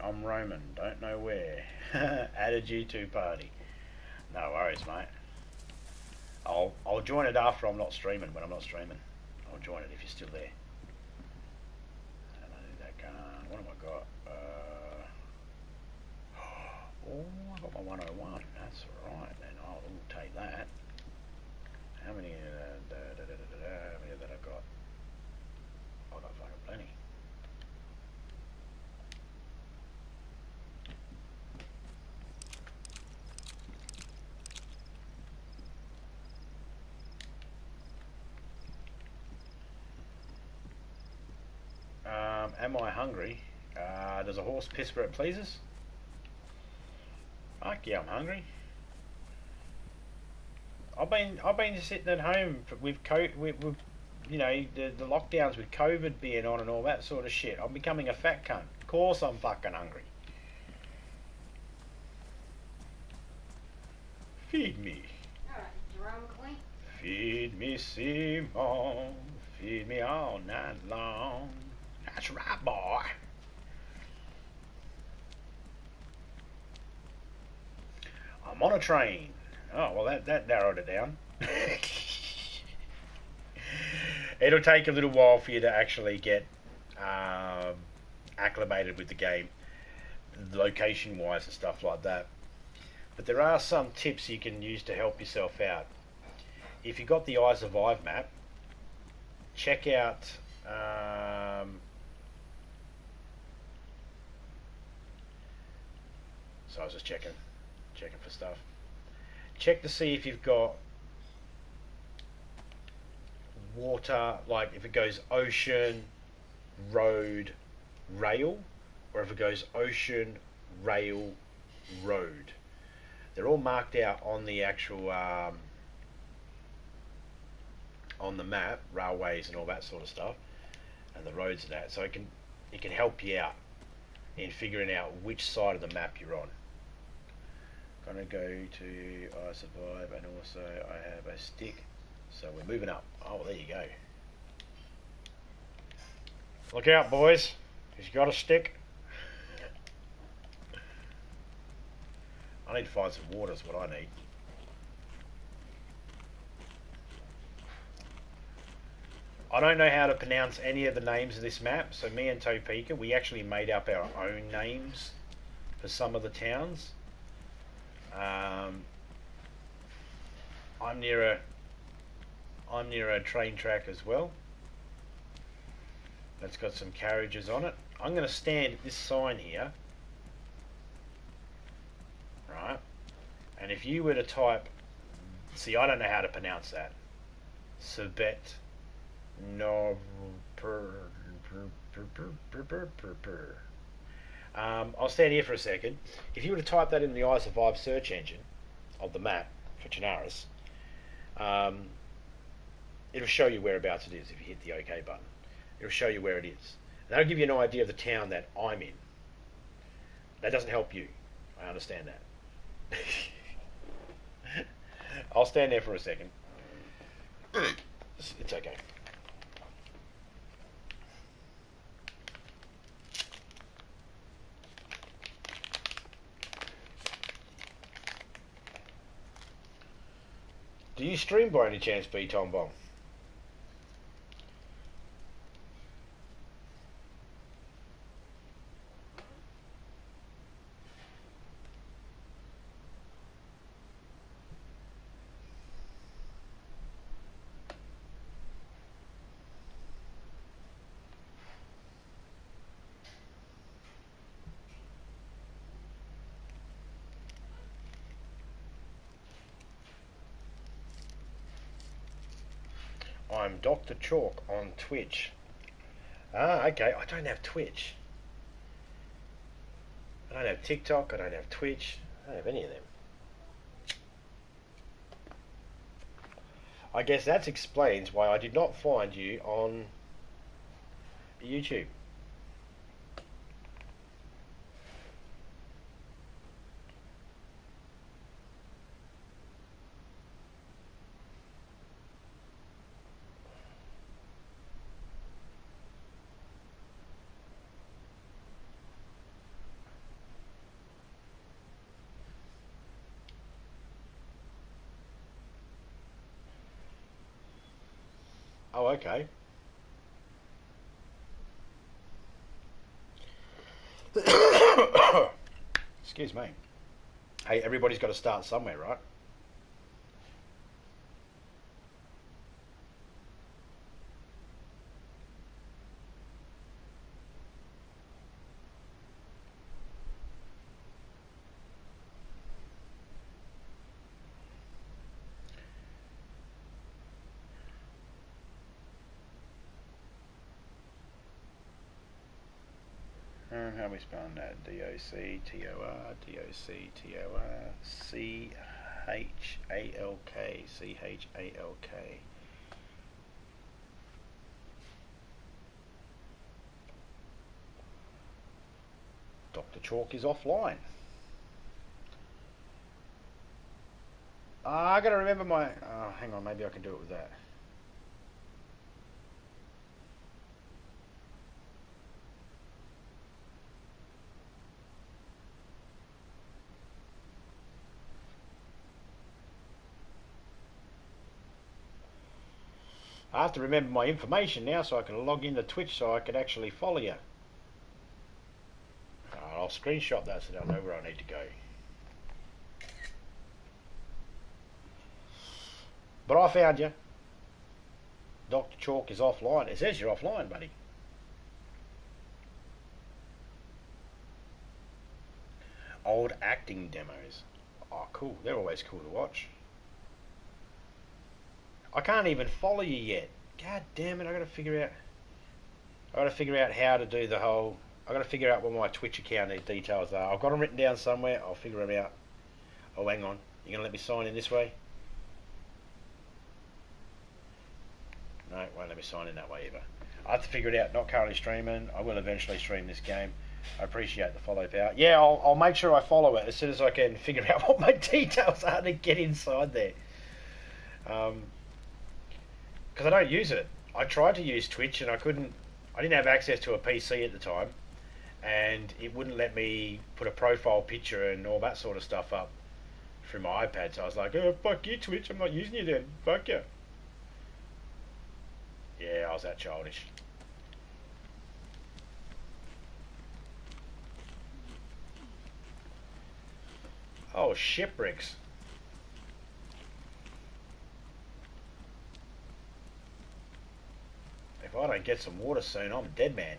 I'm Roman, don't know where. Added you to party. No worries, mate. I'll join it after I'm not streaming. When I'm not streaming, I'll join it if you're still there. And I need that gun. What have I got? Oh, I got my 101. That's right. Then I'll take that. How many? How many that I got? I got fucking plenty. Am I hungry? Does a horse piss where it pleases? Fuck yeah, I'm hungry. I've been sitting at home with you know the lockdowns with COVID being on and all that sort of shit. I'm becoming a fat cunt. Of course I'm fucking hungry. Feed me. Alright, Jerome McLean. Feed me, Simon. Feed me all night long. That's right, boy. I'm on a train. Oh, well, that narrowed it down. It'll take a little while for you to actually get acclimated with the game, location-wise and stuff like that. But there are some tips you can use to help yourself out. If you've got the I Survive map, check out so I was just checking for stuff. Check to see if you've got water, like if it goes ocean, road, rail, or if it goes ocean, rail, road. They're all marked out on the actual on the map, railways and all that sort of stuff, and the roads and that. So it can help you out in figuring out which side of the map you're on. Gonna go to I Survive, and also I have a stick, so we're moving up. Oh, well, there you go. Look out, boys. He's got a stick. I need to find some water, is what I need. I don't know how to pronounce any of the names of this map, so me and Topeka, we actually made up our own names for some of the towns. I'm near a train track as well. That's got some carriages on it. I'm going to stand at this sign here, right? And if you were to type, see, I don't know how to pronounce that. Sebet no. I'll stand here for a second. If you were to type that in the I Survive search engine of the map for Chinaris, it'll show you whereabouts it is if you hit the OK button. It'll show you where it is. And that'll give you an idea of the town that I'm in. That doesn't help you. I understand that. I'll stand there for a second. It's okay. Do you stream by any chance, B Tom Bong? I'm Dr. Chalk on Twitch. Ah, okay. I don't have Twitch. I don't have TikTok. I don't have Twitch. I don't have any of them. I guess that explains why I did not find you on YouTube. Oh, okay. Excuse me. Hey, everybody's got to start somewhere, right? How we spelling that? D-O-C-T-O-R, D-O-C-T-O-R, C-H-A-L-K, C-H-A-L-K. Dr. Chalk is offline. I gotta remember my... hang on, maybe I can do it with that. I have to remember my information now so I can log into Twitch so I can actually follow you. I'll screenshot that so they'll know where I need to go. But I found you. Dr. Chalk is offline. It says you're offline, buddy. Old acting demos. Oh, cool. They're always cool to watch. I can't even follow you yet. God damn it! I gotta figure out how to do the whole. I gotta figure out what my Twitch account details are. I've got them written down somewhere. I'll figure them out. Oh, hang on. You gonna let me sign in this way? No, it won't let me sign in that way either. I have to figure it out. Not currently streaming. I will eventually stream this game. I appreciate the follow power. Yeah, I'll make sure I follow it as soon as I can figure out what my details are to get inside there. Because I don't use it. I tried to use Twitch and I couldn't. I didn't have access to a PC at the time, and it wouldn't let me put a profile picture and all that sort of stuff up through my iPad. So I was like, "Oh, fuck you, Twitch! I'm not using you then. Fuck you." Yeah, I was that childish. Oh, shipwrecks. If I don't get some water soon, I'm a dead man.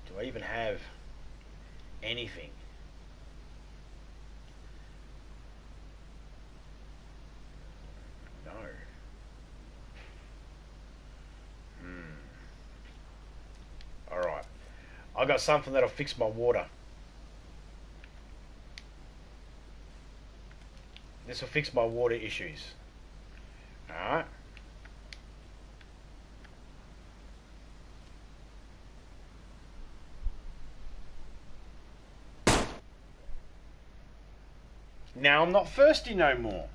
Do I even have anything? No. Alright. I got something that'll fix my water. This will fix my water issues. Alright. Now I'm not thirsty no more.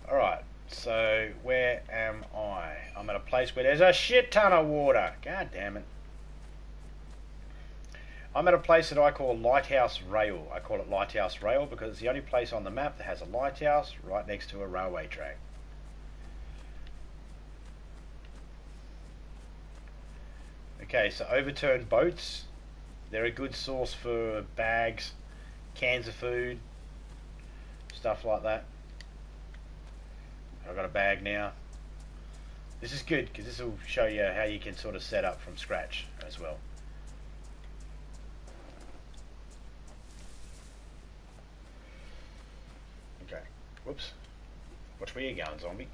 Alright, so where am I? I'm at a place where there's a shit ton of water. God damn it. I'm at a place that I call Lighthouse Rail. I call it Lighthouse Rail because it's the only place on the map that has a lighthouse right next to a railway track. Okay, so overturned boats. They're a good source for bags, cans of food, stuff like that. I've got a bag now. This is good because this will show you how you can sort of set up from scratch as well. Whoops. Watch where you're going, zombie.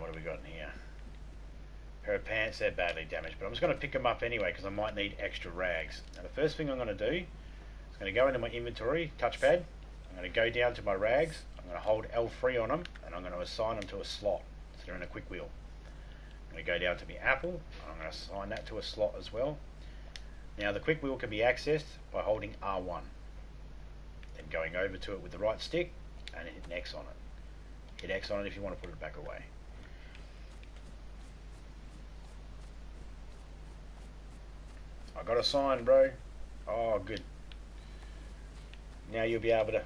What have we got in here? Pair of pants, they're badly damaged, but I'm just going to pick them up anyway because I might need extra rags. Now the first thing I'm going to do is going to go into my inventory, touchpad. I'm going to go down to my rags. I'm going to hold L3 on them and I'm going to assign them to a slot. So they're in a quick wheel. I'm going to go down to my apple. I'm going to assign that to a slot as well. Now the quick wheel can be accessed by holding R1. Then going over to it with the right stick and hit X on it. Hit X on it if you want to put it back away. I got a sign, bro. Oh, good. Now you'll be able to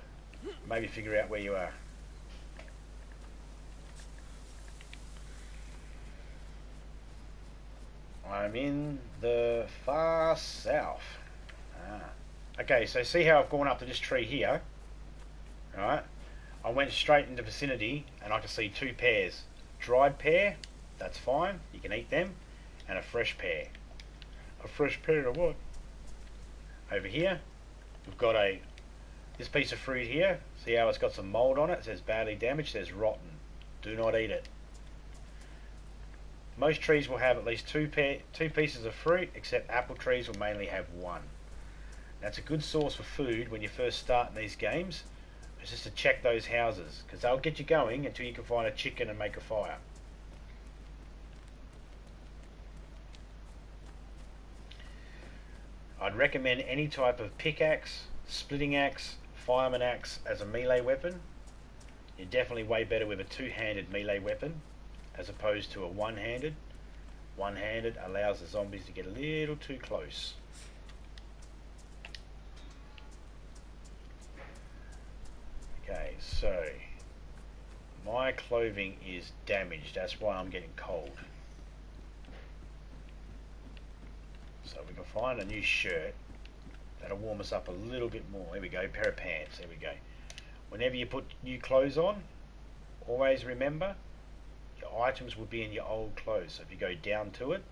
maybe figure out where you are. I'm in the far south. Okay, so see how I've gone up to this tree here? Alright. I went straight into the vicinity and I can see two pears. Dried pear, that's fine. You can eat them. And a fresh pear. A fresh pear of what? Over here, we've got this piece of fruit here. See how it's got some mould on it? It says badly damaged, it says rotten. Do not eat it. Most trees will have at least two pieces of fruit, except apple trees will mainly have one. That's a good source for food when you first start in these games. It's just to check those houses, because they'll get you going until you can find a chicken and make a fire. I'd recommend any type of pickaxe, splitting axe, fireman axe as a melee weapon. You're definitely way better with a two-handed melee weapon as opposed to a one-handed. One-handed allows the zombies to get a little too close. Okay, so my clothing is damaged, that's why I'm getting cold. So we can find a new shirt that'll warm us up a little bit more. There we go, pair of pants, there we go. Whenever you put new clothes on, always remember your items will be in your old clothes. So if you go down to it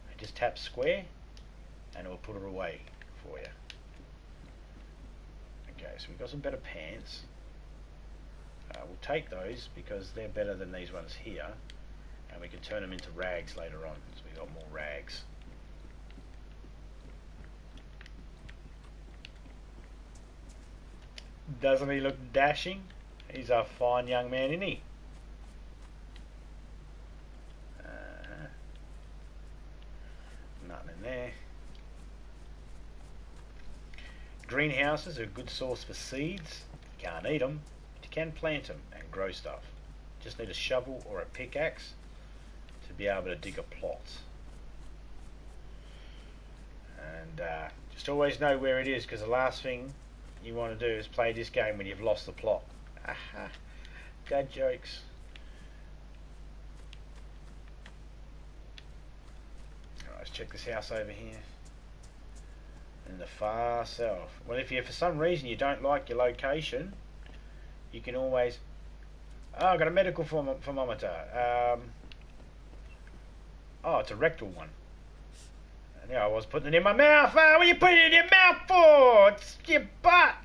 and just tap square and it will put it away for you. Okay, so we've got some better pants. We'll take those because they're better than these ones here, and we can turn them into rags later on, so we've got more rags. Doesn't he look dashing? He's a fine young man, isn't he? Nothing in there. Greenhouses are a good source for seeds. You can't eat them, but you can plant them and grow stuff. Just need a shovel or a pickaxe to be able to dig a plot. And just always know where it is, because the last thing you want to do is play this game when you've lost the plot. Aha, dad jokes. Alright, let's check this house over here. In the far south. Well, if you for some reason you don't like your location, you can always... Oh, I've got a medical thermometer. Oh, it's a rectal one. Now I was putting it in my mouth. Oh, what are you putting it in your mouth for? It's your butt.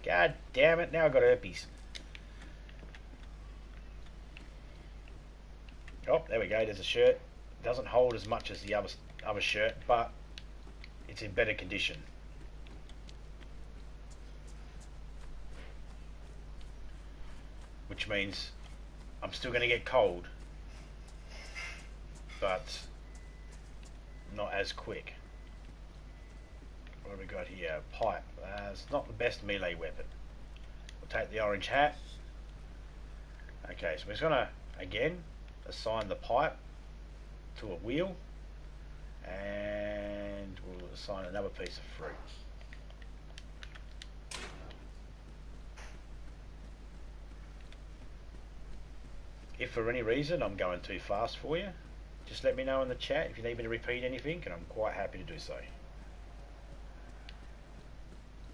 God damn it, now I've got herpes. Oh, there we go, there's a shirt. It doesn't hold as much as the other shirt, but it's in better condition. Which means I'm still going to get cold, but not as quick. What have we got here? Pipe. It's not the best melee weapon. We'll take the orange hat. Okay, so we're just going to, again, assign the pipe to a wheel, and we'll assign another piece of fruit. If for any reason I'm going too fast for you, just let me know in the chat if you need me to repeat anything, and I'm quite happy to do so.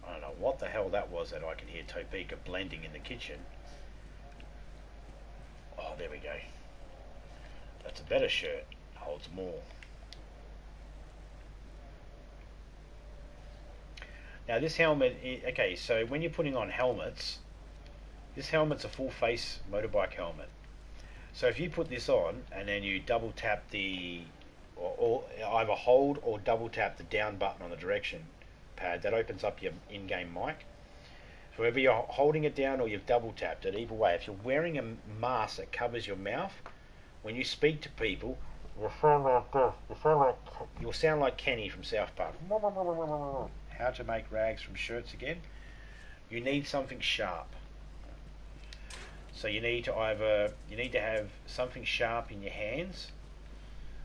I don't know what the hell that was that I can hear Topeka blending in the kitchen. Oh, there we go. That's a better shirt. Holds more. Now this helmet, okay, so when you're putting on helmets, This helmet's a full face motorbike helmet. So if you put this on and then you double tap or either hold or double tap the down button on the direction pad, that opens up your in-game mic. So whether you're holding it down or you've double tapped it, either way, if you're wearing a mask that covers your mouth, when you speak to people, you'll sound like Kenny from South Park. How to make rags from shirts again? You need something sharp. So you need to have something sharp in your hands,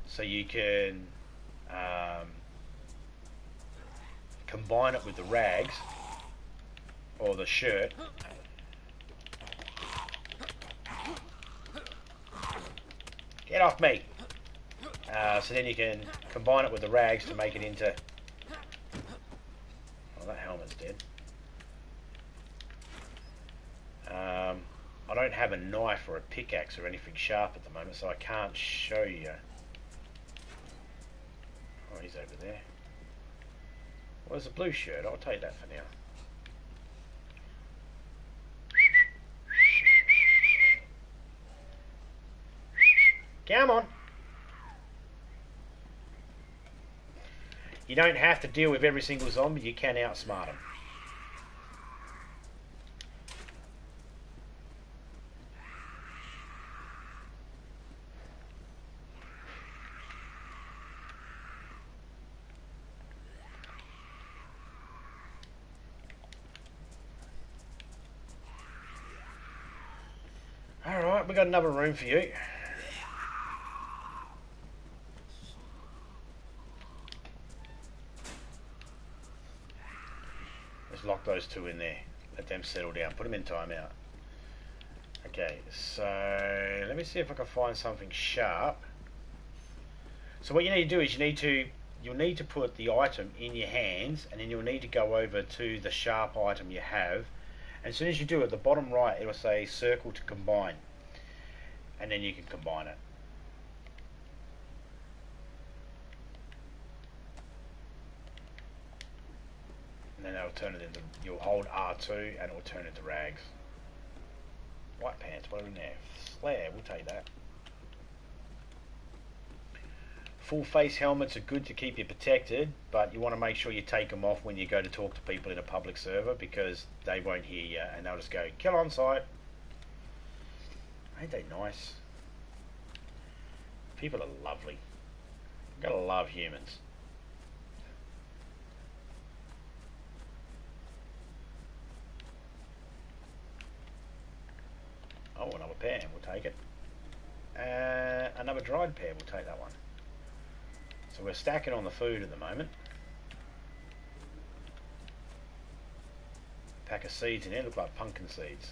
so you can combine it with the rags or the shirt. Get off me! So then you can combine it with the rags to make it into... Oh, that helmet's dead. I don't have a knife or a pickaxe or anything sharp at the moment, so I can't show you. Oh, he's over there. Well, there's a blue shirt. I'll take that for now. Come on. You don't have to deal with every single zombie. You can outsmart them. Alright, we got another room for you. Let's lock those two in there. Let them settle down. Put them in timeout. Okay, so let me see if I can find something sharp. So what you need to do is you'll need to put the item in your hands, and then you'll need to go over to the sharp item you have. And as soon as you do it, the bottom right, it'll say circle to combine, and then you can combine it. And then that'll turn it into, you'll hold R2 and it will turn into rags. White pants, what are in there? Flare, we'll take that. Full face helmets are good to keep you protected, but you want to make sure you take them off when you go to talk to people in a public server, because they won't hear you and they'll just go, kill on sight. Ain't they nice? People are lovely. You've got to love humans. Oh, another pear, we'll take it. Another dried pear, we'll take that one. So we're stacking on the food at the moment. Pack of seeds in there, look like pumpkin seeds.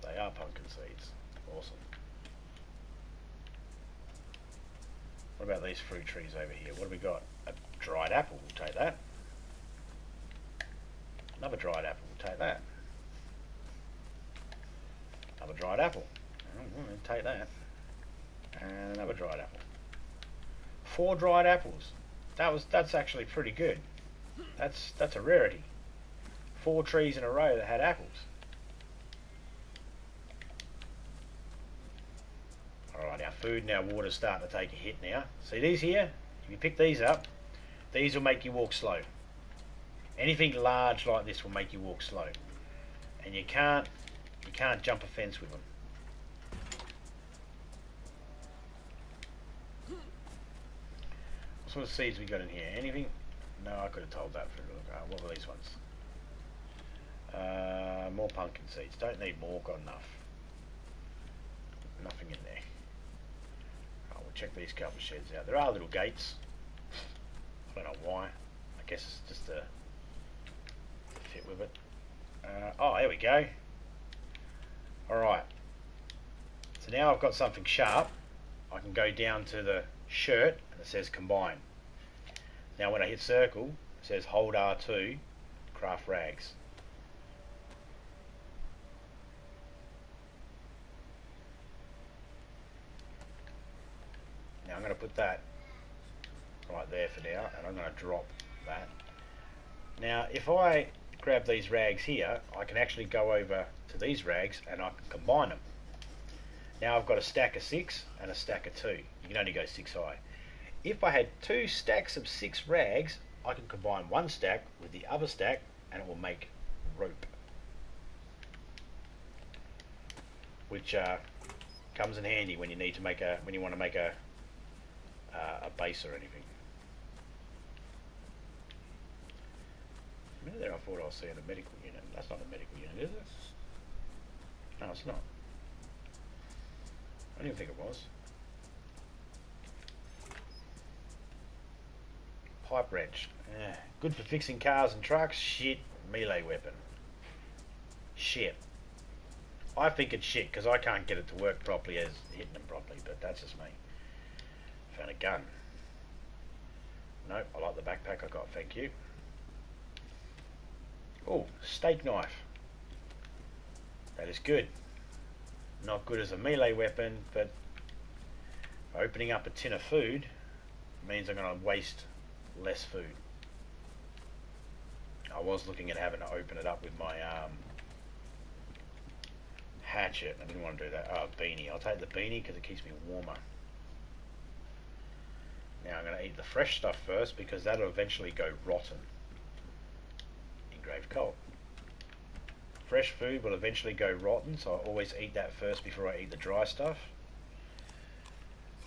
They are pumpkin seeds. Awesome. What about these fruit trees over here? What have we got? A dried apple, we'll take that. Another dried apple, we'll take that. Another dried apple. We'll take that. And another dried apple. 4 dried apples. That's actually pretty good. That's a rarity. 4 trees in a row that had apples. Alright, our food and our water's starting to take a hit now. See these here? If you pick these up, these will make you walk slow. Anything large like this will make you walk slow. And you can't jump a fence with them. What sort of seeds we got in here? Anything? No, I could have told that for a look. What were these ones? More pumpkin seeds. Don't need more, got enough. Nothing in there. Oh, we'll check these couple of sheds out. There are little gates. I don't know why. I guess it's just to fit with it. Oh, there we go. Alright. So now I've got something sharp. I can go down to the shirt and it says combine. Now when I hit circle, it says hold R2, craft rags. Now I'm going to put that right there for now, and I'm going to drop that. Now if I grab these rags here, I can actually go over to these rags and I can combine them. Now I've got a stack of 6 and a stack of 2. You can only go 6 high. If I had 2 stacks of 6 rags, I can combine one stack with the other stack and it will make rope, which comes in handy when you need to make when you want to make a base or anything. A minute there I thought I was seeing a medical unit. That's not a medical unit, is it? No, it's not. I didn't think it was. Pipe wrench. Good for fixing cars and trucks. Shit. Melee weapon. Shit. I think it's shit because I can't get it to work properly as hitting them properly, but that's just me. Found a gun. Nope, I like the backpack I got, thank you. Oh, steak knife. That is good. Not good as a melee weapon, but opening up a tin of food means I'm going to waste less food. I was looking at having to open it up with my hatchet. I didn't want to do that. Oh, beanie. I'll take the beanie because it keeps me warmer. Now I'm going to eat the fresh stuff first because that'll eventually go rotten. Engraved coal. Fresh food will eventually go rotten, so I always eat that first before I eat the dry stuff.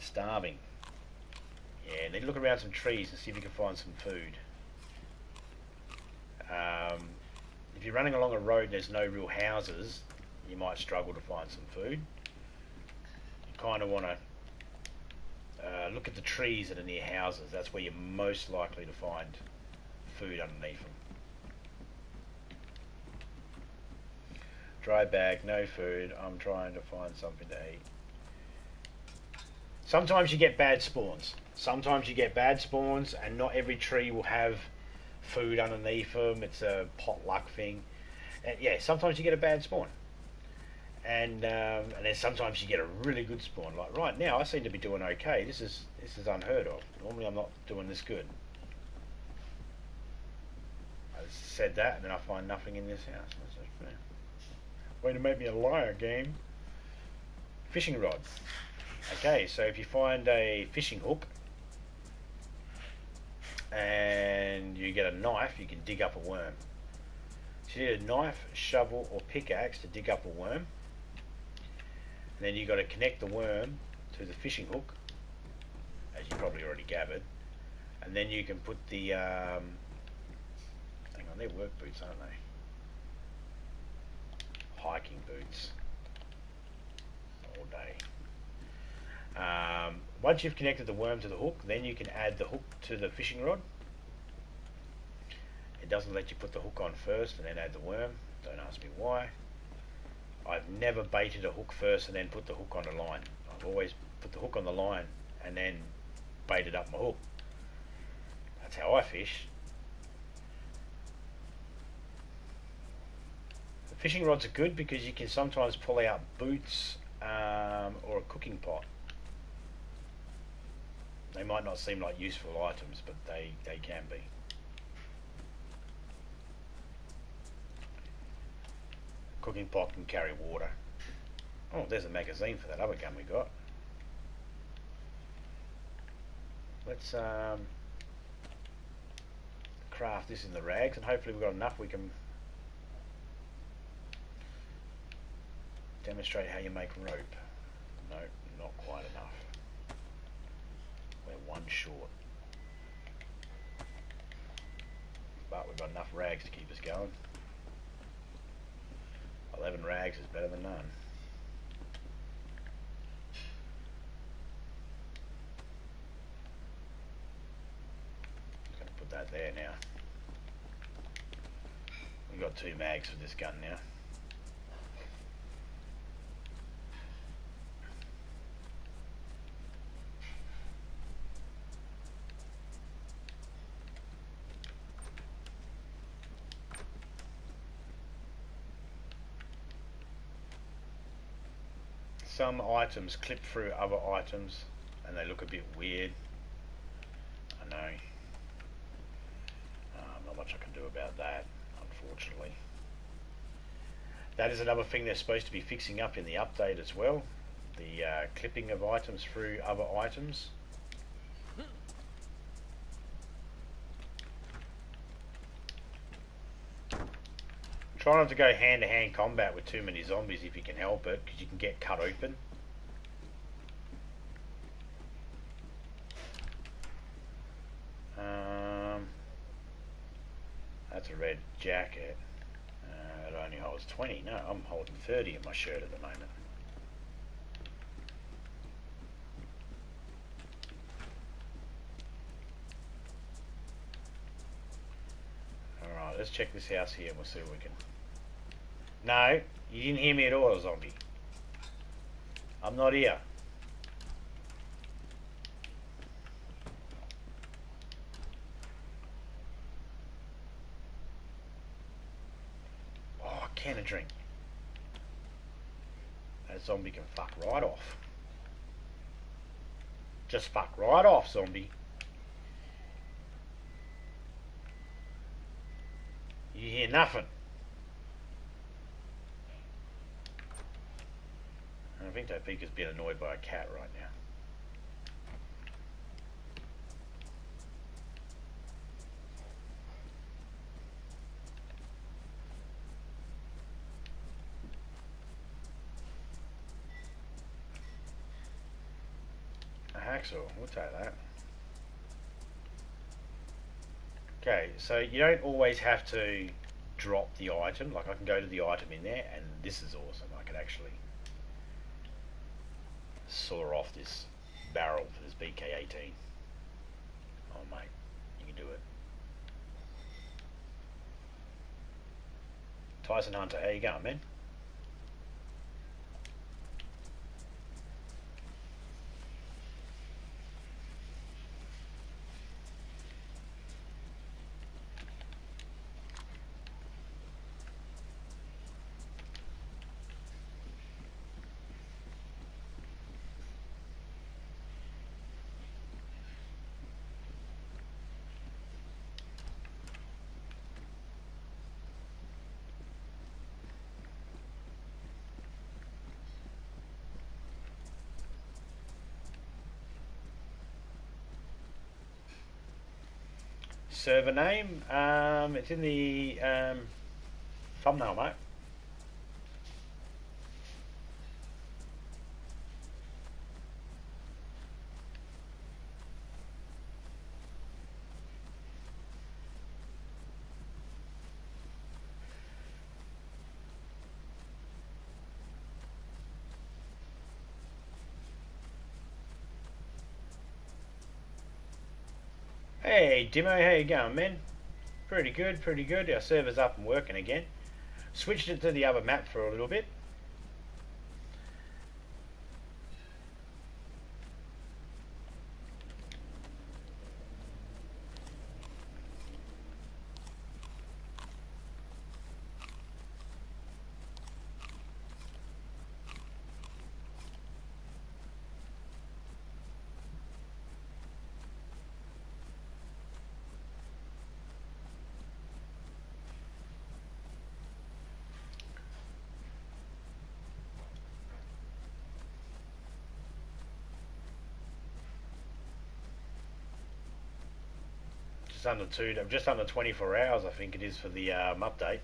Starving. Yeah, need to look around some trees and see if you can find some food. If you're running along a road and there's no real houses, you might struggle to find some food. You kind of want to look at the trees that are near houses. That's where you're most likely to find food underneath them. Dry bag, no food. I'm trying to find something to eat. Sometimes you get bad spawns. Sometimes you get bad spawns and not every tree will have food underneath them. It's a potluck thing. And yeah, sometimes you get a bad spawn. And then sometimes you get a really good spawn. Like right now, I seem to be doing okay. This is unheard of. Normally, I'm not doing this good. I said that, and then I find nothing in this house. Way to make me a liar, game. Fishing rod. Okay, so if you find a fishing hook and you get a knife, you can dig up a worm. So you need a knife, shovel, or pickaxe to dig up a worm. And then you got to connect the worm to the fishing hook, as you probably already gathered. And then you can put the hang on, they're work boots, aren't they? Hiking boots all day. Once you've connected the worm to the hook, then you can add the hook to the fishing rod. It doesn't let you put the hook on first and then add the worm. Don't ask me why. I've never baited a hook first and then put the hook on the line. I've always put the hook on the line and then baited up my hook. That's how I fish. Fishing rods are good because you can sometimes pull out boots or a cooking pot. They might not seem like useful items, but they can be. Cooking pot can carry water. Oh, there's a magazine for that other gun we got. Let's craft this in the rags, and hopefully we've got enough we can demonstrate how you make rope. No, not quite enough. We're one short. But we've got enough rags to keep us going. 11 rags is better than none. Just gonna put that there now. We've got 2 mags for this gun now. Some items clip through other items and they look a bit weird. I know. Not much I can do about that, unfortunately. unfortunately. That is another thing they're supposed to be fixing up in the update as well. The clipping of items through other items. Try not to go hand-to-hand combat with too many zombies if you can help it, because you can get cut open. That's a red jacket. It only holds 20. No, I'm holding 30 in my shirt at the moment. Alright, let's check this house here and we'll see what we can... No, you didn't hear me at all, zombie. I'm not here. Oh, can of drink. That zombie can fuck right off. Just fuck right off, zombie. You hear nothing. I think that Pika's being annoyed by a cat right now. A hacksaw, we'll take that. Okay, so you don't always have to drop the item. Like I can go to the item in there, and this is awesome. I can actually saw off this barrel for this BK-18. Oh mate, you can do it. Tyson Hunter, how you going, man? Server name, it's in the thumbnail, mate. Hey Dimo, how you going, man? Pretty good, pretty good. Our server's up and working again. Switched it to the other map for a little bit. Just under 24 hours, I think it is, for the update.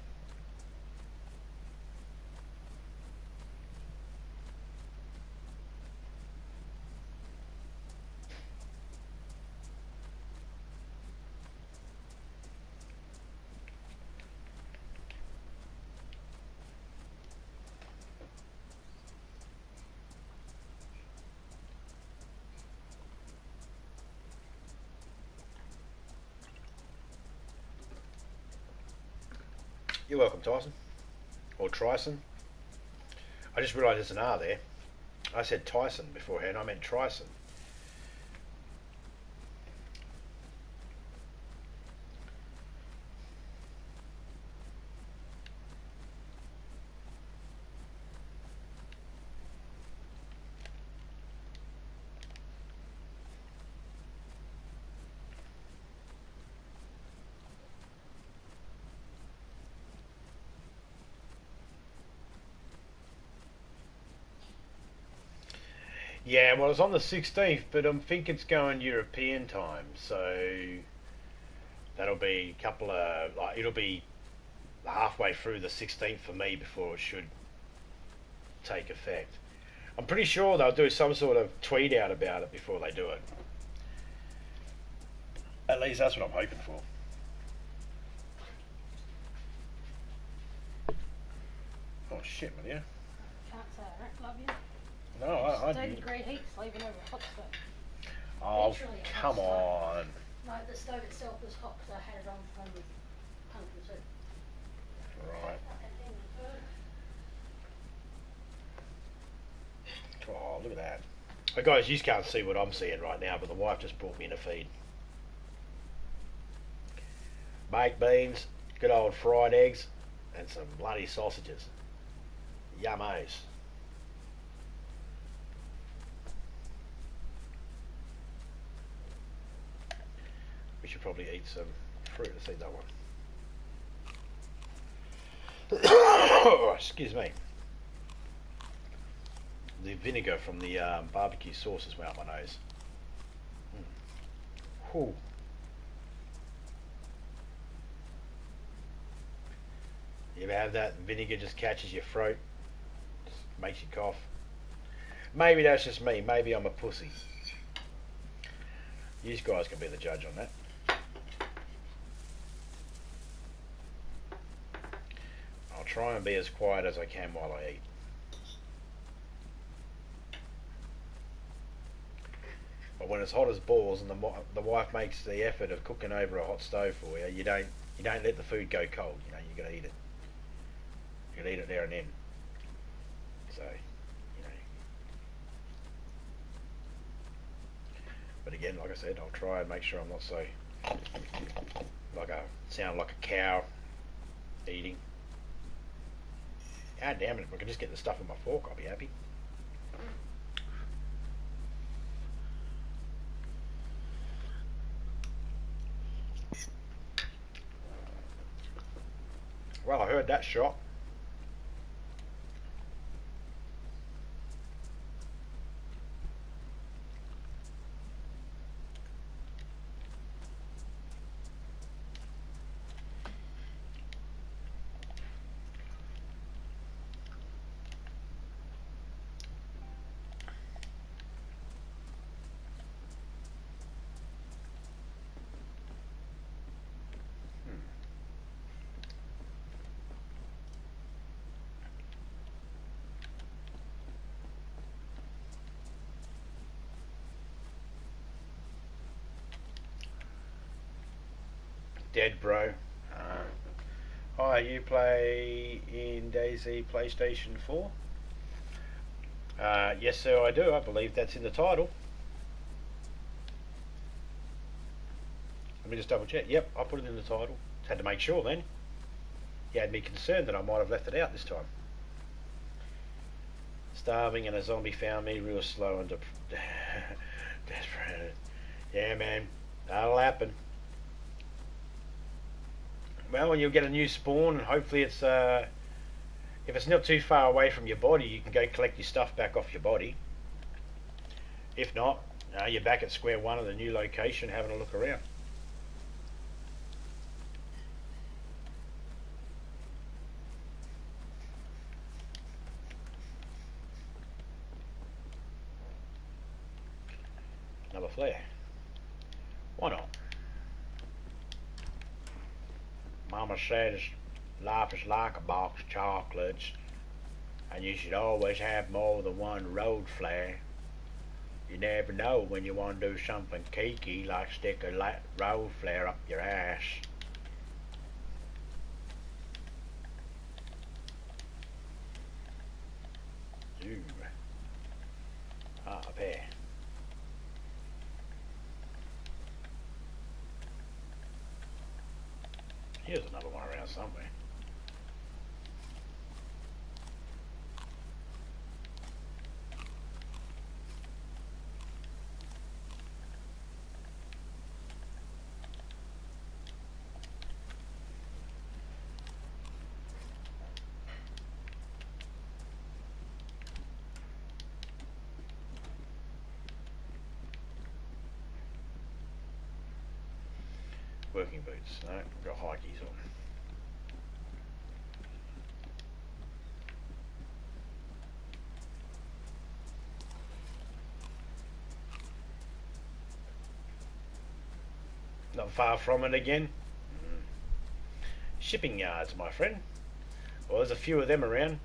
You're welcome, Tyson. Or Trison. I just realised there's an R there. I said Tyson beforehand, I meant Trison. Yeah, well, it's on the 16th, but I think it's going European time, so that'll be a couple of like it'll be halfway through the 16th for me before it should take effect. I'm pretty sure they'll do some sort of tweet out about it before they do it. At least that's what I'm hoping for. Oh shit, will you? Can't say I don't love you. No, I 30-degree heat, sleeping over a hot stove. Oh, Literally a come hot on. No, the stove itself was hot because I had it on from pumpkin soup. Right. And then the burner. Oh, look at that. But guys, you can't see what I'm seeing right now, but the wife just brought me in a feed. Baked beans, good old fried eggs, and some bloody sausages. Yummos. We should probably eat some fruit. Let's eat that one. Excuse me. The vinegar from the barbecue sauce has went up my nose. Whew. You ever have that vinegar just catches your throat, just makes you cough? Maybe that's just me. Maybe I'm a pussy. You guys can be the judge on that. I'll try and be as quiet as I can while I eat. But when it's hot as balls and the wife makes the effort of cooking over a hot stove for you, you don't let the food go cold. You know, you got to eat it. You got to eat it there and then. So, you know. But again, like I said, I'll try and make sure I'm not so sound like a cow eating. God damn it! If I could just get the stuff on my fork, I'll be happy. Well, I heard that shot. Dead, bro. Hi, you play in DayZ PlayStation 4? Yes, sir, I do. I believe that's in the title. Let me just double check. Yep, I put it in the title. Had to make sure then. You had me concerned that I might have left it out this time. Starving and a zombie found me real slow and desperate. Yeah, man, that'll happen. Well, and you'll get a new spawn, and hopefully it's if it's not too far away from your body, you can go collect your stuff back off your body. If not, you're back at square one of the new location, having a look around. Another flare. Why not? Mama says life is like a box of chocolates, and you should always have more than one road flare. You never know when you want to do something geeky like stick a road flare up your ass. Ooh. Up here. Here's another one around somewhere. working boots. No, I've got hikeys on. Not far from it again. Shipping yards, my friend. Well, there's a few of them around.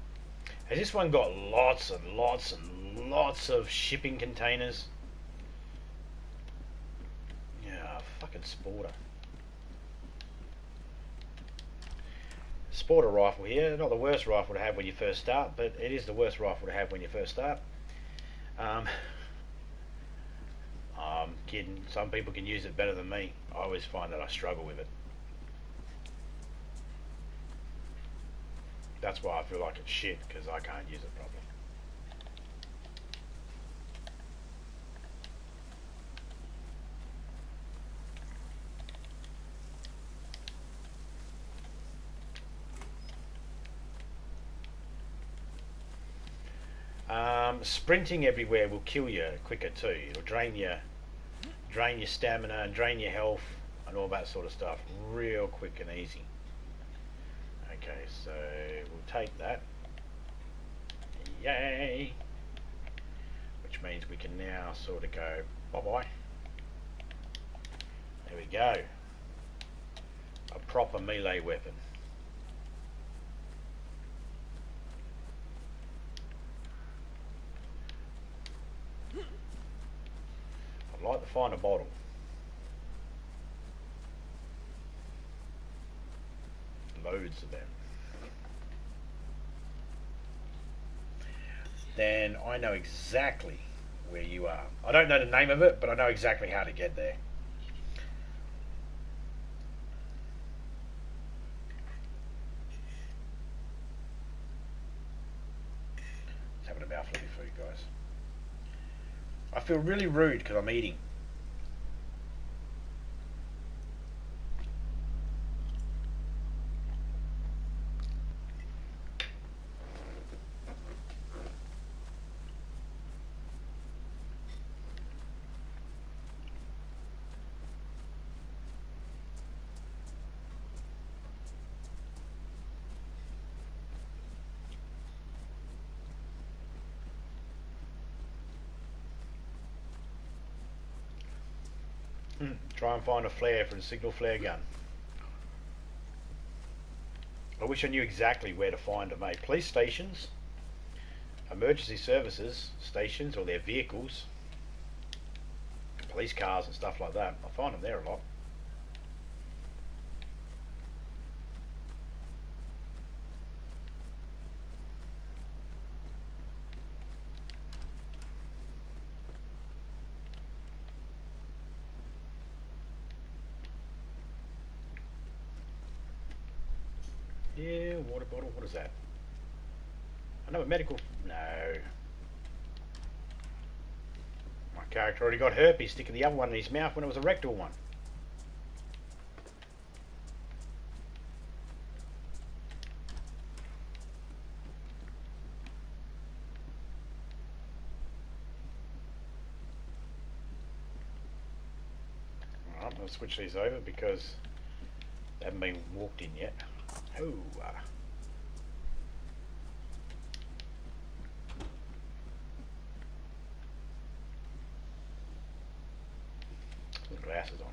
Has this one got lots and lots and lots of shipping containers? Yeah, fucking sporter. Sporter rifle here. Not the worst rifle to have when you first start, but it is the worst rifle to have when you first start. I'm kidding. Some people can use it better than me. I always find that I struggle with it. That's why I feel like it's shit, because I can't use it properly. Sprinting everywhere will kill you quicker too. It'll drain your stamina and drain your health and all that sort of stuff real quick and easy. Okay, so we'll take that. Yay! Which means we can now sort of go bye-bye. There we go. A proper melee weapon. I'd like to find a bottle. Loads of them. Then I know exactly where you are. I don't know the name of it, but I know exactly how to get there. Just having a mouthful of food, guys. I feel really rude because I'm eating. Try and find a flare for the signal flare gun. I wish I knew exactly where to find them, mate. Police stations, emergency services stations or their vehicles, police cars and stuff like that. I find them there a lot. Yeah, water bottle, what is that? I know a medical... No. My character already got herpes sticking the other one in his mouth when it was a rectal one. Alright, I'll switch these over because they haven't been walked in yet. Oh, put glasses on.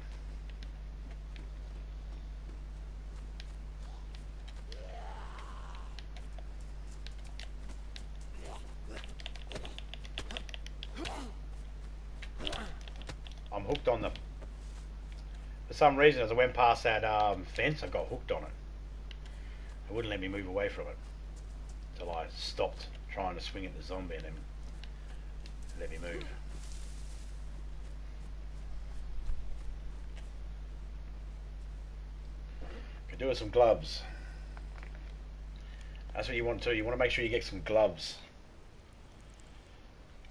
I'm hooked on the... For some reason, as I went past that fence, I got hooked on it. It wouldn't let me move away from it until I stopped trying to swing at the zombie and then let me move. Could do with some gloves. That's what you want to do. You want to make sure you get some gloves.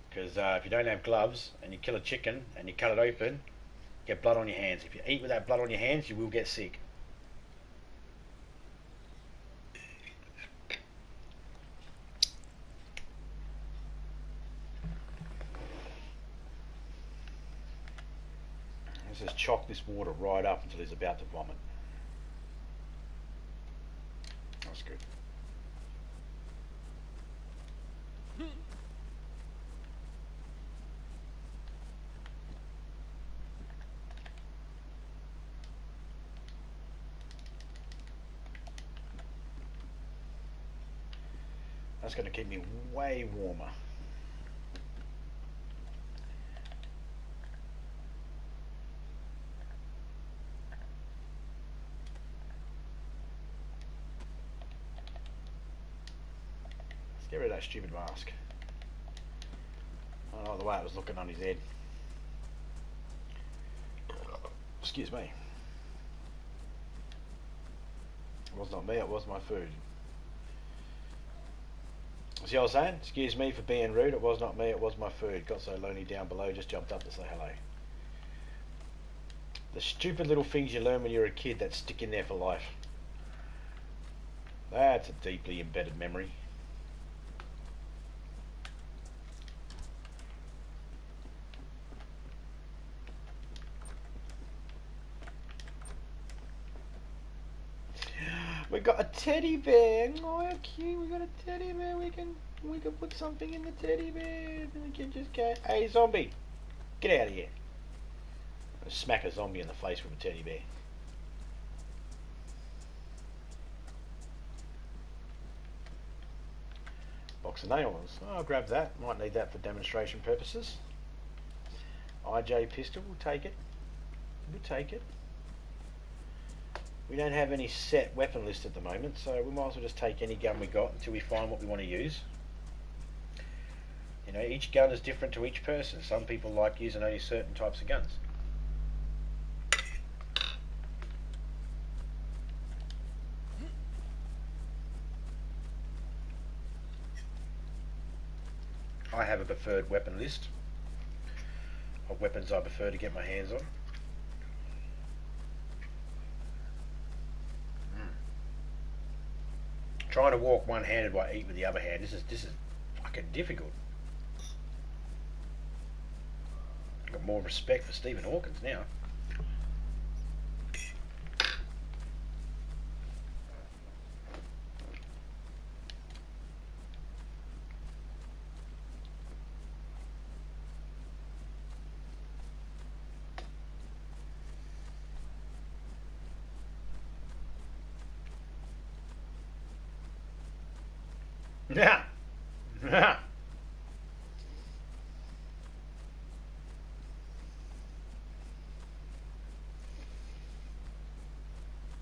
Because if you don't have gloves and you kill a chicken and you cut it open, you get blood on your hands. If you eat with that blood on your hands, you will get sick. Let's just chock this water right up until he's about to vomit. That's good. That's going to keep me way warmer. Let's get rid of that stupid mask. I don't like the way it was looking on his head. Excuse me. It was not me, it was my food. See what I was saying? Excuse me for being rude, it was not me, it was my food. Got so lonely down below, just jumped up to say hello. The stupid little things you learn when you're a kid that stick in there for life. That's a deeply embedded memory. We got a teddy bear. Oh, how cute! We got a teddy bear. We can put something in the teddy bear. And we can just go, hey zombie, get out of here. Smack a zombie in the face with a teddy bear. Box of nails. Oh, I'll grab that. Might need that for demonstration purposes. IJ pistol. We'll take it. We'll take it. We don't have any set weapon list at the moment, so we might as well just take any gun we got until we find what we want to use. You know, each gun is different to each person. Some people like using only certain types of guns. I have a preferred weapon list of weapons I prefer to get my hands on. Trying to walk one-handed while I eat with the other hand, this is fucking difficult. I've got more respect for Stephen Hawkins now. Yeah. Yeah.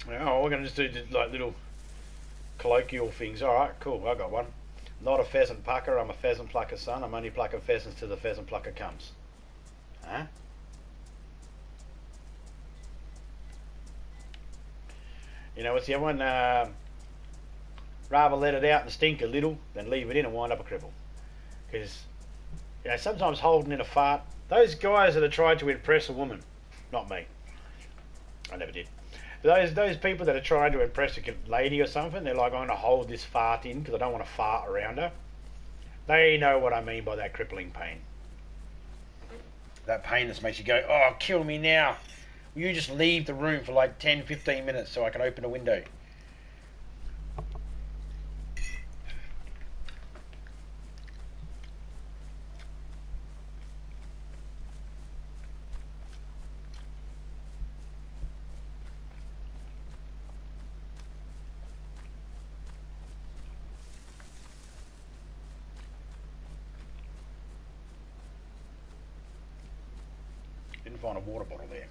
Oh, we're going to just do like little colloquial things. Alright, cool, I got one. Not a pheasant plucker, I'm a pheasant plucker's son. I'm only plucking pheasants till the pheasant plucker comes. Huh? You know, what's the other one? Rather let it out and stink a little than leave it in and wind up a cripple. Because, you know, sometimes holding in a fart, those guys that are trying to impress a woman, not me, I never did, but those people that are trying to impress a lady or something, they're like, I'm going to hold this fart in because I don't want to fart around her. They know what I mean by that crippling pain. That pain that makes you go, oh, kill me now. Will you just leave the room for like 10-15 minutes so I can open a window? Didn't find a water bottle there.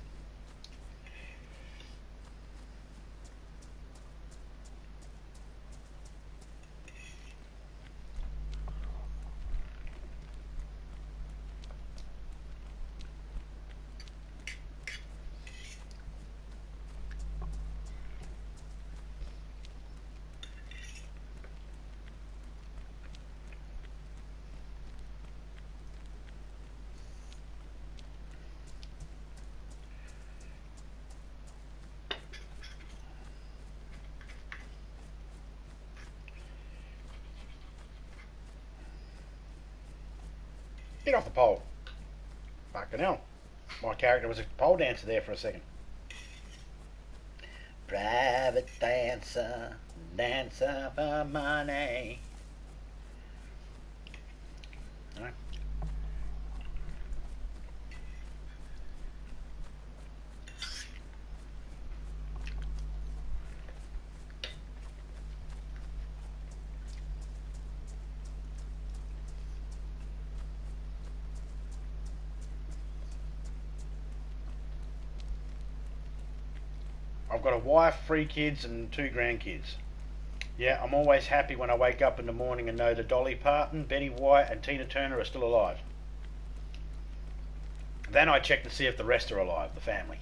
Get off the pole. Fucking hell. My character was a pole dancer there for a second. Private dancer, dancer for money. All right. I've got a wife, 3 kids, and 2 grandkids. Yeah, I'm always happy when I wake up in the morning and know that Dolly Parton, Betty White, and Tina Turner are still alive. Then I check to see if the rest are alive, the family.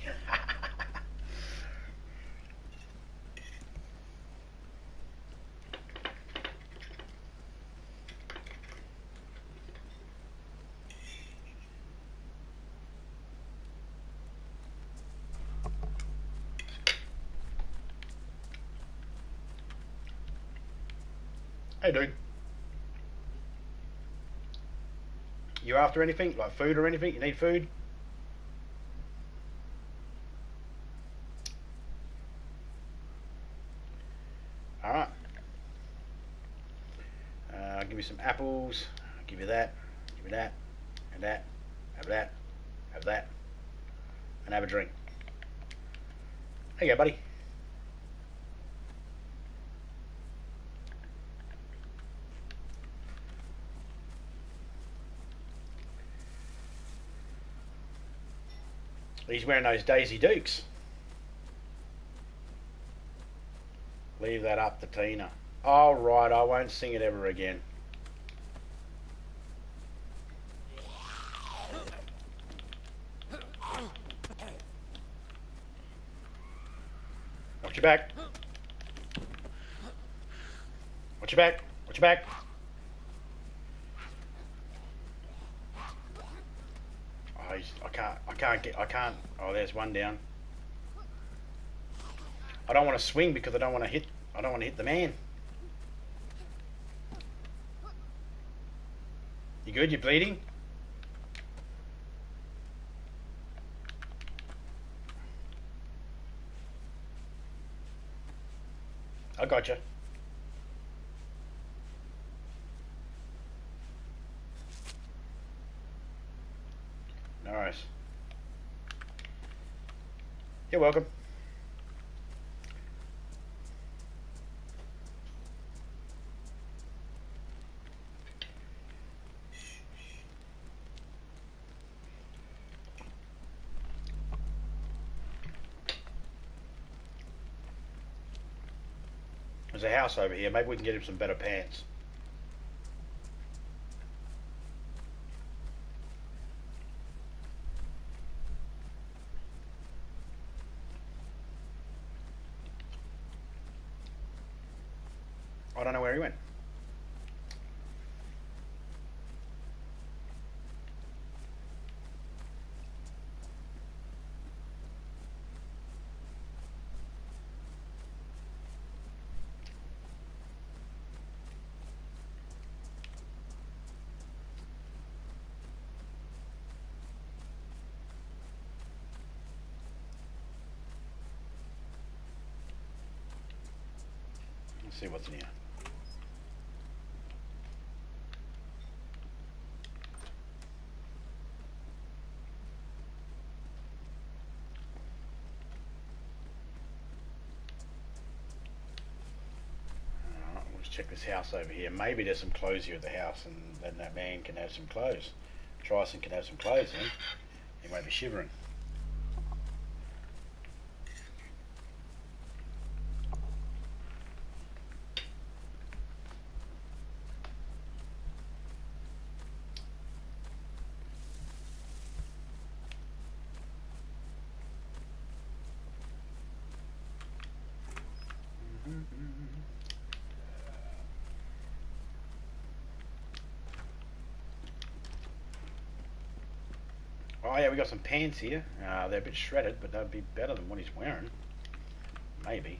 Hey, dude. You after anything? Like food or anything? You need food? Alright. I'll give you some apples. I'll give you that. Give you that. And that. Have that. Have that. And have a drink. There you go, buddy. He's wearing those DayZ Dukes. Leave that up to Tina. All right, I won't sing it ever again. Watch your back. Watch your back. Watch your back. Oh, I can't. Oh, there's one down. I don't want to swing because I don't want to hit the man. You good? You bleeding? I got you. No worries. You're welcome. There's a house over here. Maybe we can get him some better pants. I don't know where he went. Let's see what's in here. Check this house over here. Maybe there's some clothes here at the house, and then that man can have some clothes. Tryson can have some clothes then. He won't be shivering. Oh yeah, we got some pants here. They're a bit shredded, but they'd be better than what he's wearing. Maybe.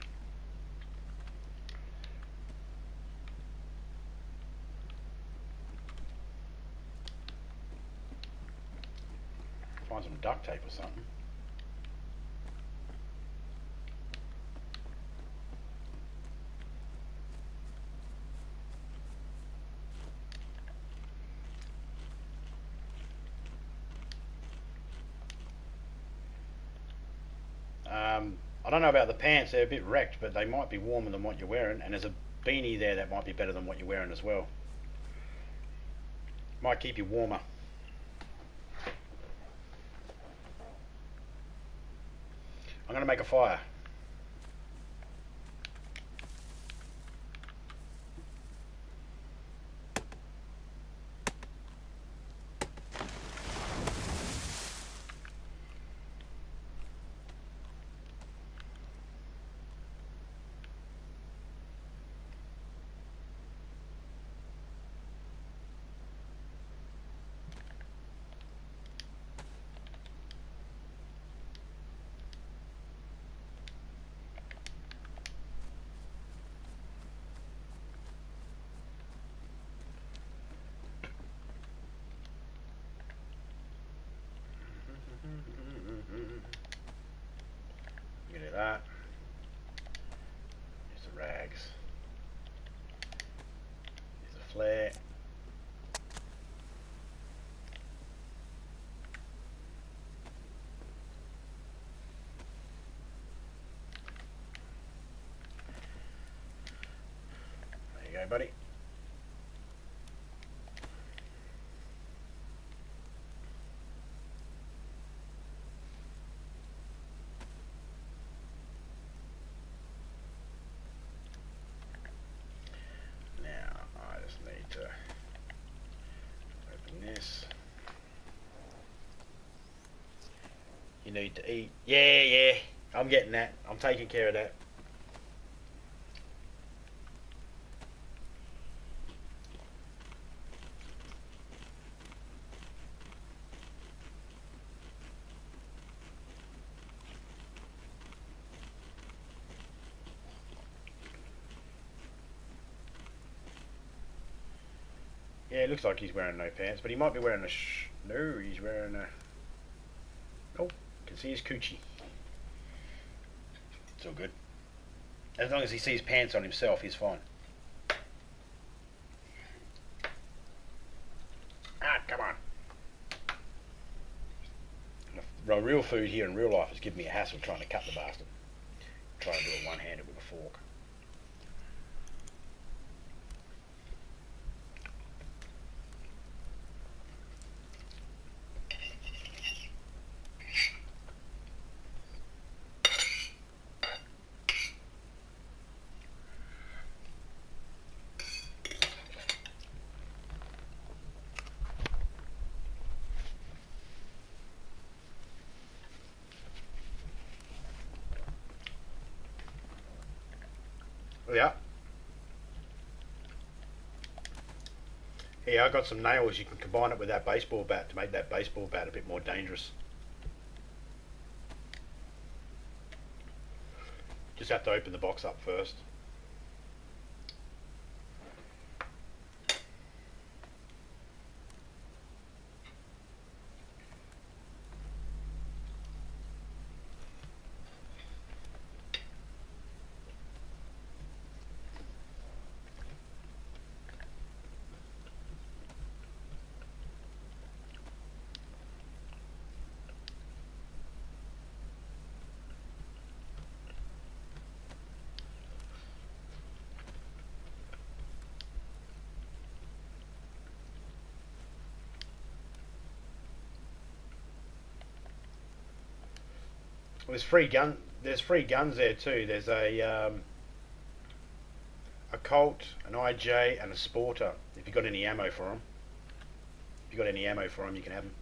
Find some duct tape or something. I don't know about the pants, they're a bit wrecked, but they might be warmer than what you're wearing, and there's a beanie there that might be better than what you're wearing as well. Might keep you warmer. I'm going to make a fire. You do that. Here's the rags. Here's the flare. There you go, buddy. You need to eat. Yeah, I'm getting that. I'm taking care of that. Yeah, it looks like he's wearing no pants, but he might be wearing a no, he's wearing a... Oh, can see his coochie. It's all good. As long as he sees pants on himself, he's fine. Ah, come on. Real food here in real life is giving me a hassle trying to cut the bastard. Trying to do it one-handed with a fork. Yeah. Yeah, I got some nails. You can combine it with that baseball bat to make that baseball bat a bit more dangerous. Just have to open the box up first. There's free gun. There's free guns there too. There's a Colt, an IJ, and a Sporter. If you got any ammo for them, if you got any ammo for them, you can have them.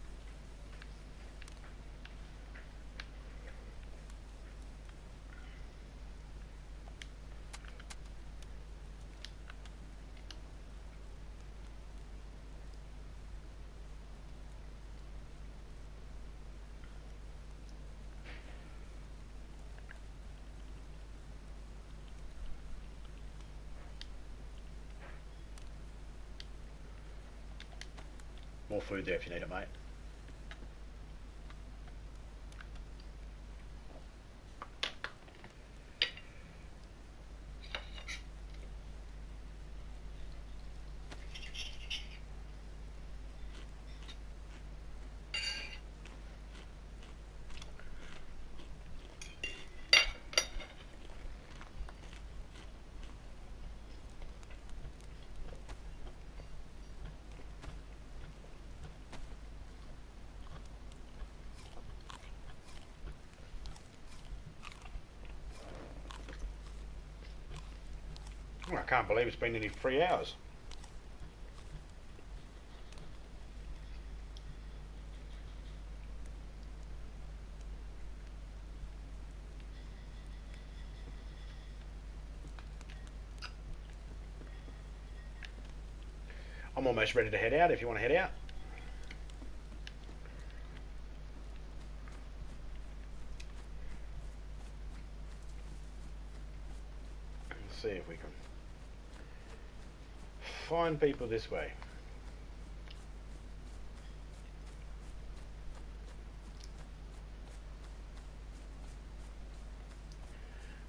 More food there if you need it, mate. Oh, I can't believe it's been nearly 3 hours. I'm almost ready to head out if you want to head out. Let's see if we can find people this way.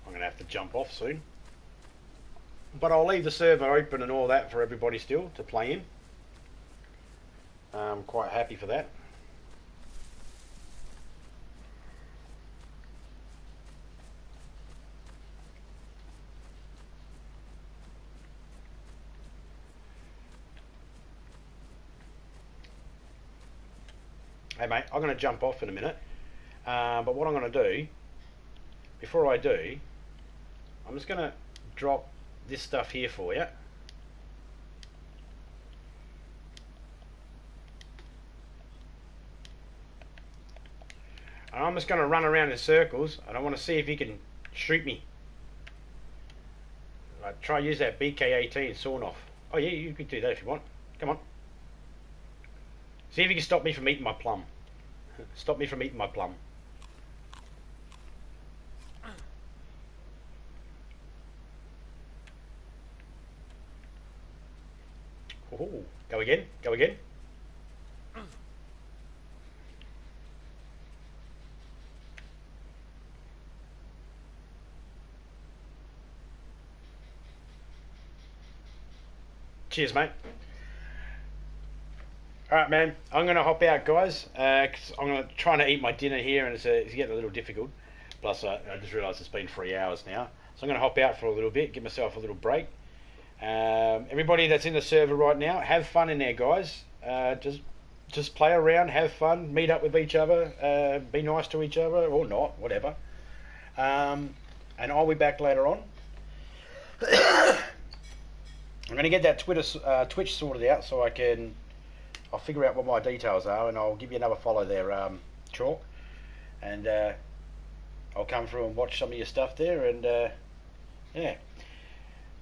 I'm going to have to jump off soon. But I'll leave the server open and all that for everybody still to play in. I'm quite happy for that. Hey mate, I'm going to jump off in a minute. But what I'm going to do, before I do, I'm just going to drop this stuff here for you. And I'm just going to run around in circles and I want to see if you can shoot me. Like, try use that BK-18 sawn off. Oh yeah, you can do that if you want. Come on. See if you can stop me from eating my plum. Stop me from eating my plum. Oh, go again, go again. Cheers, mate. Alright, man. I'm going to hop out, guys. Cause I'm going to try to eat my dinner here, and it's getting a little difficult. Plus, I just realised it's been 3 hours now. So I'm going to hop out for a little bit, give myself a little break. Everybody that's in the server right now, have fun in there, guys. Just play around, have fun, meet up with each other, be nice to each other, or not, whatever. And I'll be back later on. I'm going to get that Twitch sorted out so I'll figure out what my details are, and I'll give you another follow there, Chalk. And I'll come through and watch some of your stuff there, and yeah.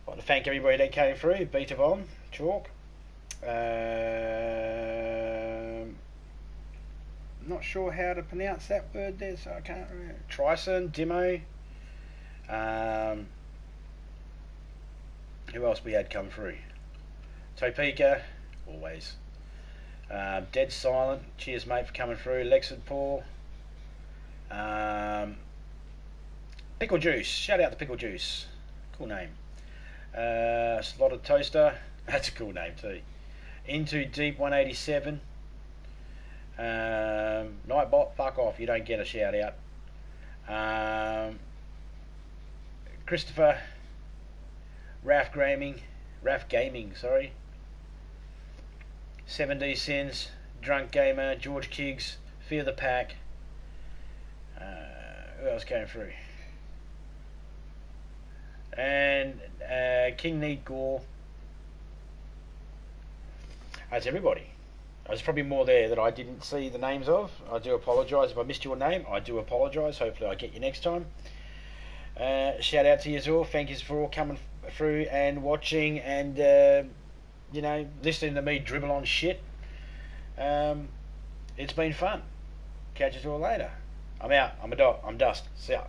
I want to thank everybody that came through. Beta Bomb, Chalk. Not sure how to pronounce that word there, so I can't remember. Trison, Dimo. Who else we had come through? Topeka, always. Dead Silent, cheers mate for coming through. Lexid Paul. Pickle Juice, shout out to Pickle Juice. Cool name. Slotted Toaster, that's a cool name too. Into Deep 187. Nightbot, fuck off, you don't get a shout out. Christopher, Raf Gaming, sorry. 7D Sins, Drunk Gamer, George Kiggs, Fear the Pack. Who else came through? And King Need Gore. That's everybody. There's probably more there that I didn't see the names of. I do apologise if I missed your name. I do apologise. Hopefully I get you next time. Shout out to you all. Thank you for all coming through and watching and you know, listening to me dribble on shit. It's been fun. Catch you all later. I'm out. I'm Dust. See ya.